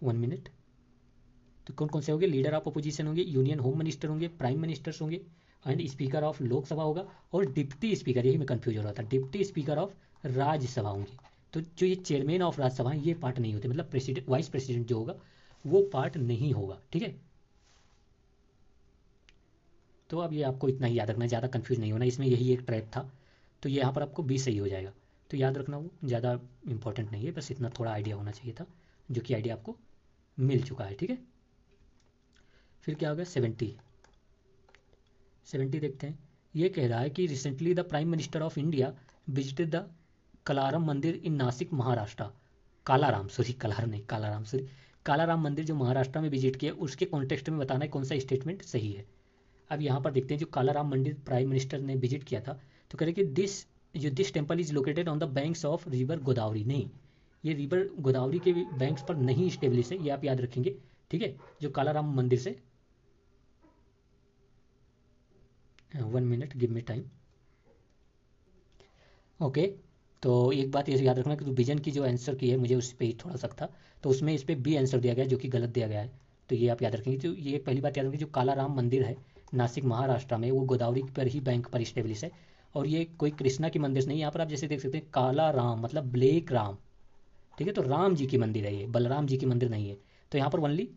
1 मिनट, तो कौन कौन से होंगे, लीडर ऑफ अपोजिशन होंगे, यूनियन होम मिनिस्टर होंगे, प्राइम मिनिस्टर्स होंगे, एंड स्पीकर ऑफ लोकसभा होगा, और डिप्टी स्पीकर, यही मैं कंफ्यूज हो रहा था, डिप्टी स्पीकर ऑफ राज्यसभा होंगी। तो जो ये चेयरमैन ऑफ राज्यसभा ये पार्ट नहीं होते, मतलब प्रेसिडेंट वाइस प्रेसिडेंट जो होगा वो पार्ट नहीं होगा, ठीक है। तो अब ये आपको इतना ही याद रखना है, ज़्यादा कंफ्यूज नहीं होना, इसमें यही एक ट्रैप था। तो ये यहाँ पर आपको 20 सही हो जाएगा। तो याद रखना, वो ज़्यादा इंपॉर्टेंट नहीं है, बस इतना थोड़ा आइडिया होना चाहिए था, जो कि आइडिया आपको मिल चुका है, ठीक है। फिर क्या हो गया 70 देखते हैं। ये कह रहा है कि recently the prime minister of India visited the Kalaram mandir in Nashik Maharashtra. Kalaram sorry, Kalaram नहीं, कालाराम सॉरी, कालाराम मंदिर जो महाराष्ट्र में विजिट किया, उसके कॉन्टेक्स्ट में बताना है कौन सा स्टेटमेंट सही है। अब यहाँ पर देखते हैं, जो कालाराम मंदिर प्राइम मिनिस्टर ने विजिट किया था, तो कह रहे कि this temple is located on the banks of river Godavari. नहीं, ये रिवर गोदावरी के बैंक्स पर नहीं स्टेब्लिश है, ये आप याद रखेंगे, ठीक है। जो कालाराम मंदिर से 1 minute, give me time. Okay, तो एक बात ये याद रखना कि विजन की जो आंसर की है, मुझे उस पर ही थोड़ा सा था, तो उसमें इस पर बी आंसर दिया गया है, जो कि गलत दिया गया है। तो ये आप याद रखेंगे। तो ये पहली बात याद रखेंगे, जो कालाराम मंदिर है नासिक महाराष्ट्र में, वो गोदावरी पर ही बैंक पर स्टेब्लिश है, और ये कोई कृष्णा की मंदिर नहीं। यहाँ पर आप जैसे देख सकते हैं काला राम मतलब ब्लैक राम, ठीक है। तो राम जी की मंदिर है ये, बलराम जी की मंदिर नहीं है। तो यहाँ पर ओनली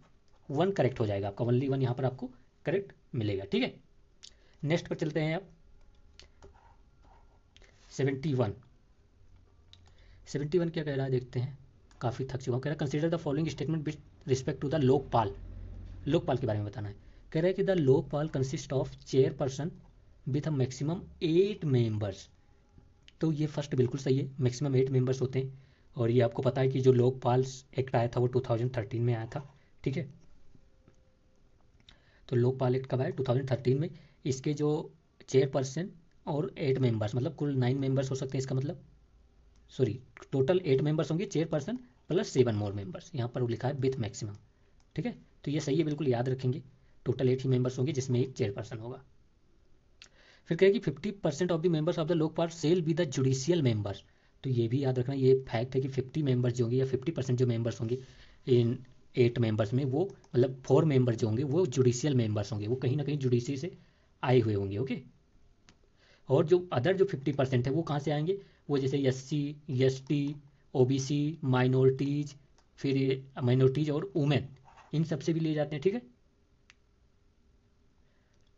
1 करेक्ट हो जाएगा आपका, ओनली 1 यहाँ पर आपको करेक्ट मिलेगा, ठीक है। नेक्स्ट पर चलते हैं आप 71। 71 क्या कह रहा है देखते हैं, काफ़ी थक चुका हूँ। कह रहा है consider the following statement with respect to the Lokpal. Lokpal के बारे में बताना है। कह रहा है कि the Lokpal consist of chairperson with a maximum 8 members. तो ये फर्स्ट बिल्कुल सही है, मैक्सिमम 8 मेंबर्स होते हैं। और ये आपको पता है कि जो लोकपाल एक्ट आया था वो 2013 में आया था, ठीक है। तो लोकपाल एक्ट कब आया, 2013 में। इसके जो चेयरपर्सन और 8 मेंबर्स, मतलब कुल 9 मेंबर्स हो सकते हैं, इसका मतलब सॉरी, टोटल 8 मेंबर्स होंगे, चेयरपर्सन प्लस 7 मोर मेंबर्स, यहाँ पर लिखा है विथ मैक्सिमम, ठीक है। तो ये सही है, बिल्कुल याद रखेंगे, टोटल 8 ही मेंबर्स होंगे जिसमें एक चेयरपर्सन होगा। फिर कहें कि 50% of the members of the Lokpal shall be the judicial members. तो ये भी याद रखना, ये फैक्ट है कि 50 मेंबर्स जो होंगे या 50% जो मेंबर्स होंगे इन 8 मेंबर्स में, वो मतलब 4 मेंबर जो होंगे वो जुडिशियल मेंबर्स होंगे, वो कहीं ना कहीं जुडिशरी से आए हुए होंगे, ओके। और जो अदर जो 50% है वो कहाँ से आएंगे, वो जैसे SC ST OBC माइनॉरिटीज, फिर माइनॉरिटीज और वुमेन, इन सब से भी लिए जाते हैं, ठीक है।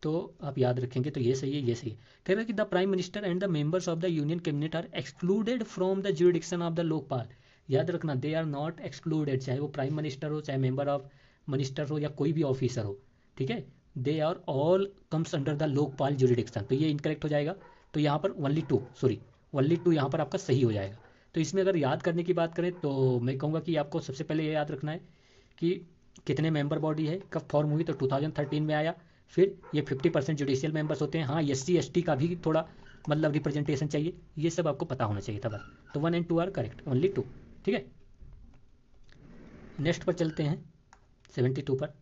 तो आप याद रखेंगे, तो ये सही है, ये सही है। कह रहा है कि the prime minister and the members of the union cabinet are excluded from the jurisdiction of the Lokpal. याद रखना, दे आर नॉट एक्सक्लूडेड, चाहे वो प्राइम मिनिस्टर हो, चाहे मेंबर ऑफ मिनिस्टर हो, या कोई भी ऑफिसर हो, ठीक है। They are all comes under the Lokpal jurisdiction. तो ये इनकरेक्ट हो जाएगा। तो यहाँ पर ओनली 2 सॉरी, ओनली 2 यहाँ पर आपका सही हो जाएगा। तो इसमें अगर याद करने की बात करें तो मैं कहूँगा कि आपको सबसे पहले ये याद रखना है कि कितने मेंबर बॉडी है, कब फॉर्म हुई, तो 2013 में आया। फिर ये 50% जुडिशियल मेंबर्स होते हैं, हाँ SC ST का भी थोड़ा मतलब रिप्रेजेंटेशन चाहिए, ये सब आपको पता होना चाहिए था बस। तो 1 and 2 आर करेक्ट, ओनली 2, ठीक है। नेक्स्ट पर चलते हैं 72 पर।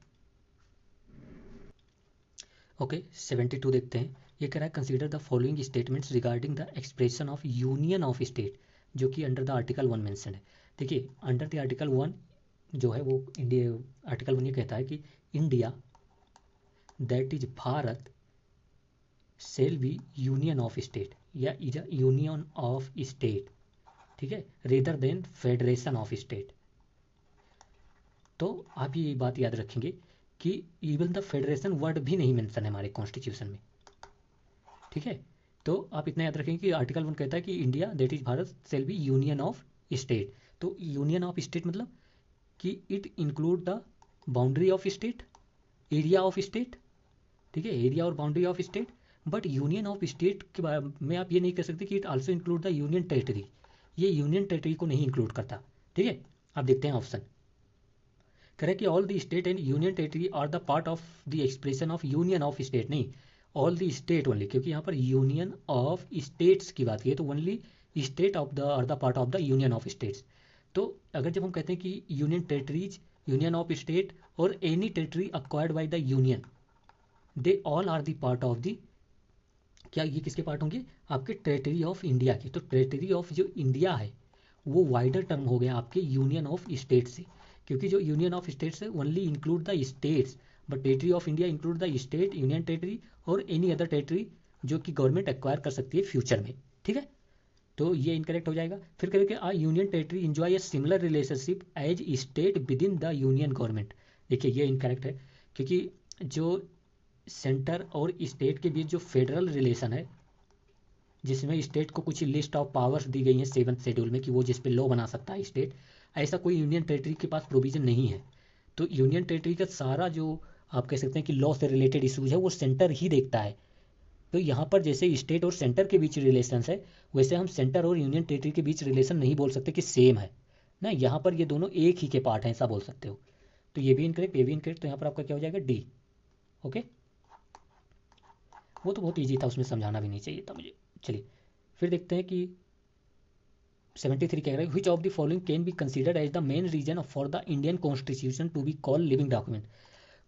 ओके 72 देखते हैं। ये कह रहा है consider the following statements regarding the expression of union of state, जो कि अंडर द आर्टिकल 1 मेंशन है। देखिए अंडर द आर्टिकल 1 जो है वो इंडिया, आर्टिकल 1 ये कहता है कि India that is Bharat shall be union of state, या is a union of state, ठीक है, rather than federation of state. तो आप ये बात याद रखेंगे कि इवन द फेडरेशन वर्ड भी नहीं मेंशन है हमारे कॉन्स्टिट्यूशन में, ठीक है। तो आप इतना याद रखेंगे कि आर्टिकल 1 कहता है कि India that is Bharat shall be union of state. तो यूनियन ऑफ स्टेट मतलब कि it include the boundary of state, area of state, ठीक है, एरिया और boundary of state. But union of state के बारे में आप ये नहीं कह सकते कि it also include the union territory, ये यूनियन टेरिटरी को नहीं इंक्लूड करता, ठीक है। आप देखते हैं ऑप्शन, करें कि all the state and union territory are the part of the expression of union of state, नहीं ऑल द स्टेट ओनली, क्योंकि यहाँ पर यूनियन ऑफ स्टेट्स की बात की है, तो only state of the are the part of the union of states. तो अगर जब हम कहते हैं कि union territories, union of state और any territory acquired by the union, they all are the part of the, क्या ये किसके पार्ट होंगे, आपके टेरिटरी ऑफ इंडिया के। तो टेरिटरी ऑफ जो इंडिया है वो वाइडर टर्म हो गया आपके यूनियन ऑफ स्टेट से, क्योंकि जो यूनियन ऑफ स्टेट्स है only include the states, but territory of India include the state, union territory और एनी अदर टेरिटरी जो कि गवर्नमेंट एक्वायर कर सकती है फ्यूचर में, ठीक है। तो ये इनकरेक्ट हो जाएगा। फिर करेंगे a union territory enjoy a similar relationship as state within the union government. देखिए ये इनकरेक्ट है, क्योंकि जो सेंटर और स्टेट के बीच जो फेडरल रिलेशन है, जिसमें स्टेट को कुछ लिस्ट ऑफ पावर्स दी गई हैं 7th शेड्यूल में कि वो जिस पे लॉ बना सकता है स्टेट, ऐसा कोई यूनियन टेरिटरी के पास प्रोविजन नहीं है। तो यूनियन टेरिटरी का सारा जो आप कह सकते हैं कि लॉ से रिलेटेड इशूज है वो सेंटर ही देखता है। तो यहाँ पर जैसे स्टेट और सेंटर के बीच रिलेशन है, वैसे हम सेंटर और यूनियन टेरिटरी के बीच रिलेशन नहीं बोल सकते कि सेम है ना, यहाँ पर ये दोनों एक ही के पार्ट हैं ऐसा बोल सकते हो। तो ये भी इनकरेक्ट, ये भी इनकरेक्ट, तो यहाँ पर आपका क्या हो जाएगा डी। ओके, वो तो बहुत ईजी था, उसमें समझाना भी नहीं चाहिए था मुझे। चलिए फिर देखते हैं कि 73 कह रहा है which of the following can be considered as the main reason for the Indian constitution to be call living document.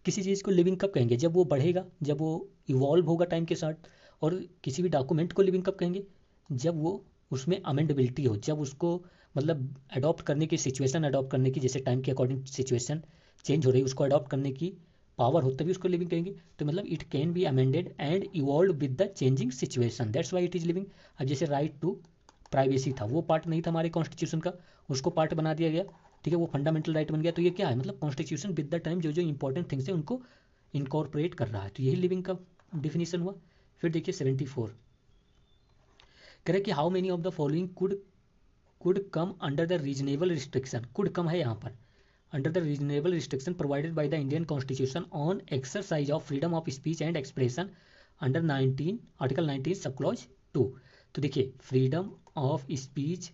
किसी चीज़ को लिविंग कब कहेंगे? जब वो बढ़ेगा, जब वो इवॉल्व होगा टाइम के साथ। और किसी भी डॉक्यूमेंट को लिविंग कब कहेंगे? जब वो उसमें अमेंडेबिलिटी हो, जब उसको मतलब अडॉप्ट करने की सिचुएशन, अडॉप्ट करने की जैसे टाइम के अकॉर्डिंग सिचुएशन चेंज हो रही है उसको अडॉप्ट करने की पावर हो, तभी उसको लिविंग कहेंगे। तो मतलब it can be amended and evolve with the changing situation, that's why it is living. अब जैसे राइट टू प्राइवेसी था, वो पार्ट नहीं था हमारे कॉन्स्टिट्यूशन का, उसको पार्ट बना दिया गया, ठीक है, वो फंडामेंटल राइट बन गया। तो ये क्या है? मतलब कॉन्स्टिट्यूशन विद द टाइम जो जो इंपॉर्टेंट थिंग्स है उनको इनकॉर्पोरेट कर रहा है, तो यही लिविंग का डिफिनीशन हुआ। फिर देखिए 74 कह रहे कि how many of the following could come under the reasonable restriction. Could come है यहाँ पर, under the reasonable restriction provided by the Indian constitution on exercise of freedom of speech and expression under 19 article 19 sub clause 2। तो देखिए freedom of speech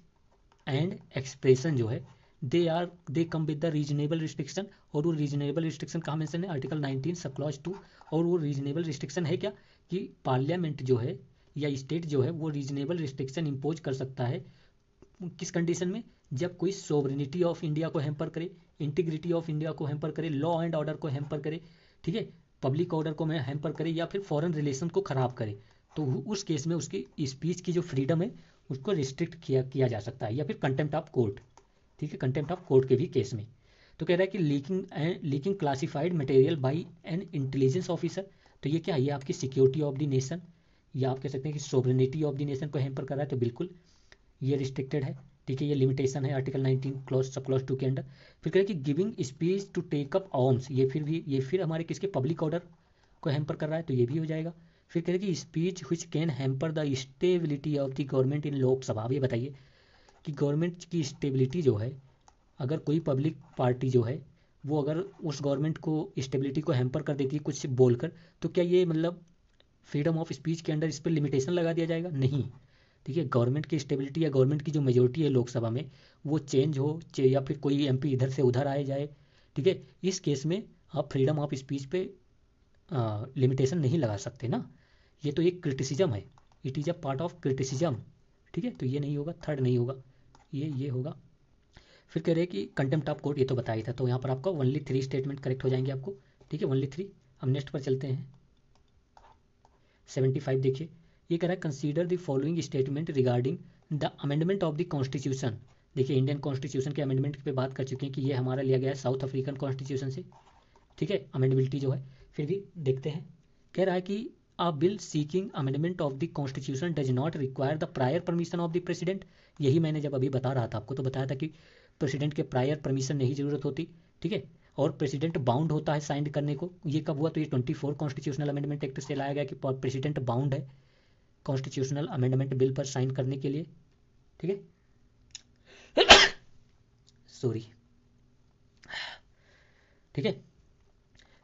and expression जो है they come with the reasonable restriction, और वो reasonable restriction कहाँ mention है? Article 19 sub clause 2। और वो रीजनेबल रिस्ट्रिक्शन है क्या? कि पार्लियामेंट जो है या स्टेट जो है वो रीजनेबल रिस्ट्रिक्शन इम्पोज कर सकता है किस कंडीशन में? जब कोई सोवरेनिटी ऑफ इंडिया को हैम्पर करे, इंटीग्रिटी ऑफ इंडिया को हैम्पर करे, लॉ एंड ऑर्डर को हैम्पर करे, ठीक है, पब्लिक ऑर्डर को हैम्पर करे, या फिर फॉरेन रिलेशन को खराब करे, तो उस केस में उसकी स्पीच की जो फ्रीडम है उसको रिस्ट्रिक्ट किया जा सकता है, या फिर कंटेम्प्ट ऑफ कोर्ट, ठीक है, कंटेम्प्ट ऑफ कोर्ट के भी केस में। तो कह रहा है कि leaking classified material by N intelligence officer. तो ये क्या है? ये आपकी सिक्योरिटी ऑफ द नेशन, या आप कह सकते हैं कि सोवरेनिटी ऑफ द नेशन को हैम्पर कर रहा है, तो बिल्कुल ये रिस्ट्रिक्टेड है, ठीक है, ये लिमिटेशन है आर्टिकल 19 क्लॉज सब क्लॉज 2 के अंडर। फिर कह रहे कि giving speech to take up arms, ये फिर हमारे किसके? पब्लिक ऑर्डर को हैम्पर कर रहा है, तो ये भी हो जाएगा। फिर कह रहे कि speech which can hamper the stability of the government in Lok Sabha. अब ये बताइए कि गवर्नमेंट की स्टेबिलिटी जो है, अगर कोई पब्लिक पार्टी जो है वो अगर उस गवर्नमेंट को स्टेबिलिटी को हैम्पर कर देती है कुछ बोलकर, तो क्या ये मतलब फ्रीडम ऑफ स्पीच के अंडर इस पर लिमिटेशन लगा दिया जाएगा? नहीं, ठीक है, गवर्नमेंट की स्टेबिलिटी या गवर्नमेंट की जो मेजोरिटी है लोकसभा में वो चेंज हो, या फिर कोई एमपी इधर से उधर आए जाए, ठीक है, इस केस में आप फ्रीडम ऑफ स्पीच पे लिमिटेशन नहीं लगा सकते ना, ये तो एक क्रिटिसिज्म है, it is a part of criticism, ठीक है, तो ये नहीं होगा, थर्ड नहीं होगा, ये होगा। फिर कह रहे हैं कि कंटेम्प्ट ऑफ कोर्ट, ये तो बताया था, तो यहाँ पर आपका ओनली 3 स्टेटमेंट करेक्ट हो जाएंगे आपको, ठीक है, ओनली 3। हम नेक्स्ट पर चलते हैं 75 देखिए, ये कह रहा है consider the following statement regarding the amendment of the constitution. देखिए इंडियन कॉन्स्टिट्यूशन के अमेंडमेंट पे बात कर चुके हैं कि ये हमारा लिया गया है साउथ अफ्रीकन कॉन्स्टिट्यूशन से, ठीक है, अमेंडेबिलिटी जो है। फिर भी देखते हैं, कह रहा है कि a bill seeking amendment of the constitution does not require the prior permission of the president. यही मैंने जब अभी बता रहा था आपको, तो बताया था कि प्रेसिडेंट के प्रायर परमिशन नहीं जरूरत होती, ठीक है, और प्रेसिडेंट बाउंड होता है साइन करने को। ये कब हुआ? तो ये 24 कॉन्स्टिट्यूशनल अमेंडमेंट एक्ट से लाया गया कि प्रेसिडेंट बाउंड है कॉन्स्टिट्यूशनल अमेंडमेंट बिल पर साइन करने के लिए, ठीक है, सॉरी, ठीक है।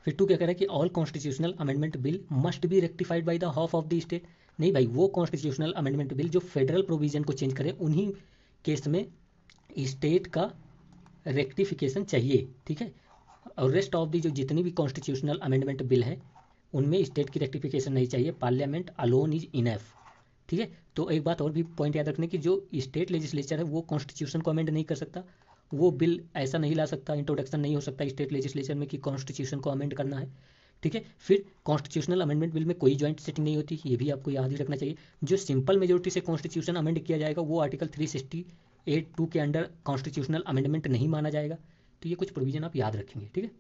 फिर टू क्या कह रहा है कि all constitutional amendment bill must be rectified by the half of the state. नहीं भाई, वो कॉन्स्टिट्यूशनल अमेंडमेंट बिल जो फेडरल प्रोविजन को चेंज करे उन्हीं केस में स्टेट का रेक्टिफिकेशन चाहिए, ठीक है, और रेस्ट ऑफ दी जो जितनी भी कॉन्स्टिट्यूशनल अमेंडमेंट बिल है उनमें स्टेट की रेक्टिफिकेशन नहीं चाहिए, पार्लियामेंट अलोन इज इनफ, ठीक है। तो एक बात और भी पॉइंट याद रखने की, जो स्टेट लेजिस्लेचर है वो कॉन्स्टिट्यूशन को अमेंड नहीं कर सकता, वो बिल ऐसा नहीं ला सकता, इंट्रोडक्शन नहीं हो सकता स्टेट लेजिस्लेचर में कि कॉन्स्टिट्यूशन को अमेंड करना है, ठीक है। फिर कॉन्स्टिट्यूशनल अमेंडमेंट बिल में कोई ज्वाइंट सेटिंग नहीं होती, ये भी आपको याद ही रखना चाहिए। जो सिंपल मेजोरिटी से कॉन्स्टिट्यूशन अमेंड किया जाएगा वो आर्टिकल 368(2) के अंडर कॉन्स्टिट्यूशनल अमेंडमेंट नहीं माना जाएगा। तो ये कुछ प्रोविजन आप याद रखेंगे, ठीक है।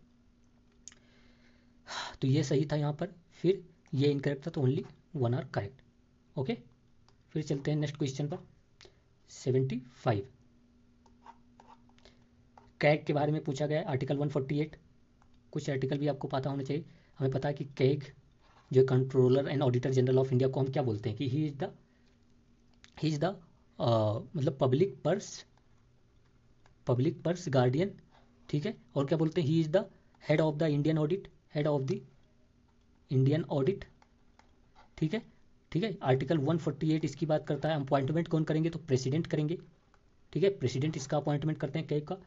तो ये सही था यहाँ पर, फिर ये इनकरेक्ट था, तो ओनली 1 आर करेक्ट। ओके, फिर चलते हैं नेक्स्ट क्वेश्चन पर। 75। कैग के बारे में पूछा गया है, आर्टिकल 148। कुछ आर्टिकल भी आपको पता होना चाहिए। हमें पता है कि कैग जो controller and auditor general of India को हम क्या बोलते हैं कि ही इज़ द मतलब पब्लिक पर्स गार्डियन, ठीक है। और क्या बोलते हैं, he is the head of the Indian audit, head of the Indian audit, ठीक है। ठीक है, आर्टिकल 148 इसकी बात करता है। अपॉइंटमेंट कौन करेंगे, तो प्रेसिडेंट करेंगे, ठीक है। प्रेसिडेंट इसका अपॉइंटमेंट करते हैं कैग का,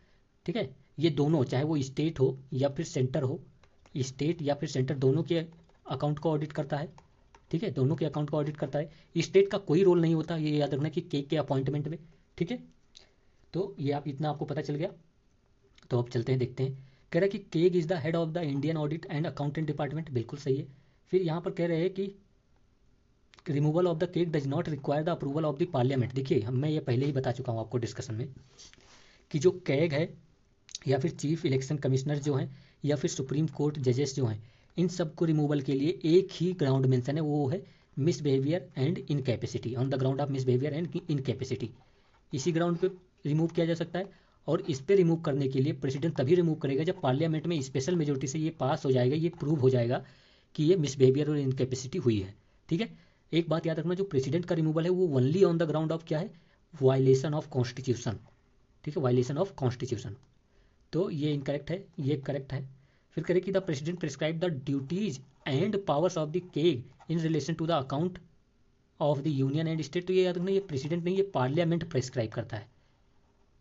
ठीक है। ये दोनों, चाहे वो स्टेट हो या फिर सेंटर हो, स्टेट या फिर सेंटर, दोनों के अकाउंट को ऑडिट करता है, ठीक है। दोनों के अकाउंट को ऑडिट करता है। स्टेट का कोई रोल नहीं होता, ये याद रखना कि कैग के अपॉइंटमेंट में, ठीक है। तो ये आप इतना आपको पता चल गया। तो अब चलते हैं, देखते हैं। कह रहा है कि CAG is the head of the Indian audit and accountant department, बिल्कुल सही है। फिर यहाँ पर कह रहे हैं कि removal of the CAG does not require the approval of the parliament. देखिए, मैं ये पहले ही बता चुका हूँ आपको डिस्कशन में कि जो कैग है या फिर चीफ इलेक्शन कमिश्नर जो हैं या फिर सुप्रीम कोर्ट जजेस जो हैं, इन सब को रिमूवल के लिए एक ही ग्राउंड मेंशन है, वो है misbehaviour and incapacity, on the ground of misbehaviour and incapacity. इसी ग्राउंड पे रिमूव किया जा सकता है। और इस पे रिमूव करने के लिए प्रेसिडेंट तभी रिमूव करेगा जब पार्लियामेंट में स्पेशल मेजोरिटी से ये पास हो जाएगा, ये प्रूव हो जाएगा कि ये मिसबिहेवियर और इनकैपेसिटी हुई है, ठीक है। एक बात याद रखना, जो प्रेसिडेंट का रिमूवल है वो only on the ground of क्या है, वायलेशन ऑफ कॉन्स्टिट्यूशन, ठीक है, वायलेशन ऑफ कॉन्स्टिट्यूशन। तो ये इनकरेक्ट है, ये करेक्ट है। फिर करें कि the president prescribe the duties and powers of the CAG in relation to the account of the union and state. तो ये याद रखना, ये प्रेसिडेंट नहीं, ये पार्लियामेंट प्रेस्क्राइब करता है।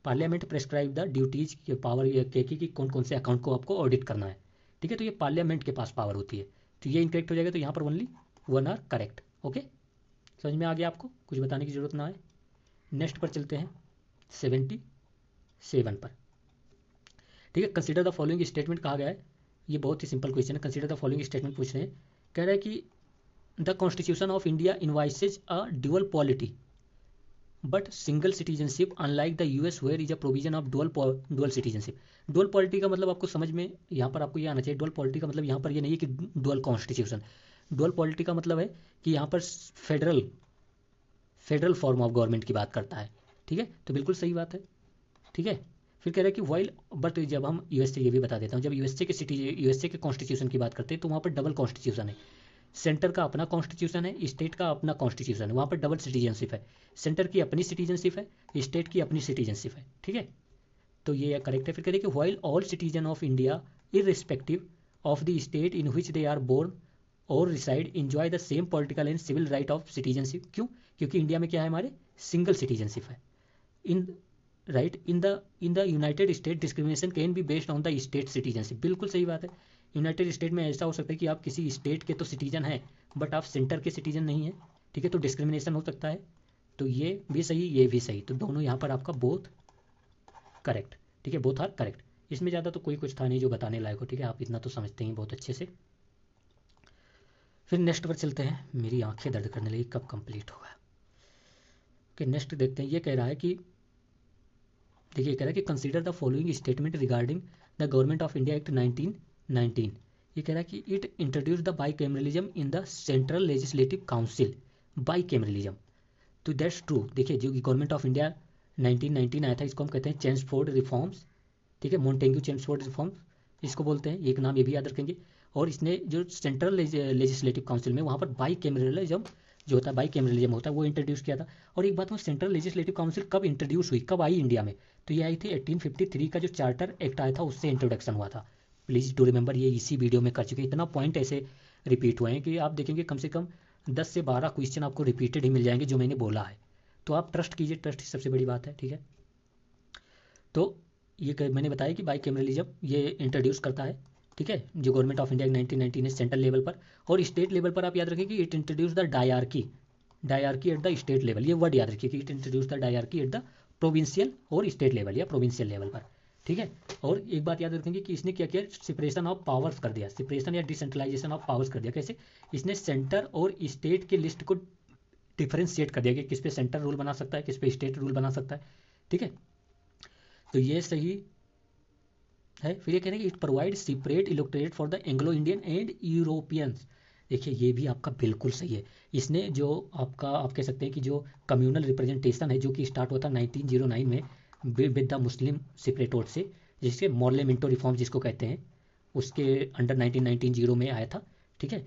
पार्लियामेंट प्रेस्क्राइब द ड्यूटीज के पावर ये के की कौन कौन से अकाउंट को आपको ऑडिट करना है, ठीक है। तो ये पार्लियामेंट के पास पावर होती है। तो ये इनकरेक्ट हो जाएगा, तो यहाँ पर ओनली 1 आर करेक्ट। ओके, समझ में आ गया, आपको कुछ बताने की जरूरत ना है। नेक्स्ट पर चलते हैं, 77 पर, ठीक है। कंसीडर द फॉलोइंग स्टेटमेंट कहा गया है। ये बहुत ही सिंपल क्वेश्चन है। कंसीडर द फॉलोइंग स्टेटमेंट पूछ रहे हैं। कह रहा है कि the constitution of India envisages a dual polity but single citizenship unlike the US where is a provision of dual citizenship. Dual polity का मतलब आपको समझ में यहाँ पर आपको ये आना चाहिए। डुअल पॉलिटी का मतलब यहाँ पर ये नहीं है कि डुअल कॉन्स्टिट्यूशन। डुअल पॉलिटी का मतलब है कि यहाँ पर फेडरल फॉर्म ऑफ गवर्नमेंट की बात करता है, ठीक है। तो बिल्कुल सही बात है, ठीक है। फिर कह रहा है कि वाइल बट जब हम यूएसए, ये भी बता देता हूँ, जब यूएसए के कॉन्स्टिट्यूशन की बात करते हैं तो वहाँ पर डबल कॉन्स्टिट्यूशन है। सेंटर का अपना कॉन्स्टिट्यूशन है, स्टेट का अपना कॉन्स्टिट्यूशन है, वहाँ पर डबल सिटीजनशिप है। सेंटर की अपनी सिटीजनशिप है, स्टेट की अपनी सिटीजनशिप है, ठीक है। तो ये करेक्ट है। फिर कह रहे हैं कि while all citizen of India irrespective of the state in which they are born or reside enjoy the same political and civil right of citizenship. क्यों? क्योंकि इंडिया में क्या है, हमारे सिंगल सिटीजनशिप है। In right in the United state discrimination can be based on the state citizenship. बिल्कुल सही बात है। यूनाइटेड स्टेट में ऐसा हो सकता है कि आप किसी स्टेट के तो सिटीजन हैं बट आप सेंटर के सिटीजन नहीं हैं, ठीक है। तो डिस्क्रिमिनेशन हो सकता है। तो ये भी सही, ये भी सही, तो दोनों यहाँ पर आपका बोथ करेक्ट, ठीक है, बोथ आर करेक्ट। इसमें ज़्यादा तो कोई कुछ था नहीं जो बताने लायक हो, ठीक है। आप इतना तो समझते हैं बहुत अच्छे से। फिर नेक्स्ट पर चलते हैं। मेरी आंखें दर्द करने लगी, कब कंप्लीट होगा। कि नेक्स्ट देखते हैं। ये कह रहा है कि देखिए, कह रहा है कि consider the following statement regarding the government of India act 1919। ये कह रहा है कि it introduce the bicameralism in the central legislative council. Bicameralism, तो दैट्स ट्रू। देखिए, जो गवर्नमेंट ऑफ इंडिया 1919 आया था, इसको हम कहते हैं चेम्सफोर्ड रिफॉर्म्स, ठीक है। मोंटेग्यू चेम्सफोर्ड रिफॉर्म्स इसको बोलते हैं, एक नाम ये भी याद रखेंगे। और इसने जो सेंट्रल लेजिस्लेटिव काउंसिल में वहाँ पर बाईकैमरलिज्म जो होता है, बाईकैमरलिज्म होता है, वो इंट्रोड्यूस किया था। और एक बात में, सेंट्रल लेजिस्लेटिव काउंसिल कब इंट्रोड्यूस हुई, कब आई इंडिया में, तो ये आई थी 1853 का जो चार्टर एक्ट आया था उससे इंट्रोडक्शन हुआ था। प्लीज़ टू रिमेंबर, ये इसी वीडियो में कर चुके। इतना पॉइंट ऐसे रिपीट हुए हैं कि आप देखेंगे कम से कम 10 से 12 क्वेश्चन आपको रिपीटेड ही मिल जाएंगे जो मैंने बोला है। तो आप ट्रस्ट कीजिए, ट्रस्ट सबसे बड़ी बात है, ठीक है। तो ये मैंने बताया कि बाईकैमरलिज्म ये इंट्रोड्यूस करता है, ठीक है, जो government of India 1919 central level पर। और स्टेट लेवल पर आप याद रखिए कि it introduce the dyarchy at the state level. ये वर्ड याद रखिए कि it introduce the dyarchy at the provincial और स्टेट लेवल या प्रोविंशियल लेवल पर, ठीक है। और एक बात याद रखेंगे कि इसने क्या किया, सेपरेशन ऑफ पावर्स कर दिया, सेपरेशन या डिसेंट्रलाइजेशन ऑफ पावर्स कर दिया। कैसे? इसने सेंटर और स्टेट के लिस्ट को डिफ्रेंशिएट कर दिया कि किस पे सेंटर रूल बना सकता है, किस पे स्टेट रूल बना सकता है, ठीक है। तो ये सही है। फिर ये कह रहे हैं कि it provide separate electorate for the Anglo Indian and Europeans. देखिए ये भी आपका बिल्कुल सही है। इसने जो आपका आप कह सकते हैं कि जो कम्युनल रिप्रेजेंटेशन है जो कि स्टार्ट होता 1909 में विद द मुस्लिम सेपरेटोड से, जिसके मॉर्लेमेंटो रिफॉर्म जिसको कहते हैं, उसके अंडर 1919 में आया था। ठीक है,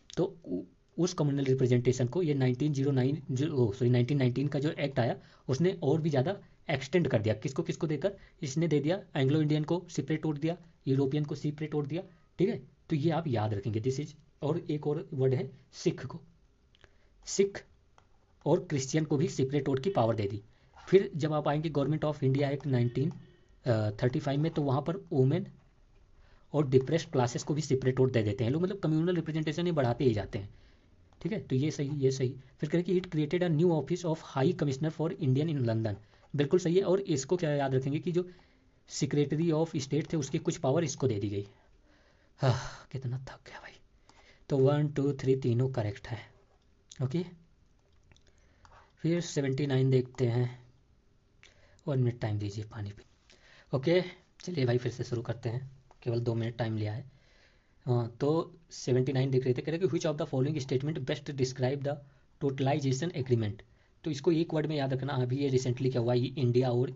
तो उस कम्युनल रिप्रेजेंटेशन को ये 1909 जो सॉरी 1919 का जो एक्ट आया उसने और भी ज़्यादा एक्सटेंड कर दिया। किसको किसको देकर? इसने दे दिया एंग्लो इंडियन को सेपरेट दिया, यूरोपियन को सेपरेट दिया। ठीक है, तो ये आप याद रखेंगे दिस इज। और एक और वर्ड है सिख को, सिख और क्रिश्चियन को भी सेपरेट वोट की पावर दे दी। फिर जब आप आएंगे गवर्नमेंट ऑफ इंडिया एक्ट 1935 में, तो वहाँ पर वुमेन और डिप्रेस्ड क्लासेस को भी सेपरेट वोट दे देते हैं लोग। मतलब कम्युनल रिप्रेजेंटेशन ये बढ़ाते ही जाते हैं। ठीक है, तो ये सही, ये सही। फिर कहें कि it created a new office of high commissioner for Indian in London, बिल्कुल सही है। और इसको क्या याद रखेंगे कि जो सेक्रेटरी ऑफ स्टेट थे उसकी कुछ पावर इसको दे दी गई। हाँ, कितना थक गया भाई। तो 1 2 3 तीनों करेक्ट है। ओके, फिर 79 देखते हैं। 1 मिनट टाइम दीजिए पानी पे। ओके, चलिए भाई फिर से शुरू करते हैं, केवल 2 मिनट टाइम लिया है। हाँ, तो 79 देख रहे थे, कह रहे कि which of the following statement best describe the totalization agreement. तो इसको एक वर्ड में याद रखना। अभी ये रिसेंटली क्या हुआ, ये इंडिया और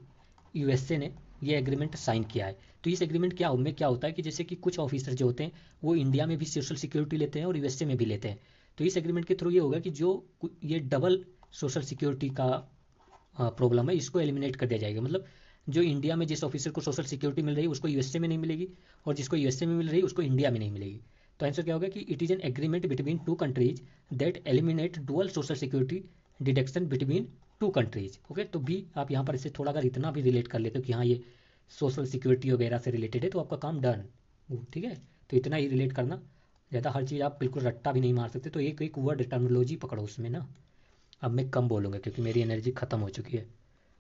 यूएसए ने ये एग्रीमेंट साइन किया है। तो इस एग्रीमेंट क्या में क्या होता है कि जैसे कि कुछ ऑफिसर जो होते हैं वो इंडिया में भी सोशल सिक्योरिटी लेते हैं और यूएसए में भी लेते हैं। तो इस एग्रीमेंट के थ्रू ये होगा कि जो ये डबल सोशल सिक्योरिटी का प्रॉब्लम है इसको एलिमिनेट कर दिया जाएगा। मतलब जो इंडिया में जिस ऑफिसर को सोशल सिक्योरिटी मिल रही है उसको यूएसए में नहीं मिलेगी, और जिसको यूएसए में मिल रही है उसको इंडिया में नहीं मिलेगी। तो आंसर क्या होगा कि it is an agreement between two countries that eliminate dual social security deduction between two countries. Okay, तो भी आप यहाँ पर इसे थोड़ा अगर इतना भी रिलेट कर लेते हो कि हाँ ये सोशल सिक्योरिटी वगैरह से रिलेटेड है तो आपका काम डन। ठीक है, तो इतना ही रिलेट करना, ज़्यादा हर चीज़ आप बिल्कुल रट्टा भी नहीं मार सकते। तो एक एक वर्ड टर्मिनोलॉजी पकड़ो उसमें ना। अब मैं कम बोलूँगा क्योंकि मेरी एनर्जी ख़त्म हो चुकी है।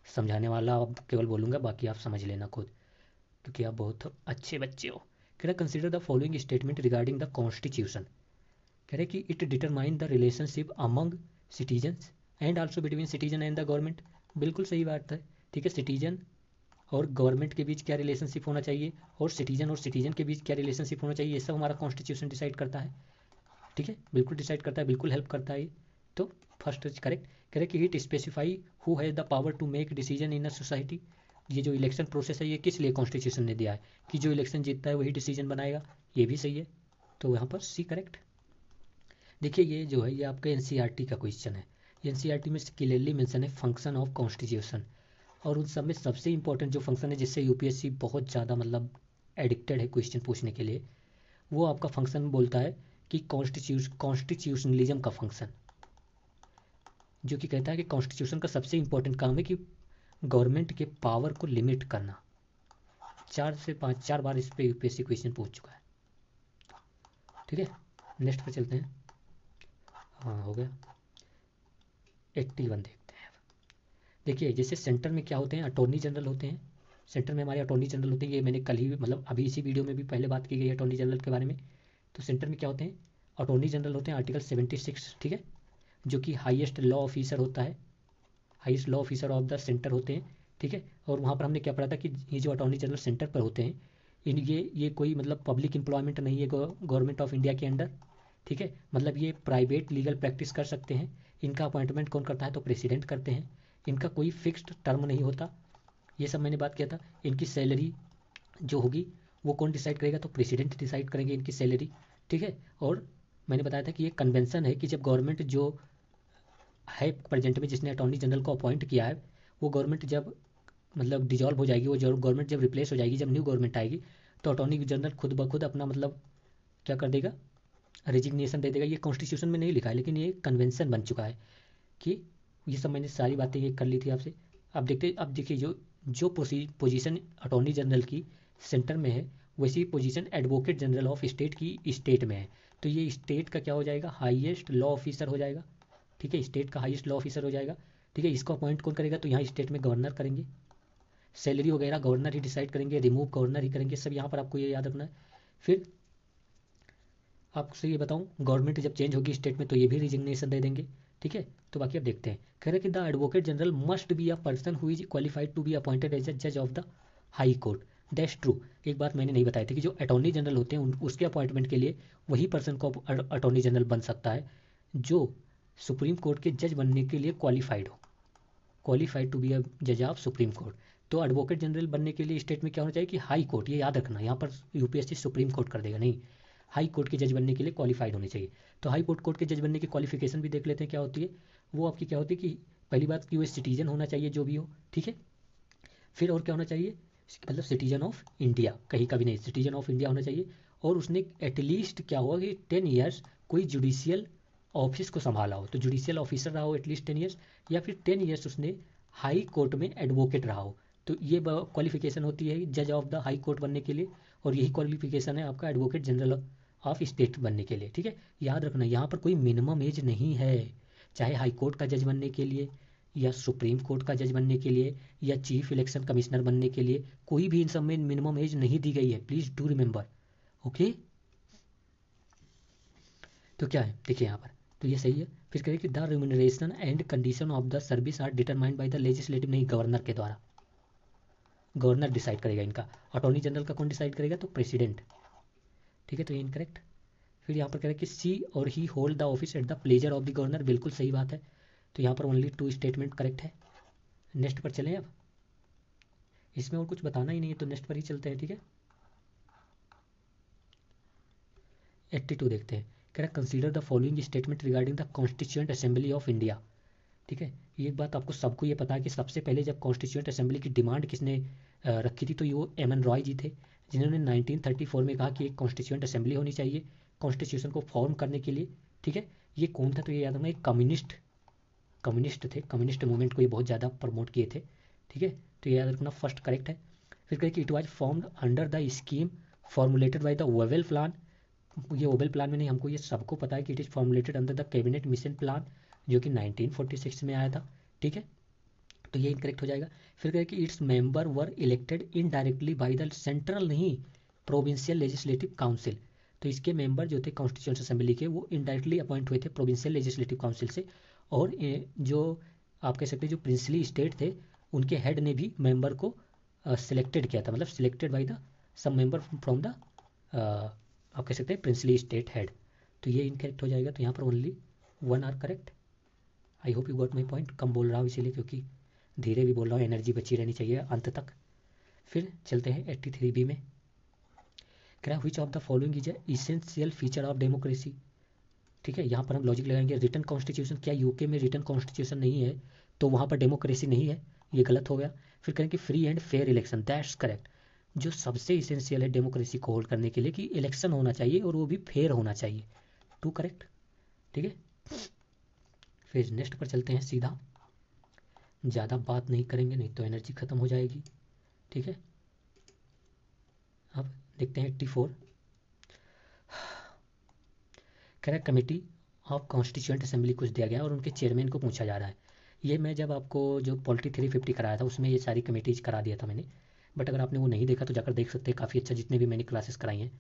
समझाने वाला अब केवल बोलूँगा, बाकी आप समझ लेना खुद, क्योंकि आप बहुत अच्छे बच्चे हो। कह रहे consider the following statement regarding the constitution. कह रहे कि it determine the relationship among citizens and also between citizen and the government. बिल्कुल सही बात है। ठीक है, सिटीजन और गवर्नमेंट के बीच क्या रिलेशनशिप होना चाहिए, और सिटीजन के बीच क्या रिलेशनशिप होना चाहिए, ये सब हमारा कॉन्स्टिट्यूशन डिसाइड करता है। ठीक है, बिल्कुल डिसाइड करता है, बिल्कुल हेल्प करता है ये। तो फर्स्ट इज करेक्ट। कह रहे कि it specify who has the power to make decision in a society. ये जो इलेक्शन प्रोसेस है ये किस लिए कॉन्स्टिट्यूशन ने दिया है कि जो इलेक्शन जीतता है वही डिसीजन बनाएगा। ये भी सही है, तो यहाँ पर सी करेक्ट। देखिए ये जो है ये आपका एनसीईआरटी का क्वेश्चन है। एनसीईआरटी में क्लियरली मेंशन है फंक्शन ऑफ कॉन्स्टिट्यूशन, और उन सब में सबसे इंपॉर्टेंट जो फंक्शन है जिससे यूपीएससी बहुत ज़्यादा मतलब एडिक्टेड है क्वेश्चन पूछने के लिए, वो आपका फंक्शन बोलता है कि कॉन्स्टिट्यूशनलिज्म का फंक्शन, जो कि कहता है कि कॉन्स्टिट्यूशन का सबसे इंपॉर्टेंट काम है कि गवर्नमेंट के पावर को लिमिट करना। 4 बार इस पे यूपीएससी क्वेश्चन पूछ चुका है। ठीक है, नेक्स्ट पे चलते हैं। हाँ हो गया, 81 देखते हैं। देखिए जैसे सेंटर में क्या होते हैं, अटॉर्नी जनरल होते हैं। सेंटर में हमारे अटॉर्नी जनरल होते हैं, ये मैंने कल ही मतलब अभी इसी वीडियो में भी पहले बात की गई है अटॉर्नी जनरल के बारे में। तो सेंटर में क्या होते हैं, अटॉर्नी जनरल होते हैं आर्टिकल 76। ठीक है, जो कि हाईएस्ट लॉ ऑफिसर होता है, highest law officer of the centre होते हैं। ठीक है, और वहाँ पर हमने क्या पढ़ा था कि ये जो अटॉर्नी जनरल सेंटर पर होते हैं इन ये कोई मतलब पब्लिक एम्प्लॉयमेंट नहीं है गवर्नमेंट ऑफ इंडिया के अंडर। ठीक है, मतलब ये प्राइवेट लीगल प्रैक्टिस कर सकते हैं। इनका अपॉइंटमेंट कौन करता है, तो प्रेसिडेंट करते हैं। इनका कोई फिक्स्ड टर्म नहीं होता, ये सब मैंने बात किया था। इनकी सैलरी जो होगी वो कौन डिसाइड करेगा, तो प्रेसिडेंट डिसाइड करेंगे इनकी सैलरी। ठीक है, और मैंने बताया था कि ये कन्वेंशन है कि जब गवर्नमेंट जो है प्रेजेंट में जिसने अटॉर्नी जनरल को अपॉइंट किया है, वो गवर्नमेंट जब मतलब डिजॉल्व हो जाएगी, वो जो गवर्नमेंट जब रिप्लेस हो जाएगी, जब न्यू गवर्नमेंट आएगी, तो अटॉर्नी जनरल खुद ब खुद अपना मतलब क्या कर देगा, रेजिग्नेशन दे देगा। ये कॉन्स्टिट्यूशन में नहीं लिखा है लेकिन ये कन्वेंशन बन चुका है कि ये सब मैंने सारी बातें ये कर ली थी आपसे। अब देखिए जो जो पोजीशन अटॉर्नी जनरल की सेंटर में है वैसी position advocate general of state की स्टेट में है। तो ये स्टेट का क्या हो जाएगा, हाईएस्ट लॉ ऑफिसर हो जाएगा। ठीक है, स्टेट का हाईएस्ट लॉ ऑफिसर हो जाएगा। ठीक है, इसको अपॉइंट कौन करेगा, तो यहाँ स्टेट में गवर्नर करेंगे। सैलरी वगैरह गवर्नर ही डिसाइड करेंगे, रिमूव गवर्नर ही करेंगे, सब यहाँ पर आपको ये याद रखना है। फिर आपसे ये बताऊँ, गवर्नमेंट जब चेंज होगी स्टेट में तो ये भी रिजिग्नेशन दे देंगे। ठीक है, तो बाकी अब देखते हैं। कह रहे कि the advocate general must be a person who is qualified to be appointed as a जज of the high court. That's true. एक बात मैंने नहीं बताई थी कि जो अटॉर्नी जनरल होते हैं उसके अपॉइंटमेंट के लिए वही पर्सन को अटॉर्नी जनरल बन सकता है जो सुप्रीम कोर्ट के जज बनने के लिए क्वालिफाइड हो, क्वालिफाइड टू बी अ जज ऑफ सुप्रीम कोर्ट। तो एडवोकेट जनरल बनने के लिए स्टेट में क्या होना चाहिए कि हाई कोर्ट, ये याद रखना, यहाँ पर यूपीएससी सुप्रीम कोर्ट कर देगा नहीं, हाई कोर्ट के जज बनने के लिए क्वालिफाइड होने चाहिए। तो हाई कोर्ट के जज बनने की क्वालिफिकेशन भी देख लेते हैं क्या होती है। वो आपकी क्या होती है कि पहली बात कि वो सिटीजन होना चाहिए जो भी हो, ठीक है। फिर और क्या होना चाहिए, मतलब सिटीजन ऑफ इंडिया, कहीं का भी नहीं, सिटीजन ऑफ इंडिया होना चाहिए। और उसने एटलीस्ट क्या हुआ कि 10 ईयर्स कोई जुडिशियल ऑफिस को संभाला हो, तो जुडिशियल ऑफिसर रहा हो एटलीस्ट 10 ईयर्स, या फिर 10 ईयर्स उसने हाई कोर्ट में एडवोकेट रहा हो। तो ये क्वालिफिकेशन होती है जज ऑफ द हाई कोर्ट बनने के लिए, और यही क्वालिफिकेशन है आपका एडवोकेट जनरल ऑफ स्टेट बनने के लिए, ठीक है। याद रखना यहाँ पर कोई मिनिमम एज नहीं है, चाहे हाई कोर्ट का जज बनने के लिए या सुप्रीम कोर्ट का जज बनने के लिए या चीफ इलेक्शन कमिश्नर बनने के लिए, कोई भी इन सब में मिनिमम एज नहीं दी गई है, प्लीज डू रिमेंबर, ओके। तो क्या है देखिए यहाँ पर, तो ये सही है। फिर कहें कि the remuneration and condition of the service are determined by the legislative, नहीं, गवर्नर के द्वारा, गवर्नर डिसाइड करेगा इनका। अटॉर्नी जनरल का कौन डिसाइड करेगा, तो प्रेसिडेंट, ठीक है। तो ये इनकरेक्ट। फिर यहाँ पर कह रहे हैं कि she or he hold the office at the pleasure of the governor, बिल्कुल सही बात है। तो यहाँ पर ओनली 2 स्टेटमेंट करेक्ट है। नेक्स्ट पर चलें अब, इसमें और कुछ बताना ही नहीं है तो नेक्स्ट पर ही चलते हैं, ठीक है। 82 देखते हैं, कह रहा है consider the following statement regarding the constituent assembly of India, ठीक है। ये एक बात आपको सबको ये पता है कि सबसे पहले जब कॉन्स्टिट्यूएंट असेंबली की डिमांड किसने रखी थी, तो ये वो एम एन रॉय जी थे, जिन्होंने 1934 में कहा कि एक कॉन्स्टिट्यूएंट असेंबली होनी चाहिए कॉन्स्टिट्यूशन को फॉर्म करने के लिए, ठीक है। ये कौन था, तो ये याद रखना, एक कम्युनिस्ट थे, कम्युनिस्ट मूवमेंट को ये बहुत ज़्यादा प्रमोट किए थे, ठीक है। तो ये याद रखना, फर्स्ट करेक्ट है। फिर कहे कि it was formed under the scheme formulated by the Wavell plan, ये ओबेल प्लान में नहीं, हमको ये सबको पता है कि it is formulated under the cabinet mission plan, जो कि 1946 में आया था, ठीक है। तो ये इनकरेक्ट हो जाएगा। फिर कहे कि its member were elected indirectly bye the central, नहीं, प्रोविंशियल लेजिस्लेटिव काउंसिल। तो इसके मेंबर जो थे कॉन्स्टिट्यूंट असेंबली के, वो इनडायरेक्टली अपॉइंट हुए थे प्रोविंशियल लेजिस्लेटिव काउंसिल से। और जो आप कह सकते हैं जो प्रिंसली स्टेट थे, उनके हेड ने भी मेंबर को सिलेक्टेड किया था, मतलब selected by the some member from the, आप कह सकते हैं प्रिंसली स्टेट हेड। तो ये इनकरेक्ट हो जाएगा। तो यहाँ पर only 1 are correct. I hope you got my point. कम बोल रहा हूँ इसीलिए, क्योंकि धीरे भी बोल रहा हूँ, एनर्जी बची रहनी चाहिए अंत तक। फिर चलते हैं 83B में, कह रहा है which of the following is essential feature of democracy, ठीक है। यहाँ पर हम लॉजिक लगाएंगे, रिटन कॉन्स्टिट्यूशन, क्या यूके में रिटन कॉन्स्टिट्यूशन नहीं है तो वहाँ पर डेमोक्रेसी नहीं है, ये गलत हो गया। फिर कहें कि free and fair election, that's correct. जो सबसे इसेंशियल है डेमोक्रेसी को होल्ड करने के लिए कि इलेक्शन होना चाहिए और वो भी फेयर होना चाहिए, 2 करेक्ट, ठीक है। फिर नेक्स्ट पर चलते हैं सीधा, ज़्यादा बात नहीं करेंगे नहीं तो एनर्जी खत्म हो जाएगी, ठीक है। अब देखते हैं 84, कह रहा है कमेटी ऑफ कॉन्स्टिट्यूएंट असेंबली कुछ दिया गया और उनके चेयरमैन को पूछा जा रहा है। ये मैं जब आपको जो पॉलिटी 350 कराया था उसमें ये सारी कमेटीज करा दिया था मैंने, बट अगर आपने वो नहीं देखा तो जाकर देख सकते हैं, काफ़ी अच्छा, जितने भी मैंने क्लासेस कराई हैं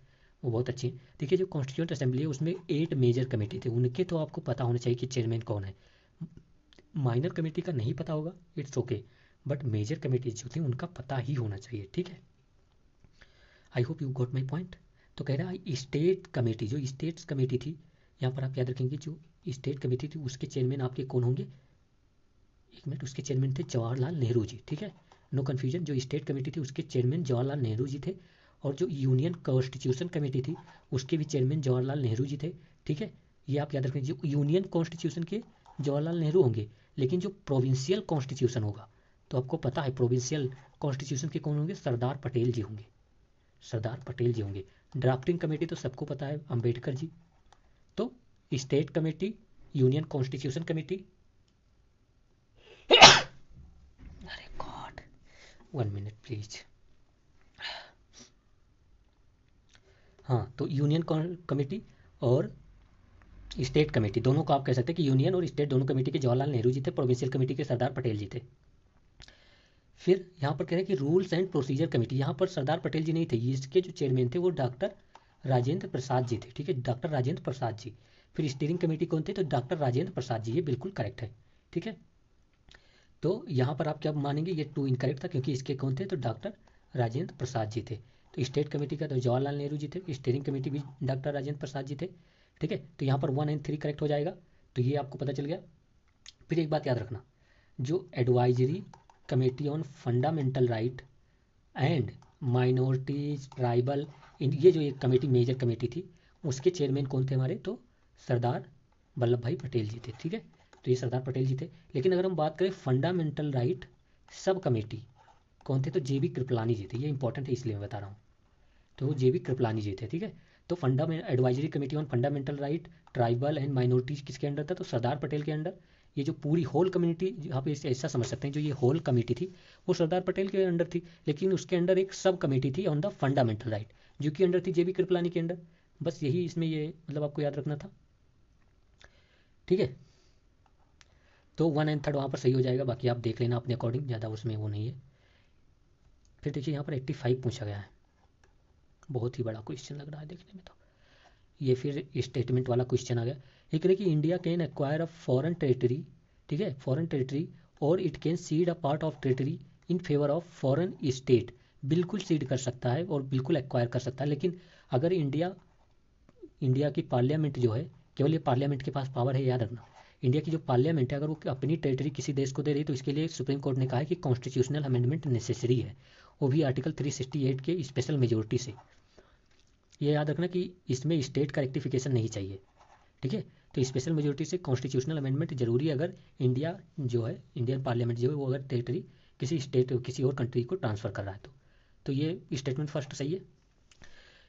वो बहुत अच्छी हैं। देखिए जो कॉन्स्टिट्यूएंट असेंबली है उसमें 8 मेजर कमेटी थे, उनके तो आपको पता होना चाहिए कि चेयरमैन कौन है। माइनर कमेटी का नहीं पता होगा, it's okay, but major committee जो थी उनका पता ही होना चाहिए, ठीक है। I hope you got my point. तो कह रहा है स्टेट कमेटी, जो स्टेट्स कमेटी थी, यहाँ पर आप याद रखेंगे जो स्टेट कमेटी थी उसके चेयरमैन आपके कौन होंगे, एक मिनट, उसके चेयरमैन थे जवाहरलाल नेहरू जी, ठीक है, नो कन्फ्यूजन। जो स्टेट कमेटी थी उसके चेयरमैन जवाहरलाल नेहरू जी थे, और जो यूनियन कॉन्स्टिट्यूशन कमेटी थी उसके भी चेयरमैन जवाहरलाल नेहरू जी थे, ठीक है। ये आप याद रखें, जो यूनियन कॉन्स्टिट्यूशन के जवाहरलाल नेहरू होंगे, लेकिन जो प्रोविंशियल कॉन्स्टिट्यूशन होगा तो आपको पता है प्रोविंशियल कॉन्स्टिट्यूशन के कौन होंगे, सरदार पटेल जी होंगे, सरदार पटेल जी होंगे। ड्राफ्टिंग कमेटी तो सबको पता है, अंबेडकर जी। तो state committee, union constitution committee, अरे गॉड, 1 मिनट प्लीज। हाँ, तो यूनियन कमेटी और स्टेट कमेटी दोनों को आप कह सकते हैं कि यूनियन और स्टेट दोनों कमेटी के जवाहरलाल नेहरू जी थे, प्रोविंशियल कमेटी के सरदार पटेल जी थे। फिर यहाँ पर कह रहे हैं कि रूल्स एंड प्रोसीजर कमेटी, यहाँ पर सरदार पटेल जी नहीं थे, इसके जो चेयरमैन थे वो डॉक्टर राजेंद्र प्रसाद जी थे, ठीक है, डॉक्टर राजेंद्र प्रसाद जी। फिर स्टीयरिंग कमेटी कौन थे, तो डॉक्टर राजेंद्र प्रसाद जी, ये बिल्कुल करेक्ट है, ठीक है। तो यहाँ पर आप क्या मानेंगे, ये 2 इनकरेक्ट था क्योंकि इसके कौन थे, तो डॉक्टर राजेंद्र प्रसाद जी थे। तो स्टेट कमेटी का तो जवाहरलाल नेहरू जी थे, स्टीयरिंग कमेटी भी डॉक्टर राजेंद्र प्रसाद जी थे। ठीक है, तो यहाँ पर 1 एंड 3 करेक्ट हो जाएगा। तो ये आपको पता चल गया। फिर एक बात याद रखना, जो advisory committee on fundamental right and minorities tribal, ये जो एक कमेटी मेजर कमेटी थी, उसके चेयरमैन कौन थे हमारे, तो सरदार वल्लभ भाई पटेल जी थे। ठीक है, तो ये सरदार पटेल जी थे। लेकिन अगर हम बात करें फंडामेंटल राइट सब कमेटी कौन थे, तो जे बी कृपलानी जी थे। ये इंपॉर्टेंट है इसलिए मैं बता रहा हूँ। तो वो जे बी कृपलानी जी थे। ठीक है, तो advisory committee on fundamental right tribal and minorities किसके अंडर था, तो सरदार पटेल के अंडर। ये जो पूरी होल कम्युनिटी, यहाँ पे ऐसा समझ सकते हैं, जो ये होल कमेटी थी वो सरदार पटेल के अंडर थी, लेकिन उसके अंडर एक सब कमेटी थी ऑन द फंडामेंटल राइट, जो कि अंडर थी जे बी कृपलानी के अंडर। बस यही इसमें ये मतलब आपको याद रखना था। ठीक है, तो 1 एंड 3 वहाँ पर सही हो जाएगा, बाकी आप देख लेना अपने अकॉर्डिंग, ज़्यादा उसमें वो नहीं है। फिर देखिए यहाँ पर 85 पूछा गया है, बहुत ही बड़ा क्वेश्चन लग रहा है देखने में। तो ये फिर स्टेटमेंट वाला क्वेश्चन आ गया। ये कह रहे कि India can acquire a foreign territory, ठीक है, फॉरेन टेरिटरी, और it can seed a part of territory in favour of foreign state. बिल्कुल सीड कर सकता है और बिल्कुल एक्वायर कर सकता है, लेकिन अगर इंडिया की पार्लियामेंट जो है, केवल ये पार्लियामेंट के पास पावर है, याद रखना। इंडिया की जो पार्लियामेंट है, अगर वो अपनी टेरिटरी किसी देश को दे रही है, तो इसके लिए सुप्रीम कोर्ट ने कहा है कि कॉन्स्टिट्यूशनल अमेंडमेंट नेसेसरी है, वो भी आर्टिकल 368 के स्पेशल मेजोरिटी से। ये याद रखना कि इसमें स्टेट का रेक्टिफिकेशन नहीं चाहिए। ठीक है, तो स्पेशल मेजोरिटी से कॉन्स्टिट्यूशनल अमेंडमेंट जरूरी है, अगर इंडिया जो है, इंडियन पार्लियामेंट जो है, वो अगर टेरिटरी किसी स्टेट किसी और कंट्री को ट्रांसफर कर रहा है तो ये स्टेटमेंट फर्स्ट सही है।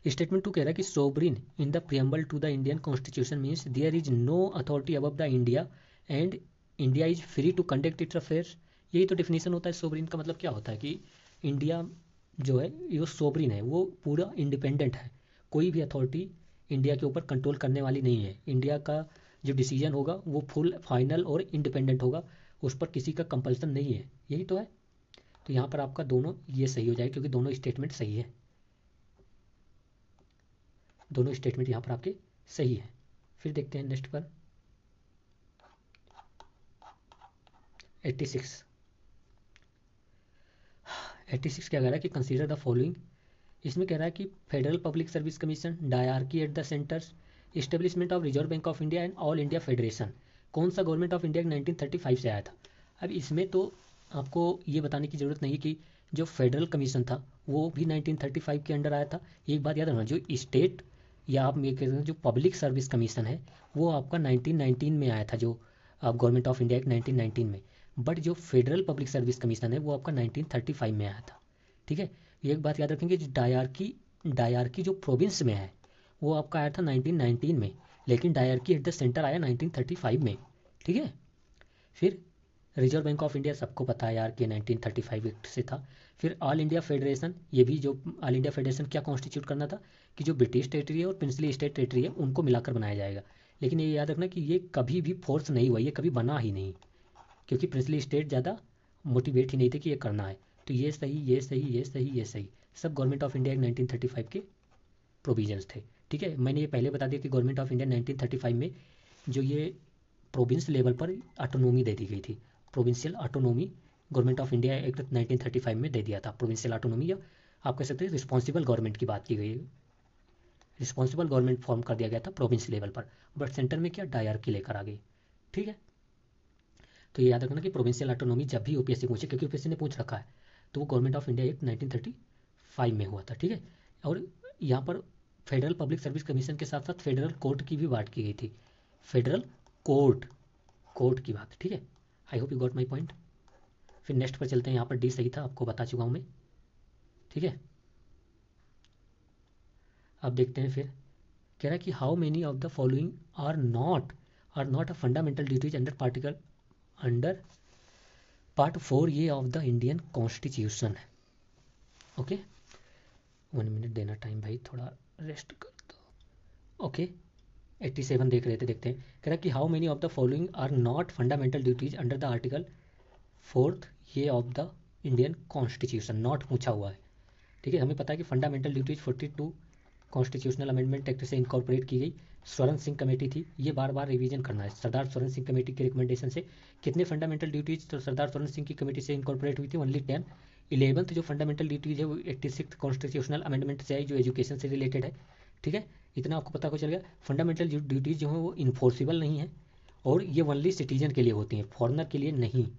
स्टेटमेंट 2 कह रहा है कि sovereign in the preamble to the Indian constitution means there is no authority above the India and India is free to conduct its affairs. यही तो डिफिनेशन होता है सोवरिन का। मतलब क्या होता है कि इंडिया जो है ये सोवरिन है, वो पूरा इंडिपेंडेंट है, कोई भी अथॉरिटी इंडिया के ऊपर कंट्रोल करने वाली नहीं है। इंडिया का जो डिसीजन होगा वो फुल फाइनल और इंडिपेंडेंट होगा, उस पर किसी का कंपल्सन नहीं है। यही तो है। तो यहाँ पर आपका दोनों ये सही हो जाएगा, क्योंकि दोनों स्टेटमेंट सही है, दोनों स्टेटमेंट यहाँ पर आपके सही है। फिर देखते हैं नेक्स्ट पर 86। 86 क्या कह रहा है कि कंसीडर द फॉलोइंग। इसमें कह रहा है कि federal public service commission, dyarchy at the centres, establishment of reserve bank of India and all India federation, कौन सा गवर्नमेंट ऑफ इंडिया 1935 से आया था। अब इसमें तो आपको ये बताने की ज़रूरत नहीं है कि जो फेडरल कमीशन था वो भी 1935 के अंडर आया था। एक बात याद रखना, जो स्टेट या आप ये कह सकते हैं जो पब्लिक सर्विस कमीशन है वो आपका 1919 में आया था, जो आप गवर्नमेंट ऑफ इंडिया एक 1919 में। बट जो फेडरल पब्लिक सर्विस कमीशन है वो आपका 1935 में आया था। ठीक है, ये एक बात याद रखेंगे, जो डायरकी जो प्रोविंस में है वो आपका आया था 1919 में, लेकिन डायरकी एट द सेंटर आया 1935 में। ठीक है, फिर रिजर्व बैंक ऑफ इंडिया सबको पता है यार कि 1935 एक्ट से था। फिर ऑल इंडिया फेडरेशन, ये भी जो ऑल इंडिया फेडरेशन क्या कॉन्स्टिट्यूट करना था कि जो ब्रिटिश टेरिटरी है और प्रिंसली स्टेट टेरिटरी है उनको मिलाकर बनाया जाएगा। लेकिन ये याद रखना कि ये कभी भी फोर्स नहीं हुआ, ये कभी बना ही नहीं, क्योंकि प्रिंसली स्टेट ज़्यादा मोटिवेट ही नहीं थे कि ये करना है। तो ये सही, ये सही, ये सही, ये सही, सब गवर्नमेंट ऑफ इंडिया 1935 के प्रोविजंस थे। ठीक है, मैंने ये पहले बता दिया कि गवर्नमेंट ऑफ इंडिया 1935 में जो ये प्रोविंस लेवल पर ऑटोनोमी दे दी गई थी, provincial autonomy government of India act 1935 में दे दिया था। प्रोविंशियल ऑटोनोमी, या आप कह सकते हैं रिस्पॉन्सिबल गवर्नमेंट की बात की गई है, रिस्पॉन्सिबल गवर्नमेंट फॉर्म कर दिया गया था प्रोविंस लेवल पर, बट सेंटर में क्या डायरकी लेकर आ गई। ठीक है, तो ये याद रखना कि प्रोविंशियल ऑटोनोमी जब भी यूपीएससी पूछे, क्योंकि यूपीएससी ने पूछ रखा है, तो वो गवर्नमेंट ऑफ इंडिया एक्ट 1935 में हुआ था। ठीक है, और यहाँ पर फेडरल पब्लिक सर्विस कमीशन के साथ साथ फेडरल कोर्ट की भी बात की गई थी, फेडरल कोर्ट की बात। ठीक है, I hope you got my point. फिर नेक्स्ट पर चलते हैं, यहाँ पर डी सही था, आपको बता चुका हूँ मैं। ठीक है, अब देखते हैं फिर कह रहा है कि how many of the following are not a fundamental duties under part 4 A of the Indian constitution है। ओके, 1 मिनट देना टाइम भाई, थोड़ा रेस्ट कर दो। ओके, 87 देख रहे थे, देखते हैं। कह रहा है कि how many of the following are not fundamental duties under the article 4 A of the Indian constitution, not पूछा हुआ है। ठीक है, हमें पता है कि fundamental duties 42 constitutional amendment act से इनकॉर्पोरेट की गई। स्वर्ण सिंह कमेटी थी, ये बार बार रिवीजन करना है। सरदार स्वर्ण सिंह कमेटी के रिकमेंडेशन से कितने फंडामेंटल ड्यूटीज तो सरदार स्वर्ण सिंह की कमेटी से इनकॉर्पोरेट हुई थी, ओनली 10। 11th जो फंडामेंटल ड्यूटीज है वो 86 कॉन्स्टिट्यूशनल अमेंडमेंट से है, जो एजुकेशन से रिलेटेड है। ठीक है, इतना आपको पता हो चल गया। फंडामेंटल ड्यूटीज जो हैं वो इन्फोर्सिबल नहीं है और ये ओनली सिटीजन के लिए होती हैं, फॉरनर के लिए नहीं।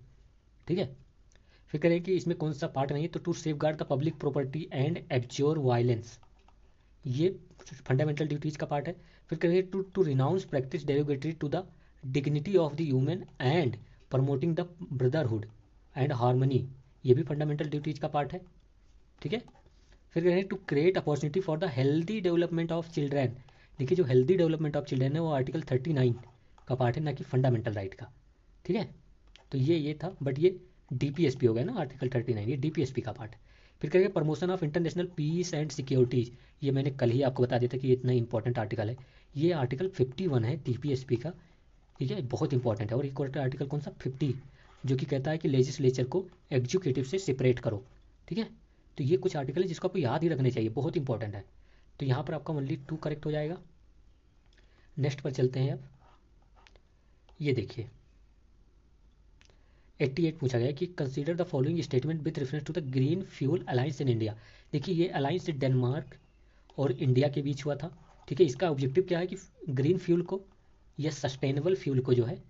ठीक है, फिर करें कि इसमें कौन सा पार्ट नहीं है, तो to safeguard the public property and abjure violence, ये फंडामेंटल ड्यूटीज का पार्ट है। फिर करेंगे to renounce practice derogatory to the dignity of the human and promoting the brotherhood and harmony, ये भी फंडामेंटल ड्यूटीज का पार्ट है। ठीक है, फिर करेंगे to create opportunity for the healthy development of children. देखिए जो हेल्दी डेवलपमेंट ऑफ चिल्ड्रन है वो आर्टिकल 39 का पार्ट है, ना कि फंडामेंटल राइट का। ठीक है, तो ये था, बट ये डीपीएसपी हो गया ना आर्टिकल 39, ये डीपीएसपी का पार्ट है। फिर करेंगे promotion of international peace and securities, ये मैंने कल ही आपको बता दिया था कि ये इतना इंपॉर्टेंट आर्टिकल है। ये आर्टिकल 51 है डीपीएसपी का। ठीक है, बहुत इंपॉर्टेंट है। और एक और आर्टिकल कौन सा 50, जो कि कहता है कि लेजिस्लेचर को एग्जीक्यूटिव से सेपरेट करो। ठीक है, तो ये कुछ आर्टिकल है जिसको आपको याद ही रखने चाहिए, बहुत इंपॉर्टेंट है। तो यहाँ पर आपका ओनली 2 करेक्ट हो जाएगा। नेक्स्ट पर चलते हैं। अब ये देखिए 88 पूछा गया कि consider the following statement with reference to the green fuel alliance in India. देखिए ये अलायंस डेनमार्क और इंडिया के बीच हुआ था। ठीक है, इसका ऑब्जेक्टिव क्या है कि ग्रीन फ्यूल को या सस्टेनेबल फ्यूल को जो है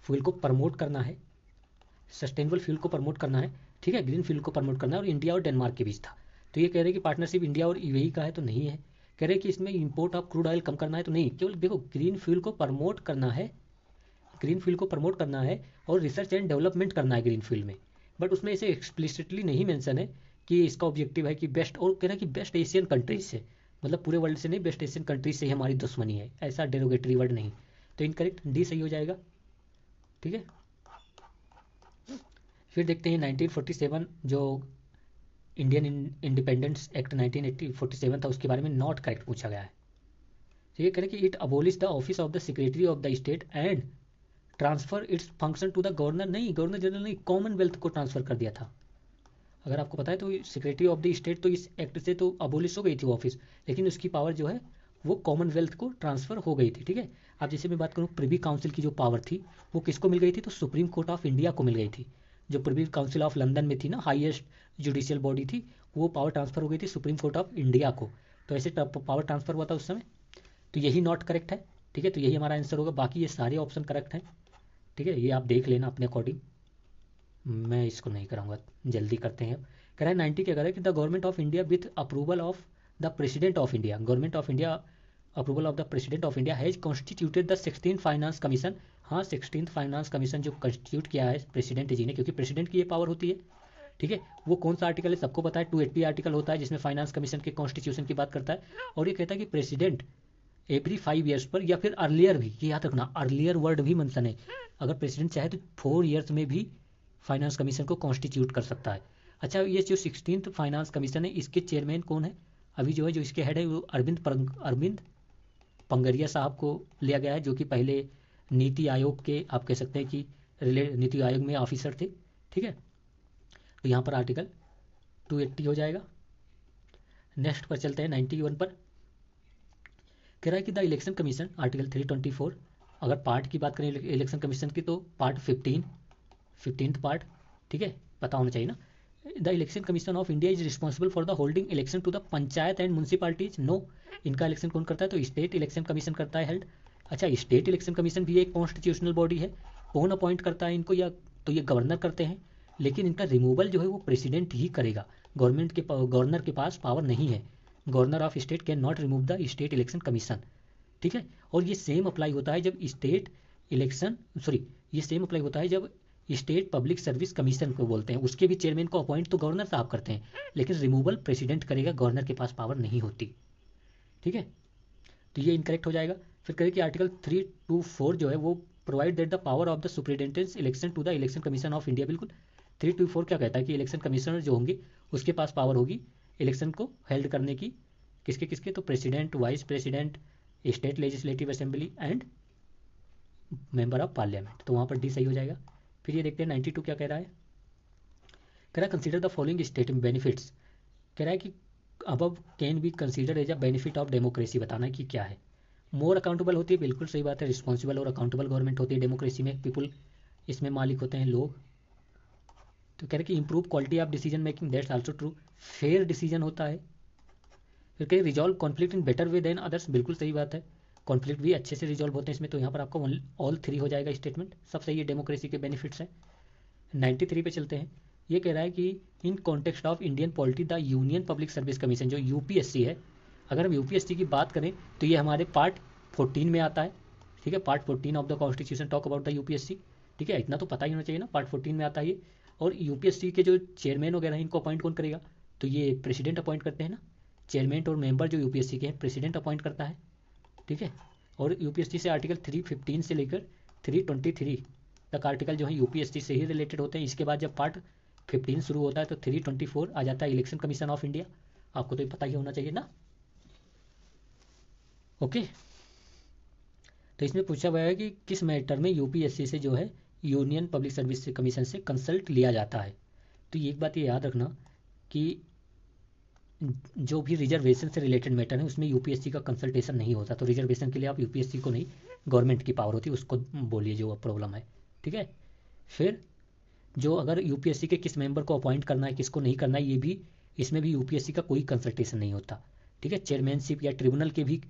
फ्यूल को प्रमोट करना है, सस्टेनेबल फ्यूल को प्रमोट करना है। ठीक है, ग्रीन फ्यूल को प्रमोट करना है, और इंडिया और डेनमार्क के बीच था। तो ये कह रहे हैं कि पार्टनरशिप इंडिया और यूएई का है, तो नहीं है। कह रहे हैं कि इसमें इंपोर्ट ऑफ क्रूड ऑयल कम करना है, तो नहीं। केवल देखो ग्रीन फ्यूल को प्रमोट करना है, ग्रीन फ्यूल को प्रमोट करना है और रिसर्च एंड डेवलपमेंट करना है ग्रीन फ्यूल में। बट उसमें इसे एक्सप्लिसिटली नहीं मेंशन है कि इसका ऑब्जेक्टिव है कि बेस्ट, और कह रहा है कि बेस्ट एशियन कंट्रीज से, मतलब पूरे वर्ल्ड से नहीं, बेस्ट एशियन कंट्रीज से ही हमारी दुश्मनी है, ऐसा डेरोगेटरी वर्ड नहीं। तो इनकरेक्ट डी सही हो जाएगा। ठीक है, फिर देखते हैं 1947 जो इंडियन इंडिपेंडेंस एक्ट 1947 था, उसके बारे में नॉट करेक्ट पूछा गया है। तो ये कह रहे हैं कि it abolish the office of the secretary of the state and transfer its function to the governor. नहीं, गवर्नर जनरल ने कॉमनवेल्थ को ट्रांसफर कर दिया था। अगर आपको पता है तो सेक्रेटरी ऑफ द स्टेट तो इस एक्ट से तो अबोलिश हो गई थी ऑफिस, लेकिन उसकी पावर जो है वो कॉमनवेल्थ को ट्रांसफर हो गई थी। ठीक है, अब जैसे मैं बात करूँ प्रिवी काउंसिल की जो पावर थी वो किसको मिल गई थी, तो सुप्रीम कोर्ट ऑफ इंडिया को मिल गई थी। जो प्रिवी काउंसिल ऑफ लंदन में थी ना, हाईएस्ट जुडिशियल बॉडी थी, वो पावर ट्रांसफर हो गई थी सुप्रीम कोर्ट ऑफ इंडिया को। तो ऐसे पावर ट्रांसफर हुआ था उस समय। तो यही नॉट करेक्ट है। ठीक है, तो यही हमारा आंसर होगा, बाकी ये सारे ऑप्शन करेक्ट हैं। ठीक है, ये आप देख लेना अपने अकॉर्डिंग, मैं इसको नहीं कराऊंगा, जल्दी करते हैं। कह रहा है 90 क्या कह रहा है कि the government of India with approval of the president of India, government of India approval of the president of India has constituted the 16th finance commission. हाँ, 16th फाइनेंस कमीशन जो कॉन्स्टिट्यूट किया है प्रेसिडेंट जी ने, क्योंकि president की ये power होती है। ठीक है, वो कौन सा आर्टिकल है सबको पता है, 280 आर्टिकल होता है जिसमें फाइनेंस कमीशन के कॉन्स्टिट्यूशन की बात करता है। और ये कहता है कि प्रेसिडेंट एवरी 5 ईयर्स पर, या फिर अर्लियर भी, ये याद रखना अर्लियर वर्ड भी मेंशन है, अगर प्रेसिडेंट चाहे तो 4 ईयर्स में भी फाइनेंस कमीशन को कॉन्स्टिट्यूट कर सकता है। अच्छा, ये जो 16th फाइनेंस कमीशन है इसके चेयरमैन कौन है, अभी जो है जो इसके हेड है वो अरविंद पंगरिया साहब को लिया गया है, जो कि पहले नीति आयोग के, आप कह सकते हैं कि नीति आयोग में ऑफिसर थे। ठीक है, तो यहाँ पर आर्टिकल 280 हो जाएगा। नेक्स्ट पर चलते हैं 91 पर। कह रहा है कि द इलेक्शन कमीशन आर्टिकल 324, अगर पार्ट की बात करें इलेक्शन कमीशन की तो पार्ट 15th पार्ट। ठीक है, पता होना चाहिए ना। The election commission of India is responsible for the holding election to the panchayat and municipalities. No, इनका इलेक्शन कौन करता है, तो स्टेट इलेक्शन कमीशन करता है हेल्ड। अच्छा, स्टेट इलेक्शन कमीशन भी एक कॉन्स्टिट्यूशनल बॉडी है, कौन अपॉइंट करता है इनको, या तो ये गवर्नर करते हैं, लेकिन इनका रिमूवल जो है वो प्रेसिडेंट ही करेगा। गवर्नर के पास पावर नहीं है, governor of state can not remove the state election commission. ठीक है, और ये सेम अप्लाई होता है जब ये सेम अप्लाई होता है जब स्टेट पब्लिक सर्विस कमीशन को बोलते हैं, उसके भी चेयरमैन को अपॉइंट तो गवर्नर साहब करते हैं, लेकिन रिमूवल प्रेसिडेंट करेगा, गवर्नर के पास पावर नहीं होती। ठीक है, तो ये इनकरेक्ट हो जाएगा। फिर करें कि आर्टिकल 324 जो है वो provide that the power of the superintendence election to the election commission of India. बिल्कुल, 324 क्या कहता है कि इलेक्शन कमिश्नर जो होंगे उसके पास पावर होगी इलेक्शन को हेल्ड करने की, किसके किसके, तो president, vice president, state legislative assembly and member of parliament. तो वहाँ पर डी सही हो जाएगा। फिर ये देखते हैं 92 क्या कह रहा है। कह रहा है consider the following state benefits. कह रहा है कि above can be consider as a benefit of democracy, बताना है कि क्या है। मोर अकाउंटेबल होती है, बिल्कुल सही बात है, रिस्पॉन्सिबल और अकाउंटेबल गवर्नमेंट होती है डेमोक्रेसी में, पीपुल इसमें मालिक होते हैं लोग। तो कह रहे कि improve quality of decision making, that's also true. Fair decision होता है। फिर कहीं resolve conflict in better way than others, बिल्कुल सही बात है, कॉन्फ्लिक्ट भी अच्छे से रिजॉल्व होते हैं इसमें, तो यहाँ पर आपका ऑल थ्री हो जाएगा स्टेटमेंट, सब सही है, डेमोक्रेसी के बेनिफिट्स हैं। 93 पे चलते हैं। ये कह रहा है कि in context of Indian polity the union public service commission, जो यूपीएससी है, अगर हम यूपीएससी की बात करें तो ये हमारे पार्ट 14 में आता है। ठीक है, part 14 of the constitution talk about the UPSC. ठीक है, इतना तो पता ही होना चाहिए ना, पार्ट 14 में आता है ये। और यूपीएससी के जो चेयरमैन वगैरह हैं इनको अपॉइंट कौन करेगा, तो ये प्रेसिडेंट अपॉइंट करते हैं ना, चेयरमैन और मेंबर जो यूपीएससी के हैं प्रेसिडेंट अपॉइंट करता है। ठीक है, और यूपीएससी से आर्टिकल 315 से लेकर 323 तक आर्टिकल जो है यूपीएससी से ही रिलेटेड होते हैं। इसके बाद जब पार्ट 15 शुरू होता है तो 324 आ जाता है, इलेक्शन कमीशन ऑफ इंडिया, आपको तो ये पता ही होना चाहिए ना। ओके, तो इसमें पूछा गया है कि किस मैटर में यूपीएससी से जो है यूनियन पब्लिक सर्विस कमीशन से कंसल्ट लिया जाता है। तो ये एक बात ये याद रखना कि जो भी रिजर्वेशन से रिलेटेड मैटर है उसमें यूपीएससी का कंसल्टेशन नहीं होता, तो रिजर्वेशन के लिए आप यूपीएससी को नहीं, गवर्नमेंट की पावर होती है उसको बोलिए जो प्रॉब्लम है। ठीक है, फिर जो अगर यूपीएससी के किस मेंबर को अपॉइंट करना है किसको नहीं करना है, ये भी इसमें भी यूपीएससी का कोई कंसल्टेशन नहीं होता। ठीक है, चेयरमैनशिप या ट्रिब्यूनल के भी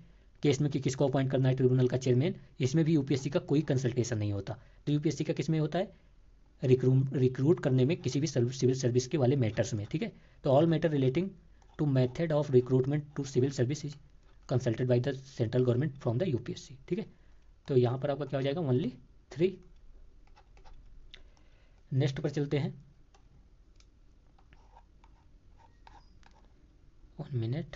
केस में कि किसको अपॉइंट करना है ट्रिब्यूनल का चेयरमैन, इसमें भी यूपीएससी का कोई कंसल्टेशन नहीं होता। तो यूपीएससी का किस में होता है, रिक्रूट करने में किसी भी सिविल सर्विस के वाले मैटर्स में। ठीक है, तो all matter relating to method of recruitment to civil service is consulted by the central government from the UPSC. ठीक है, तो यहाँ पर आपका क्या हो जाएगा, ओनली 3। नेक्स्ट पर चलते हैं, 1 मिनट।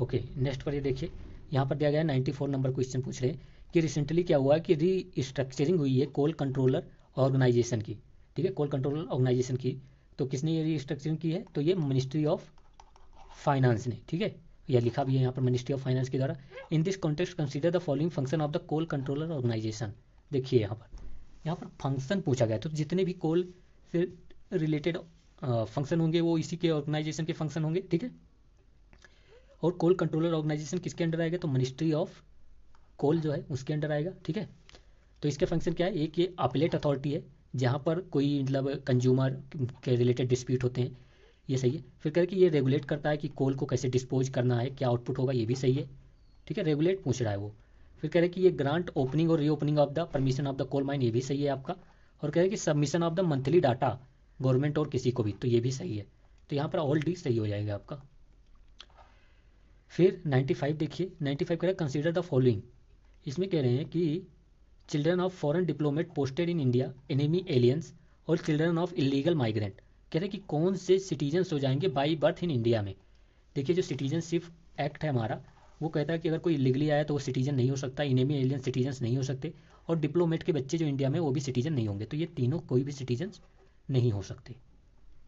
ओके, नेक्स्ट पर ये देखिए, यहाँ पर दिया गया 94 नंबर क्वेश्चन पूछ रहे हैं कि रिसेंटली क्या हुआ है कि रीस्ट्रक्चरिंग हुई है कोल कंट्रोलर ऑर्गेनाइजेशन की। ठीक है, कोल कंट्रोलर ऑर्गेनाइजेशन की, तो किसने ये रीस्ट्रक्चरिंग की है, तो ये मिनिस्ट्री ऑफ फाइनेंस ने। ठीक है, यह लिखा भी है यहाँ पर मिनिस्ट्री ऑफ फाइनेंस के द्वारा। In this context consider the following function of the coal controller organisation. देखिए यहाँ पर फंक्शन पूछा गया, तो जितने भी कोल से रिलेटेड फंक्शन होंगे वो इसी के ऑर्गेनाइजेशन के फंक्शन होंगे। ठीक है, और कोल कंट्रोलर ऑर्गेनाइजेशन किसके अंडर आएगा, तो मिनिस्ट्री ऑफ कोल जो है उसके अंडर आएगा। ठीक है, तो इसके फंक्शन क्या है, एक ये अपीलेट अथॉरिटी है जहाँ पर कोई मतलब कंज्यूमर के रिलेटेड डिस्प्यूट होते हैं, ये सही है। फिर कह कि ये रेगुलेट करता है कि कोल को कैसे डिस्पोज करना है, क्या आउटपुट होगा, ये भी सही है। ठीक है, रेगुलेट पूछ रहा है वो। फिर कह रहे कि ये ग्रांट ओपनिंग और reopening of the permission of the coal mine, ये भी सही है आपका। और कह रहे कि submission of the monthly data government और किसी को भी, तो ये भी सही है। तो यहाँ पर ऑल डी सही हो जाएगा आपका। फिर 95 देखिए, 95 कह रहे हैं कंसिडर द फॉलोइंग। इसमें कह रहे हैं कि children of foreign diplomat posted in India, enemy aliens और चिल्ड्रन ऑफ इलीगल माइग्रेंट, कह रहे हैं कि कौन से सिटीजन्स हो जाएंगे बाई बर्थ इन इंडिया में। देखिए जो सिटीजनशिप एक्ट है हमारा, वो कहता है कि अगर कोई इलीगली आया तो वो सिटीजन नहीं हो सकता, एनिमी एलियन सिटीजन्स नहीं हो सकते, और डिप्लोमेट के बच्चे जो इंडिया में वो भी सिटीजन नहीं होंगे। तो ये तीनों कोई भी सिटीजन्स नहीं हो सकते।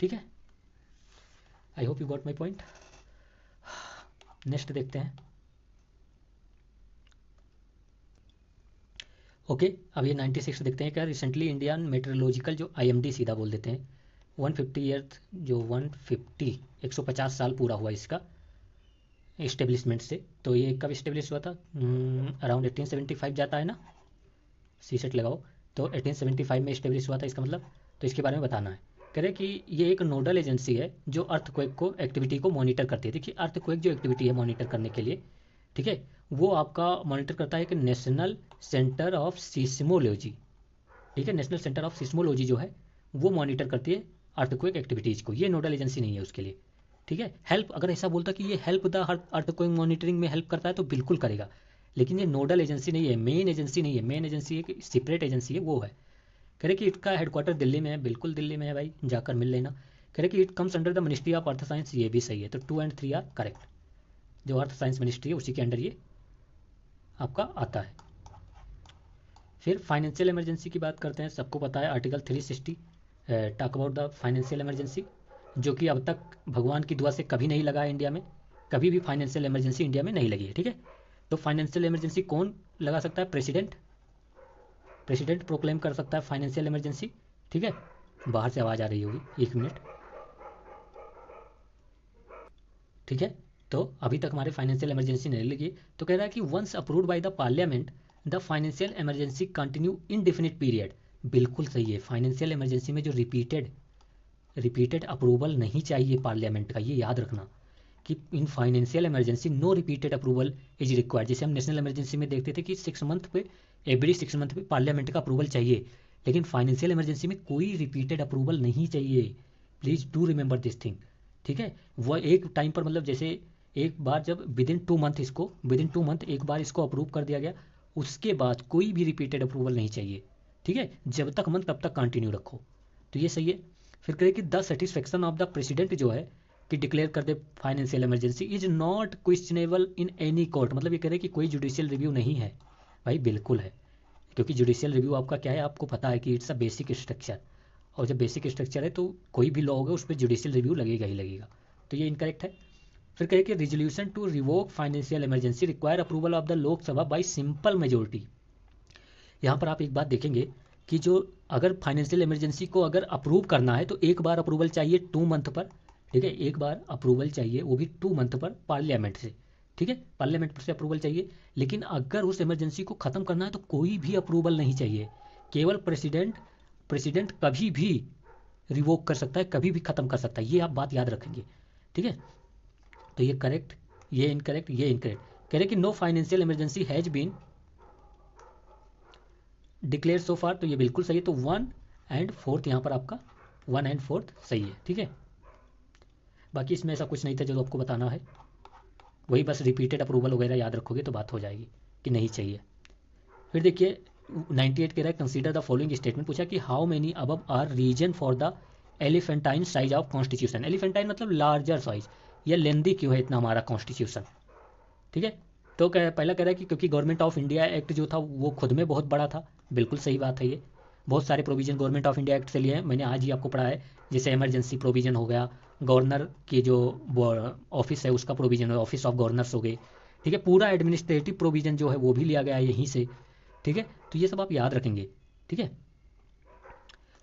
ठीक है, I hope you got my point. Next देखते हैं। ओके, अब ये 96 देखते हैं। क्या रिसेंटली इंडियन मेट्रोलॉजिकल जो आईएमडी सीधा बोल देते हैं 150 ईयर, जो 150 साल पूरा हुआ इसका इस्टेब्लिशमेंट से। तो ये कब इस्टेब्लिश हुआ था, अराउंड 1875 जाता है ना, सी सेट लगाओ, तो 1875 में इस्टेब्लिश हुआ था इसका मतलब। तो इसके बारे में बताना है। कह रहे कि ये एक नोडल एजेंसी है जो अर्थक्वेक को एक्टिविटी को मॉनिटर करती है। देखिए अर्थक्वेक जो एक्टिविटी है मॉनिटर करने के लिए, ठीक है, वो आपका मॉनिटर करता है कि नेशनल सेंटर ऑफ सिस्मोलॉजी। ठीक है, नेशनल सेंटर ऑफ सिस्मोलॉजी जो है वो मॉनिटर करती है अर्थक्वेक एक्टिविटीज़ को। ये नोडल एजेंसी नहीं है उसके लिए। ठीक है, हेल्प अगर ऐसा बोलता कि ये हेल्प द अर्थक्वेक मॉनिटरिंग में हेल्प करता है तो बिल्कुल करेगा, लेकिन ये नोडल एजेंसी नहीं है, मेन एजेंसी नहीं है। मेन एजेंसी एक सेपरेट एजेंसी है, वो है। कह रहे कि इसका हेडक्वार्टर दिल्ली में है, बिल्कुल दिल्ली में है भाई, जाकर मिल लेना। कह रहे कि it comes under the ministry of earth science, ये भी सही है। तो 2 और 3 आर करेक्ट। जो अर्थ साइंस मिनिस्ट्री है उसी के अंडर ये आपका आता है। फिर फाइनेंशियल इमरजेंसी की बात करते हैं। सबको पता है article 360 talk about the financial emergency, जो कि अब तक भगवान की दुआ से कभी नहीं लगा है इंडिया में, कभी भी फाइनेंशियल इमरजेंसी इंडिया में नहीं लगी है। ठीक है, तो फाइनेंशियल इमरजेंसी कौन लगा सकता है, प्रेसिडेंट। प्रेसिडेंट प्रोक्लेम कर सकता है फाइनेंशियल इमरजेंसी। ठीक है, बाहर से आवाज़ आ रही होगी, 1 मिनट। ठीक है, तो अभी तक हमारे फाइनेंशियल इमरजेंसी नहीं लगी। तो कह रहा है कि once approved by the parliament the financial emergency continue indefinite period. बिल्कुल सही है। फाइनेंशियल इमरजेंसी में जो रिपीटेड अप्रूवल नहीं चाहिए पार्लियामेंट का, ये याद रखना कि in financial emergency no repeated approval is required. जैसे हम नेशनल इमरजेंसी में देखते थे कि 6 मंथ पे, एवरी 6 मंथ पे पार्लियामेंट का अप्रूवल चाहिए, लेकिन फाइनेंशियल इमरजेंसी में कोई रिपीटेड अप्रूवल नहीं चाहिए। Please do remember this thing, ठीक है। वह एक टाइम पर, मतलब जैसे एक बार जब विदिन 2 मंथ एक बार इसको अप्रूव कर दिया गया, उसके बाद कोई भी रिपीटेड अप्रूवल नहीं चाहिए, ठीक है। जब तक मन तब तक कंटिन्यू रखो, तो ये सही है। फिर कहे कि the satisfaction of the president जो है कि डिक्लेयर कर दे financial emergency is not questionable in any court, मतलब ये कह रहे हैं कि कोई जुडिशियल रिव्यू नहीं है। भाई बिल्कुल है, क्योंकि जुडिशियल रिव्यू आपका क्या है, आपको पता है कि इट्स अ बेसिक स्ट्रक्चर, और जब बेसिक स्ट्रक्चर है तो कोई भी लॉ होगा उस पर जुडिशियल रिव्यू लगेगा ही लगेगा, तो ये इनकरेक्ट है। फिर कहे कि resolution to revoke financial emergency require approval of the Lok Sabha by simple majority. यहाँ पर आप एक बात देखेंगे कि जो अगर फाइनेंशियल इमरजेंसी को अगर अप्रूव करना है तो एक बार अप्रूवल चाहिए 2 मंथ पर, ठीक है। एक बार अप्रूवल चाहिए, वो भी 2 मंथ पर पार्लियामेंट से, ठीक है, पार्लियामेंट से अप्रूवल चाहिए। लेकिन अगर उस इमरजेंसी को ख़त्म करना है तो कोई भी अप्रूवल नहीं चाहिए, केवल प्रेसिडेंट कभी भी रिवोक कर सकता है, कभी भी ख़त्म कर सकता है, ये आप बात याद रखेंगे, ठीक है। तो ये करेक्ट, ये इनकरेक्ट, ये इनकरेक्ट। कह रहे कि no financial emergency has been declare so far, तो ये बिल्कुल सही है। तो 1 और 4 यहाँ पर आपका 1 और 4 सही है, ठीक है। बाकी इसमें ऐसा कुछ नहीं था जो आपको बताना है, वही बस रिपीटेड अप्रूवल वगैरह याद रखोगे तो बात हो जाएगी कि नहीं चाहिए। फिर देखिए 98 कह रहा है कंसीडर द फॉलोइंग स्टेटमेंट, पूछा कि how many above are reason for the elephantine size of constitution. Elephantine मतलब लार्जर साइज, या लेंदी क्यों है इतना हमारा कॉन्स्टिट्यूशन, ठीक है। तो पहला कह रहा है कि क्योंकि गवर्नमेंट ऑफ इंडिया एक्ट जो था वो खुद में बहुत बड़ा था, बिल्कुल सही बात है। ये बहुत सारे provision government of India act से लिए हैं, मैंने आज ही आपको पढ़ा है। जैसे इमरजेंसी प्रोविजन हो गया, गवर्नर की जो ऑफिस है उसका प्रोविजन है, ऑफिस ऑफ गवर्नर्स हो गए, ठीक है। पूरा एडमिनिस्ट्रेटिव प्रोविजन जो है वो भी लिया गया है यहीं से, ठीक है। तो ये सब आप याद रखेंगे, ठीक है।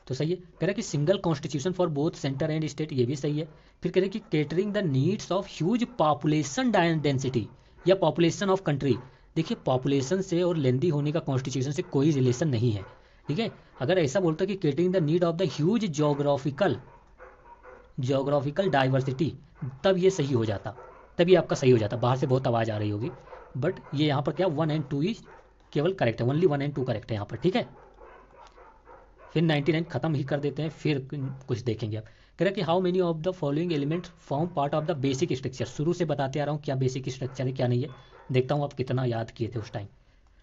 तो सही है। कह रहा है कि single constitution for both centre and state, ये भी सही है। फिर कह रहे हैं कि catering the needs of huge population density या पॉपुलेशन ऑफ कंट्री। देखिए पॉपुलेशन से और लेंदी होने का कॉन्स्टिट्यूशन से कोई रिलेशन नहीं है, ठीक है। अगर ऐसा बोलता कि catering the need of the huge geographical diversity, तब ये सही हो जाता, तभी आपका सही हो जाता। बाहर से बहुत आवाज़ आ रही होगी, बट ये यहाँ पर क्या 1 और 2 ही केवल करेक्ट है, ओनली 1 और 2 करेक्ट है यहाँ पर, ठीक है। फिर 99 खत्म ही कर देते हैं, फिर कुछ देखेंगे आप। कह रहे कि how many of the following element form part of the basic structure. शुरू से बताते आ रहा हूँ क्या बेसिक स्ट्रक्चर है क्या नहीं है, देखता हूँ आप कितना याद किए थे उस टाइम।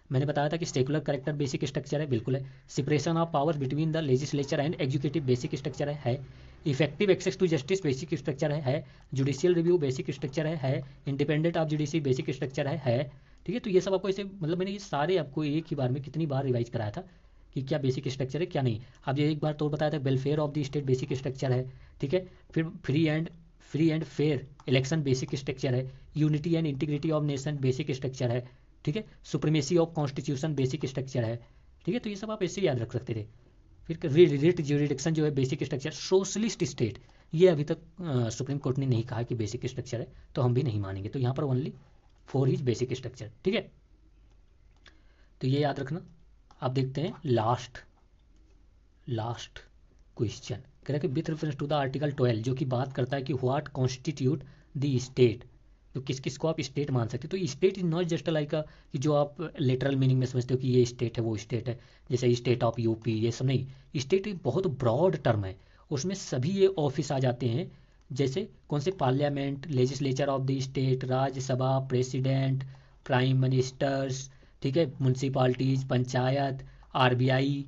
मैंने बताया था कि स्टेकुलर करेक्टर बेसिक स्ट्रक्चर है, बिल्कुल है। Separation of powers between the legislature and executive basic structure है। Effective access to justice basic structure है। जुडिशियल रिव्यू बेसिक स्ट्रक्चर है। Independent of judiciary basic structure है, ठीक है। तो ये सब आपको ऐसे, मतलब मैंने ये सारे आपको एक ही बार में कितनी बार रिवाइज कराया था कि क्या बेसिक स्ट्रक्चर है क्या नहीं। अब ये एक बार तो बताया था welfare of the state basic structure है, ठीक है। फिर free and fair election basic structure है। Unity and integrity of nation basic structure है, ठीक है। Supremacy of constitution basic structure है, ठीक है। तो ये सब आप ऐसे याद रख सकते थे। फिर रिट ज्यूरिडिक्शन जो है बेसिक स्ट्रक्चर। सोशलिस्ट स्टेट, ये अभी तक सुप्रीम कोर्ट ने नहीं कहा कि बेसिक स्ट्रक्चर है, तो हम भी नहीं मानेंगे। तो यहाँ पर ओनली 4 इज बेसिक स्ट्रक्चर, ठीक है। तो ये याद रखना। आप देखते हैं लास्ट क्वेश्चन। कह रहा है कि with reference to the article 12 जो कि बात करता है कि व्हाट कॉन्स्टिट्यूट द स्टेट, तो किस किस को आप स्टेट मान सकते हो। तो state is not just like कि जो आप लिटरल मीनिंग में समझते हो कि ये स्टेट है वो स्टेट है, जैसे स्टेट ऑफ यूपी, ये सब नहीं। स्टेट एक बहुत ब्रॉड टर्म है, उसमें सभी ये ऑफिस आ जाते हैं। जैसे कौन से, parliament, legislature of the state, Rajya Sabha, president, prime ministers, ठीक है, म्यूनसिपालिटीज, पंचायत, आरबीआई,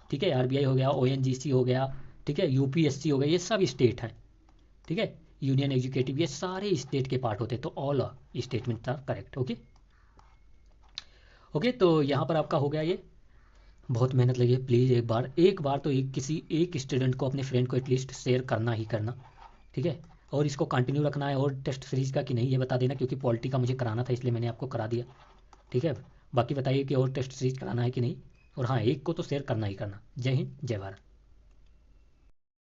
ठीक है, आरबीआई हो गया, ओएनजीसी हो गया, ठीक है, यूपीएससी हो गया, ये सब स्टेट हैं, ठीक है। यूनियन एग्जीक्यूटिव, ये सारे स्टेट के पार्ट होते हैं। तो all statement are correct, okay okay. तो यहाँ पर आपका हो गया ये। बहुत मेहनत लगी है, प्लीज़ एक बार तो किसी एक स्टूडेंट को, अपने फ्रेंड को एटलीस्ट शेयर करना ही करना, ठीक है। और इसको कंटिन्यू रखना है, और टेस्ट सीरीज का कि नहीं ये बता देना, क्योंकि पॉलिटी का मुझे कराना था इसलिए मैंने आपको करा दिया, ठीक है। बाकी बताइए कि और टेस्ट सीरीज कराना है कि नहीं, और हाँ एक को तो शेयर करना ही करना। जय हिंद, जय भारत।